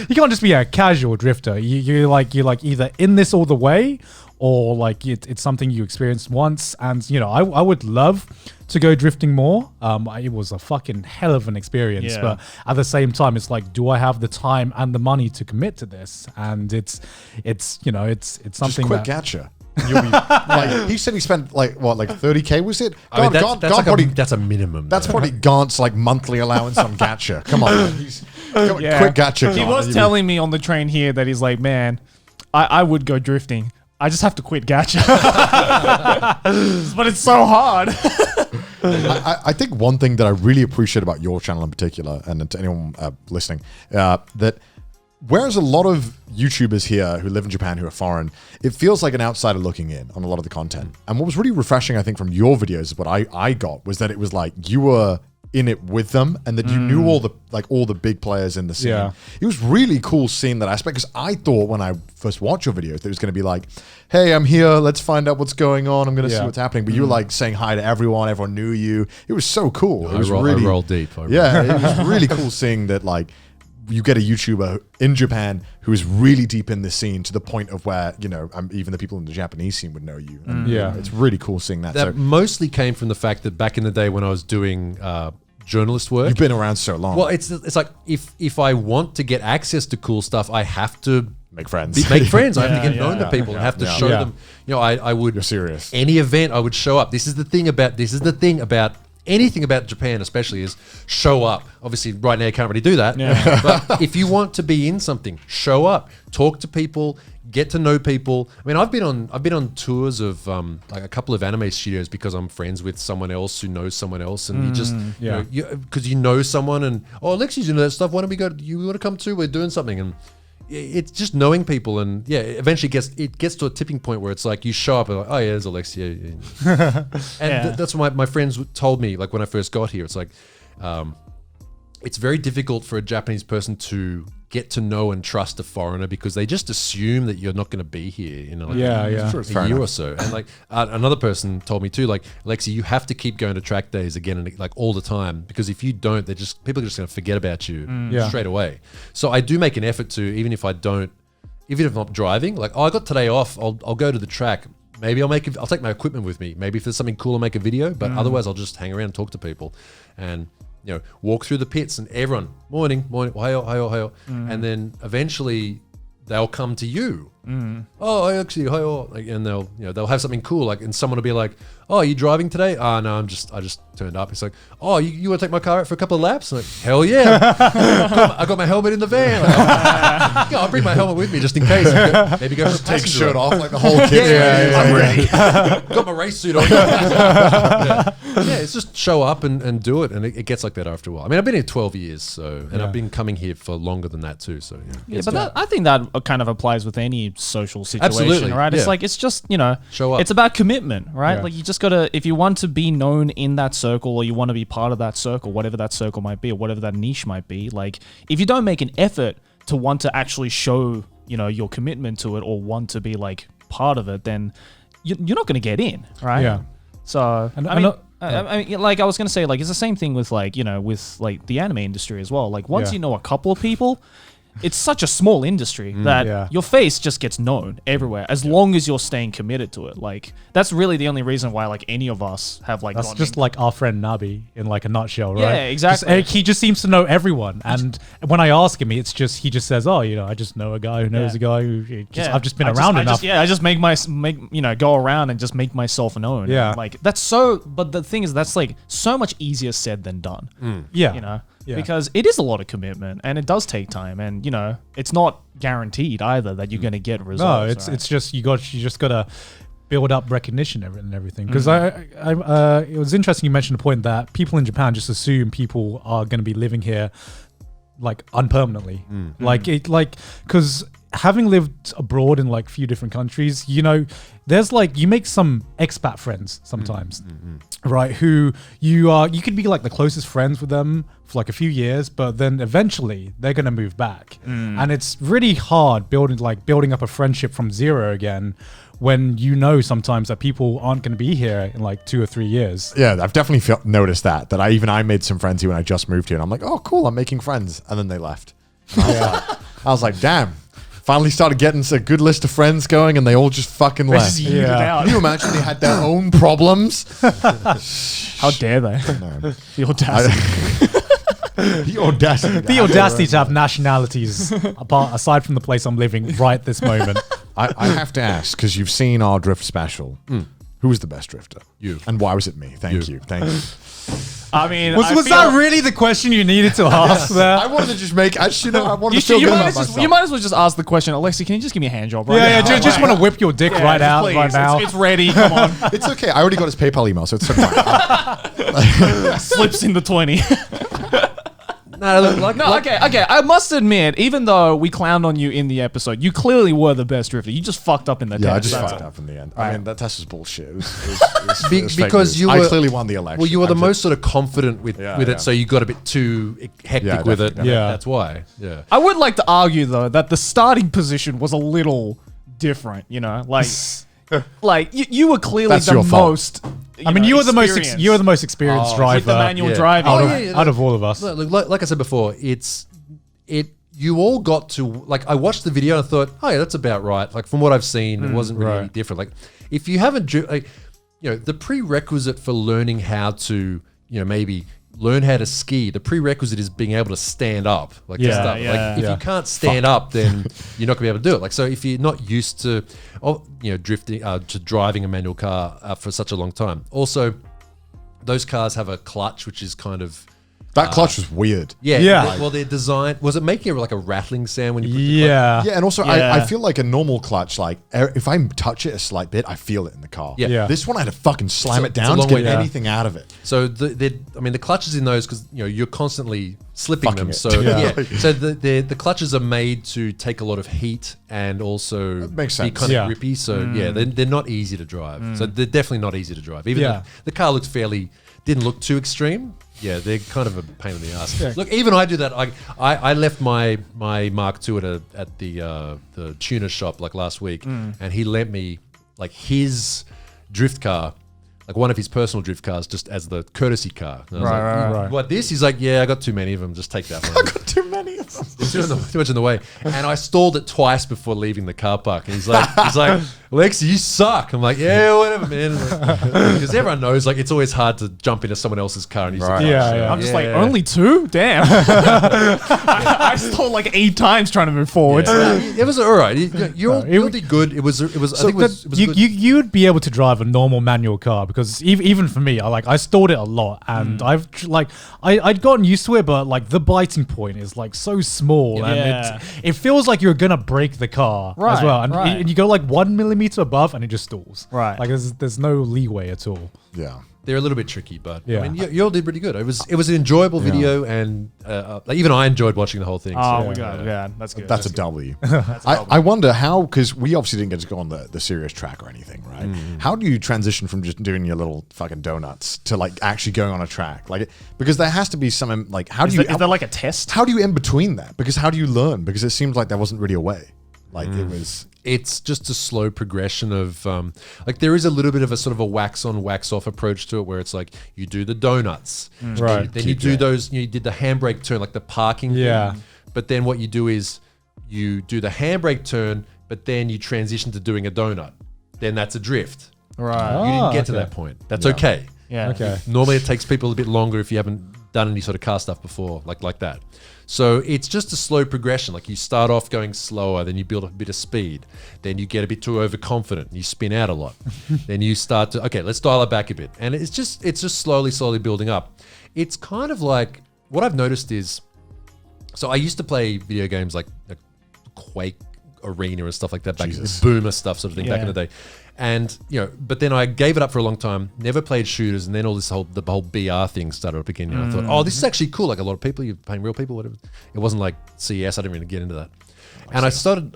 You can't just be a casual drifter. You're like either in this all the way, or like it's something you experienced once. And I would love to go drifting more. It was a fucking hell of an experience, but at the same time, it's like, do I have the time and the money to commit to this? And it's something Just quick that. gotcha. You'll be, like, he said he spent like 30K was it? That's a minimum. That's probably Gaunt's like monthly allowance on gacha. Come on, man. Quick gacha. He was telling me on the train here that he's like, man, I would go drifting. I just have to quit gacha. But it's so hard. I think one thing that I really appreciate about your channel in particular, and to anyone listening, that whereas a lot of YouTubers here who live in Japan who are foreign, it feels like an outsider looking in on a lot of the content. And what was really refreshing, I think, from your videos, what I got was that it was like you were in it with them, and that you knew all the big players in the scene. Yeah. It was really cool seeing that aspect, because I thought when I first watched your videos that it was going to be like, hey, I'm here, let's find out what's going on, I'm going to see what's happening. But you were like saying hi to everyone knew you. It was so cool. It was I rolled deep. It was really cool seeing that, like, you get a YouTuber in Japan who is really deep in the scene to the point of where, you know, even the people in the Japanese scene would know you. And, it's really cool seeing that. That mostly came from the fact that back in the day when I was doing journalist work. You've been around so long. Well, it's like if I want to get access to cool stuff, I have to make friends. I have to get known to people and have to show them. You know, I would. You're serious. Any event, I would show up. This is the thing about anything about Japan, especially, is show up. Obviously, right now you can't really do that. Yeah. But if you want to be in something, show up, talk to people, get to know people. I mean, I've been on tours of like a couple of anime studios because I'm friends with someone else who knows someone else, and you just because you know someone, and Alexi's into that stuff. Why don't we go? You want to come too? We're doing something, and it's just knowing people, and eventually it gets to a tipping point where it's like you show up and like, oh yeah, there's Alexia, and that's what my friends told me. Like when I first got here, it's like it's very difficult for a Japanese person to get to know and trust a foreigner because they just assume that you're not going to be here in a year or so. And like another person told me too, like, Alexi, you have to keep going to track days again and like all the time, because if you don't, people are just going to forget about you straight away. So I do make an effort to, even if I'm not driving, like, I got today off, I'll go to the track. Maybe I'll take my equipment with me. Maybe if there's something cool, I'll make a video, but otherwise I'll just hang around and talk to people and, you know, walk through the pits and everyone, morning, ohayo. And then eventually they'll come to you. Oh, actually, ohayo. Like, and they'll have something cool, like, and someone will be like, oh, are you driving today? Oh no, I just turned up. It's like, oh, you want to take my car out for a couple of laps? I'm like, hell yeah. I got my helmet in the van. Like, I'll bring my helmet with me just in case. Maybe go for a take the shirt off like the whole kit. I'm ready. Got my race suit on. It's just show up and do it, and it gets like that after a while. I mean, I've been here 12 years, so, and I've been coming here for longer than that too. So but I think that kind of applies with any social situation. Absolutely. Right? It's like, it's just, you know, show up. It's about commitment, right? Like, you just gotta, if you want to be known in that circle, or you want to be part of that circle, whatever that circle might be, or whatever that niche might be, like, if you don't make an effort to want to actually show, you know, your commitment to it, or want to be like part of it, then you're not going to get in, right? Yeah. So I mean, like I was going to say, like, it's the same thing with, like, you know, with like the anime industry as well. Like, once you know a couple of people, it's such a small industry that your face just gets known everywhere as long as you're staying committed to it. Like, that's really the only reason why, like, any of us have, like, that's just like our friend Nabi in, like, a nutshell, right? Yeah, exactly. He just seems to know everyone, and when I ask him, he just says, oh, you know, I just know a guy who knows a guy who I've just been around enough. I just make you know, go around and just make myself known. Yeah, like, that's so. But the thing is, that's like so much easier said than done. Yeah, you know. Yeah. Because it is a lot of commitment, and it does take time, and, you know, it's not guaranteed either that you're going to get results. No, it's just you just gotta build up recognition and everything. Because it was interesting you mentioned the point that people in Japan just assume people are going to be living here like unpermanently, because having lived abroad in like a few different countries, you know, there's like, you make some expat friends sometimes, right? Who you could be like the closest friends with them for like a few years, but then eventually they're going to move back. And it's really hard building up a friendship from zero again, when you know sometimes that people aren't going to be here in like 2 or 3 years. Yeah, I've definitely noticed that I made some friends here when I just moved here, and I'm like, oh cool, I'm making friends, and then they left. I was like, damn. Finally started getting a good list of friends going, and they all just fucking left. Can you imagine they had their own problems? How dare they? No. The audacity. The audacity. The audacity to have nationalities aside from the place I'm living right this moment. I have to ask, because you've seen our drift special. Who was the best drifter? You. And why was it me? Thank you. Thank you. I mean, Was that really the question you needed to ask there? I wanted to just make, I wanted You, to feel you, good might about as just, myself. you might as well just ask the question, Alexi, can you just give me a hand job right Yeah, now? yeah, just want to whip your dick right out please. right now. It's ready. Come on. It's okay. I already got his PayPal email, so it's fine. Slips in the 20. No, Okay. I must admit, even though we clowned on you in the episode, you clearly were the best drifter. You just fucked up in the Yeah, I test. just That's fucked all. up in the end. Right. I mean, that test was bullshit. It was fake because news. I clearly won the election. Well, you were the most sort of confident with Yeah, it, yeah. so you got a bit too hectic Yeah, with it. definitely. Yeah. That's why. Yeah. I would like to argue, though, that the starting position was a little different, you know? Like you were clearly That's the your fault. most... You were the most experienced. you were the most experienced with driver the manual Yeah. driving. out of all of us. Look, like I said before, you all got to, like, I watched the video and I thought, oh yeah, that's about right. Like, from what I've seen, it wasn't really any different. Like, if you haven't, the prerequisite for learning how to, maybe learn how to ski, the prerequisite is being able to stand up. Like, Yeah, to start. yeah. Like, if you can't stand up, then you're not gonna be able to do it. Like, so if you're not used to, drifting, to driving a manual car for such a long time. Also, those cars have a clutch, which is kind of, That clutch was weird. Yeah. Well, their design, was it making it like a rattling sound when you put the Yeah. Yeah, and also Yeah. I feel like a normal clutch, like if I touch it a slight bit, I feel it in the car. Yeah. This one I had to fucking slam it it's a down to long get way down. anything out of it. So the clutches in those, because you're constantly slipping Fucking them. it. So Yeah. so the clutches are made to take a lot of heat and also That makes be sense. kind Yeah. of grippy. So they're not easy to drive. So they're definitely not easy to drive. Even Yeah. though the car looked didn't look too extreme. Yeah, they're kind of a pain in the ass. Look, even I do that. I left my Mark II at the tuner shop like last week, and he lent me like his drift car, like one of his personal drift cars, just as the courtesy car. And I was like, right. What this? He's like, yeah, I got too many of them. Just take that one. Too many of them. Too much in the way. And I stalled it twice before leaving the car park. And he's like, Alexi, you suck. I'm like, yeah, whatever, man. Because everyone knows, like, it's always hard to jump into someone else's car and use Right. the car. Yeah, So, yeah. I'm just like, only 2? Damn. I stalled like 8 times trying to move forward. It was all right. You all did good. It was. I think it was good. You'd be able to drive a normal manual car because even for me, I stored it a lot and I'd gotten used to it, but like the biting point is like so small Yeah. and it feels like you're gonna break the car as Right, well, and, right. and you go like 1 millimeter above and it just stalls. Right. Like there's no leeway at all. Yeah. They're a little bit tricky, but Yeah. I mean, you all did pretty good. It was an enjoyable video, and like, even I enjoyed watching the whole thing. Oh, so, we got it. Yeah, that's good. That's a W. I wonder how, because we obviously didn't get to go on the serious track or anything, right? How do you transition from just doing your little fucking donuts to like actually going on a track? Like, because there has to be some, like, how do you, Is there like a test? how do you in between that? Because how do you learn? Because it seems like there wasn't really a way. Like it was. It's just a slow progression of like there is a little bit of a sort of a wax on, wax off approach to it, where it's like you do the donuts, Right. Then you do those. You did the handbrake turn, like the parking. Yeah. Thing. But then what you do is you do the handbrake turn, but then you transition to doing a donut. Then that's a drift. Right. You didn't get to okay. that point. That's okay. Yeah. Okay. Normally it takes people a bit longer if you haven't done any sort of car stuff before, like that. So it's just a slow progression. Like you start off going slower, then you build up a bit of speed, then you get a bit too overconfident and you spin out a lot. Then you start to, okay, let's dial it back a bit. And it's just slowly building up. It's kind of like, what I've noticed is, so I used to play video games like Quake Arena and stuff like that, back in the boomer stuff sort of thing back in the day. And, but then I gave it up for a long time, never played shooters, and then all the whole BR thing started up again. I thought, oh, this is actually cool. Like a lot of people, you're paying real people, whatever. It wasn't like CS, I didn't really get into that. And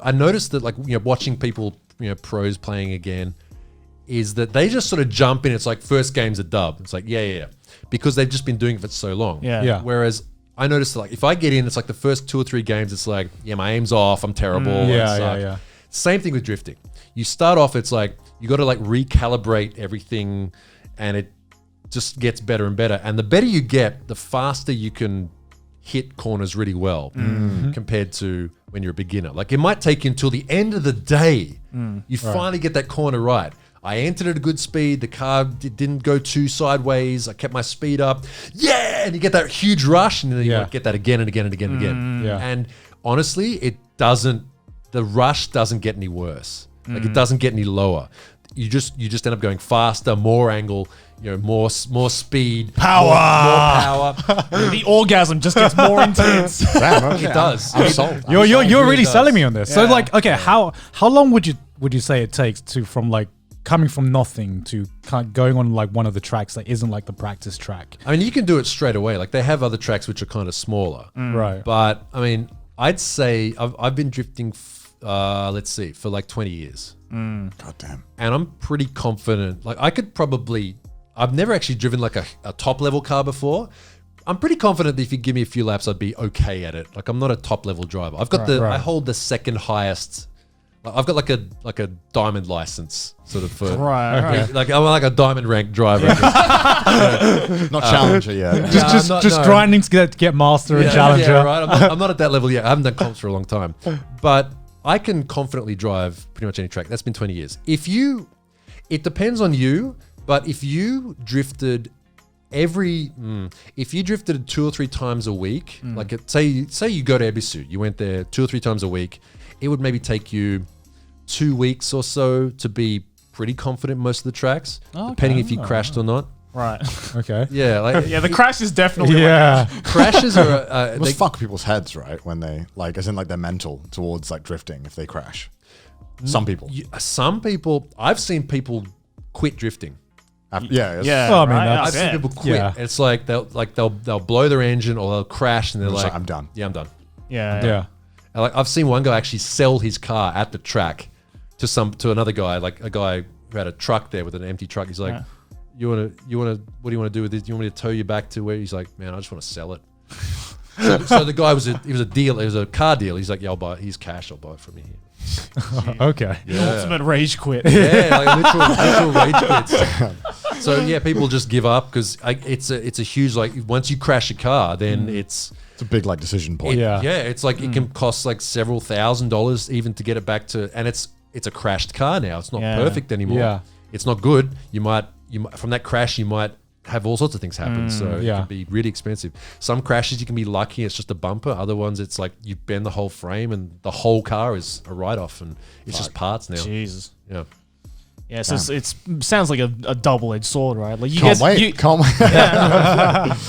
I noticed that, like, watching people, pros playing again, is that they just sort of jump in. It's like first game's a dub. It's like, yeah. Because they've just been doing it for so long. Yeah. Whereas I noticed that, like, if I get in, it's like the first 2 or 3 games, it's like, yeah, my aim's off, I'm terrible. Yeah. Same thing with drifting. You start off, it's like, you got to like recalibrate everything, and it just gets better and better. And the better you get, the faster you can hit corners really well compared to when you're a beginner. Like, it might take you until the end of the day, you finally get that corner right. I entered at a good speed. The car didn't go too sideways. I kept my speed up. Yeah! And you get that huge rush, and then you get that again and again and again and again. Yeah. And honestly, the rush doesn't get any worse. Like it doesn't get any lower. You just end up going faster, more angle, more speed, Power. more power. The orgasm just gets more intense. Damn, okay. It does. I'm sold. You're really really does. selling me on this. So Yeah. like, okay, how long would you say it takes to from like coming from nothing to going on like one of the tracks that isn't like the practice track? I mean, you can do it straight away. Like they have other tracks which are kind of smaller, Right. but I mean, I'd say I've been drifting. Let's see, for like 20 years. God damn. And I'm pretty confident. Like I could probably, I've never actually driven like a top level car before. I'm pretty confident that if you give me a few laps, I'd be okay at it. Like I'm not a top level driver. I've got I hold the second highest. I've got like a diamond license sort of for Right. like I'm like a diamond rank driver. Not challenger yet. Just grinding to get master and challenger. Yeah, right. I'm not at that level yet. I haven't done comps for a long time, but I can confidently drive pretty much any track. That's been 20 years. It depends on you, but if you drifted if you drifted 2 or 3 times a week, like say you go to Ebisu, you went there 2 or 3 times a week, it would maybe take you 2 weeks or so to be pretty confident in most of the tracks, depending if you crashed or not. Right. Okay. Yeah, like Yeah, the crash is definitely crashes are It must fuck people's heads, right? When they like, as in like they're mental towards like drifting if they crash. Some people. some people. I've seen people quit drifting. Yeah. Yeah. Well, I mean, right? that's- I've seen people quit. Yeah. It's like they'll blow their engine or they'll crash and they're It's like, I'm done. Yeah, I'm done. Yeah. And like I've seen one guy actually sell his car at the track to another guy, like a guy who had a truck there with an empty truck. He's like, Yeah. you wanna what do you want to do with this? You want me to tow you back to where? He's like, man, I just want to sell it. so the guy was a deal. It was a car deal. He's like, yeah, I'll buy it. He's cash. I'll buy it from you here. Okay. Ultimate rage quit. Yeah, like literal rage quits. So yeah, people just give up because it's a huge, like once you crash a car, then it's a big like decision point. Yeah. it's like it can cost like several $1,000s even to get it back to, and it's a crashed car now. It's not perfect anymore. Yeah. It's not good. You might from that crash you might have all sorts of things happen. So it Yeah. can be really expensive. Some crashes you can be lucky, it's just a bumper. Other ones it's like you bend the whole frame and the whole car is a write-off and it's just parts now. Jesus. Yeah. Yeah, so it sounds like a double-edged sword, right? Like you Can't guys, wait. Can't wait.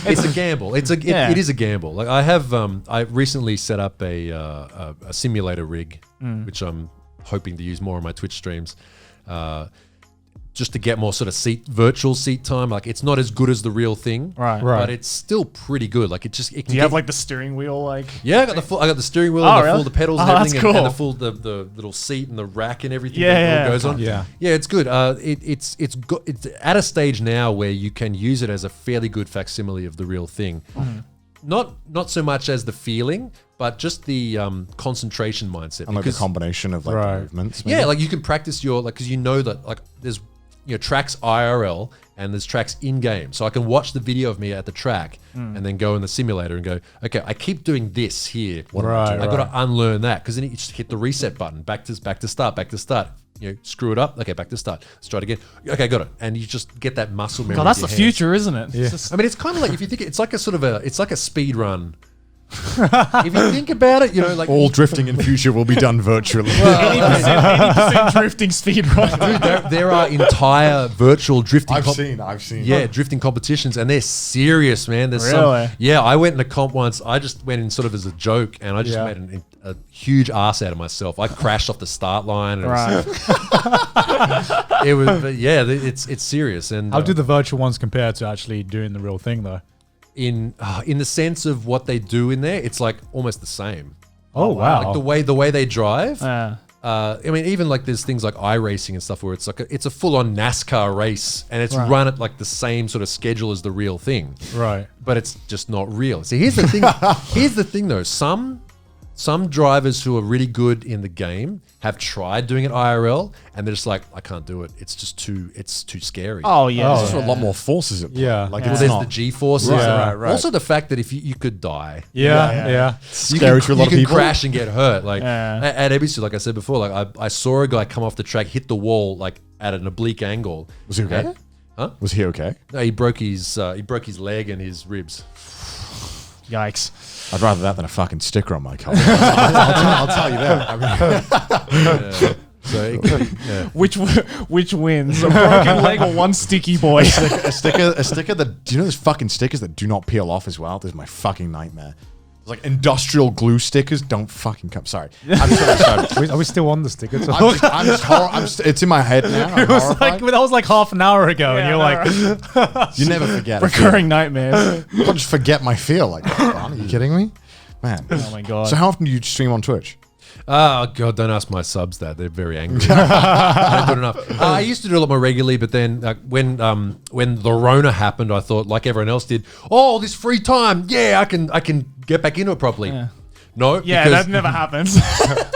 It's a gamble. It is a gamble. Like I have, I recently set up a simulator rig, which I'm hoping to use more on my Twitch streams, just to get more sort of virtual seat time. Like it's not as good as the real thing, Right. But it's still pretty good. Like it can. Do you have like the steering wheel, like? Yeah, I got the steering wheel, Oh, and really? the pedals, and Oh, everything, that's cool. and the little seat and the rack and everything Yeah, that all yeah. goes on. Yeah. Yeah, it's good. It's at a stage now where you can use it as a fairly good facsimile of the real thing. Not so much as the feeling, but just the concentration mindset. And like the combination of like the movements. maybe? Yeah, like you can practice your because you know that like there's tracks IRL and there's tracks in game, so I can watch the video of me at the track and then go in the simulator and go, okay, I keep doing this here. What am I doing? I got to unlearn that because then you just hit the reset button, back to start. Screw it up. Okay, back to start. Let's try it again. Okay, got it. And you just get that muscle memory. God, that's the with your hands. future, isn't it? Yeah. I mean, it's kind of like if you think it's like it's like a speed run. If you think about it, like all drifting in future will be done virtually. 80% drifting speed run. Dude, there are entire virtual drifting. I've seen. Yeah, drifting competitions, and they're serious, man. There's Really? Yeah, I went in a comp once. I just went in sort of as a joke, and I just Yeah. made a huge ass out of myself. I crashed off the start line. And Right. It was, but yeah, it's serious. And How do the virtual ones compare to actually doing the real thing though? in the sense of what they do in there, it's like almost the same. Oh wow. Like the way they drive. Yeah. I mean, even like there's things like iRacing and stuff where it's like it's a full-on NASCAR race, and it's run at like the same sort of schedule as the real thing. Right. But it's just not real. See, here's the thing. Here's the thing, though. Some drivers who are really good in the game have tried doing it IRL, and they're just like, I can't do it. It's just too scary. Oh yeah. Oh, There's also a lot more forces at play. Yeah. Like Well, it's there's not the G-forces. Right. Also, the fact that if you could die. Yeah. scary to a lot of you people. can crash and get hurt. Like Yeah. at Ebisu, like I said before, like I saw a guy come off the track, hit the wall like at an oblique angle. Was he okay? Huh? Was he okay? No, he broke his leg and his ribs. Yikes. I'd rather that than a fucking sticker on my car. I'll tell you that. I mean, So it could be, yeah. Which wins? A broken leg or one sticky boy? A sticker that, do you know those fucking stickers that do not peel off as well? This is my fucking nightmare. It's like industrial glue stickers don't fucking come. Sorry. I'm sorry. Are we still on the sticker? It's in my head now. It was like, that was like half an hour ago, and you're like, you never forget. Recurring nightmares. I can't just forget my feel like that. Are you kidding me? Man. Oh my God. So how often do you stream on Twitch? Oh God! Don't ask my subs that; they're very angry. I don't do enough. I used to do a lot more regularly, but then when the Rona happened, I thought, like everyone else did, oh, this free time, yeah, I can get back into it properly. Yeah. No, Yeah, that never happens.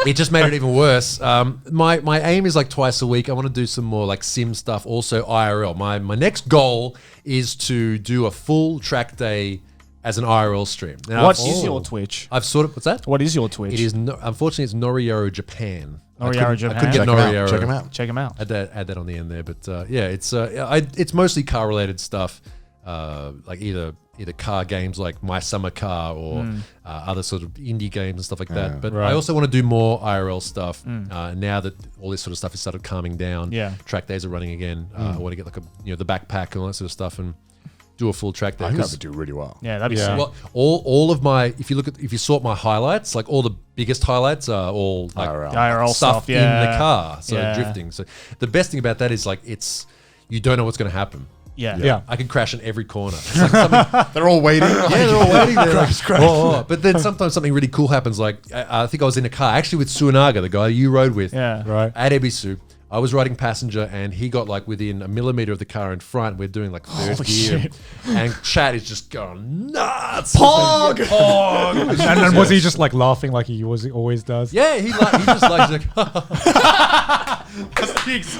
it just made it even worse. My aim is like twice a week. I want to do some more like sim stuff, also IRL. My next goal is to do a full track day as an IRL stream. Now, What is your Twitch? I've sort of, what's that? What is your Twitch? It is, unfortunately, it's Noriyaro Japan. Noriyaro Japan. I couldn't get Noriyaro. Check him out. Check him out. Add that on the end there, but yeah, it's mostly car related stuff, like either car games like My Summer Car or other sort of indie games and stuff like that. But I also want to do more IRL stuff now that all this sort of stuff has started calming down. Yeah. Track days are running again. I want to get like the backpack and all that sort of stuff and do a full track day. I think that would do really well. Yeah, that'd be sick. Well, all of my, if you sort my highlights, like all the biggest highlights are all like IRL stuff, in the car, so Yeah. drifting. So the best thing about that is like you don't know what's going to happen. Yeah. I can crash in every corner. It's like something, They're all waiting. yeah, they're all waiting there. Crash, crash. Oh. But then sometimes something really cool happens. Like I think I was in a car actually with Suinaga, the guy you rode with, right. at Ebisu. I was riding passenger and he got like within a millimeter of the car in front. We're doing like third Holy gear. shit. And chat is just going nuts. Pog! Pog! And then was he just like laughing like he always does? Yeah, he just like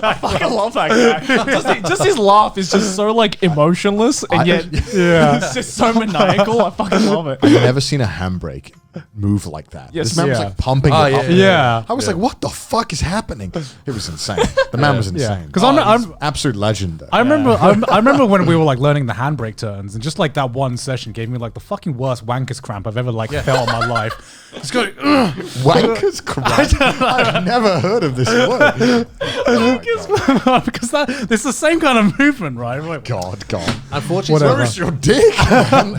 I fucking love that guy. Just his laugh is just so like emotionless and yet it's just so maniacal. I fucking love it. I've never seen a handbrake move like that. Yes. This man was Yeah. like pumping Oh, it yeah, up. yeah, Yeah. I was like, what the fuck is happening? It was insane. The man was insane. Because He's absolute legend though. I remember when we were like learning the handbrake turns, and just like that one session gave me like the fucking worst wankers cramp I've ever like felt in my life. Just going, Wankers cramp. I've never heard of this word. because it's the same kind of movement, right? Like, God. unfortunately, Whatever. Where is your dick?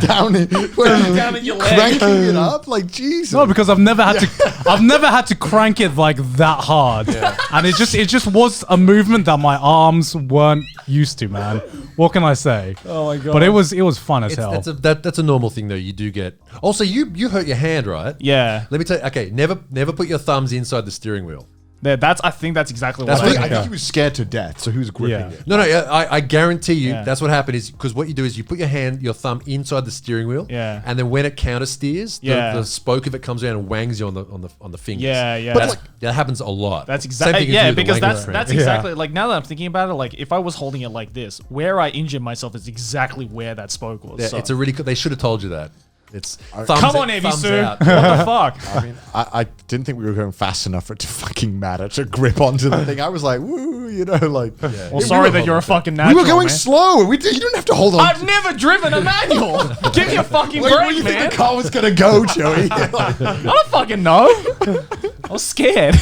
down in your leg. Cranking it up like Jesus. No, because I've never had to crank it like that hard, and it just was a movement that my arms weren't used to, man. What can I say? Oh my God. But it was fun as hell. that's a normal thing though. You do get. Also, you hurt your hand, right? Yeah. Let me tell you. Okay, never put your thumbs inside the steering wheel. I think that's exactly what I I think he was scared to death, so he was gripping Yeah. it. No, I guarantee you Yeah. that's what happened is because what you do is you put your thumb inside the steering wheel, Yeah. and then when it counter steers, Yeah. the spoke of it comes around and wangs you on the fingers. Yeah. But that happens a lot. That's Same exactly thing as you with the because wanking that's cramp. exactly like now that I'm thinking about it, like if I was holding it like this, where I injured myself is exactly where that spoke was. Yeah, so. it's a really good. They should have told you that. It's thumbs Come on, thumbs Ebisu. out. What the fuck? I mean, I didn't think we were going fast enough for it to fucking matter to grip onto the thing. I was like, woo, like. Well, sorry that you're a fucking We natural. were going man. slow. You don't have to hold on. I've never driven a manual. Give me a fucking Where break, do you think man. the car was going to go, Joey? I don't fucking know. I was scared.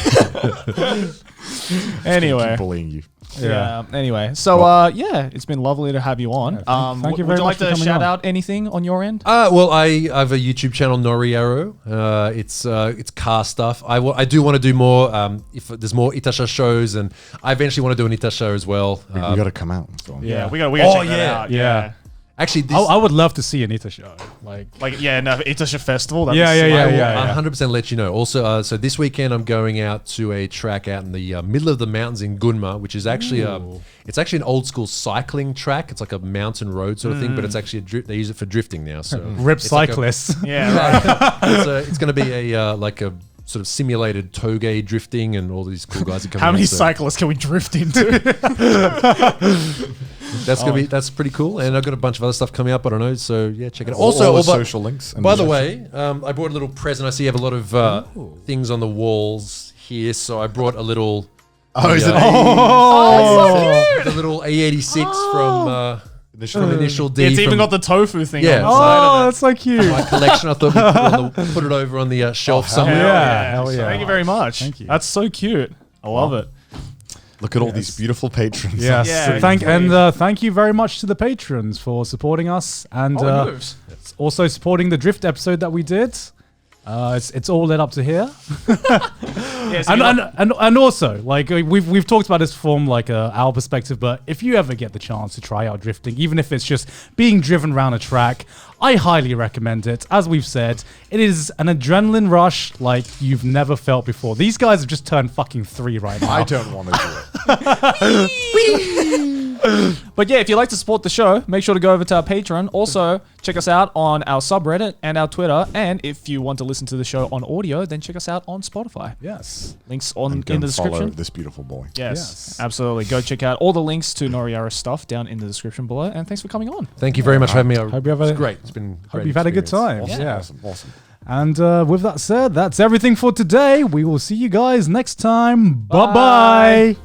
Anyway. Keep bullying you. Yeah. Anyway, so yeah, it's been lovely to have you on. thank you very would you like much for to coming shout on. out anything on your end? Well, I have a YouTube channel, Noriyaro. It's car stuff. I do want to do more. If there's more Itasha shows, and I eventually want to do an Itasha as well. We got to come out. So. Yeah, we got check that out. Yeah. Actually, this, I would love to see Anita show. Itasha Festival. Yeah. I'll 100% let you know. Also, so this weekend I'm going out to a track out in the middle of the mountains in Gunma, which is actually it's actually an old school cycling track. It's like a mountain road sort of thing, but it's actually they use it for drifting now. So Rip it's like cyclists. Yeah, right. it's going to be a like a sort of simulated toge drifting, and all these cool guys are coming. How many out, so cyclists can we drift into? that's pretty cool. And I've got a bunch of other stuff coming up. I don't know. So yeah, check it out. All the by- social links. By the way, I brought a little present. I see you have a lot of things on the walls here, so I brought a little. is it? The little A86 from Initial D. It's even from got the tofu thing Yeah. on the side Oh, of it. that's so cute. my collection. I thought put it over on the shelf somewhere. yeah. Hell yeah. Thank you very much. Thank you. That's so cute. I love it. Look at all these beautiful patrons. Yes. Yeah, Thank you very much to the patrons for supporting us and also supporting the Drift episode that we did. It's all led up to here. And also, like we've talked about this from like our perspective, but if you ever get the chance to try out drifting, even if it's just being driven around a track, I highly recommend it. As we've said, it is an adrenaline rush like you've never felt before. These guys have just turned fucking 3 right now. I don't want to do it. But yeah, if you'd like to support the show, make sure to go over to our Patreon. Also, check us out on our subreddit and our Twitter. And if you want to listen to the show on audio, then check us out on Spotify. Yes. Links in the description. Follow this beautiful boy. Yes, absolutely. Go check out all the links to Noriyaro stuff down in the description below. And thanks for coming on. Thank you very much for having me. Hope you have it's great. It's been hope you've had a good time. Awesome. Awesome. And with that said, that's everything for today. We will see you guys next time. Bye-bye.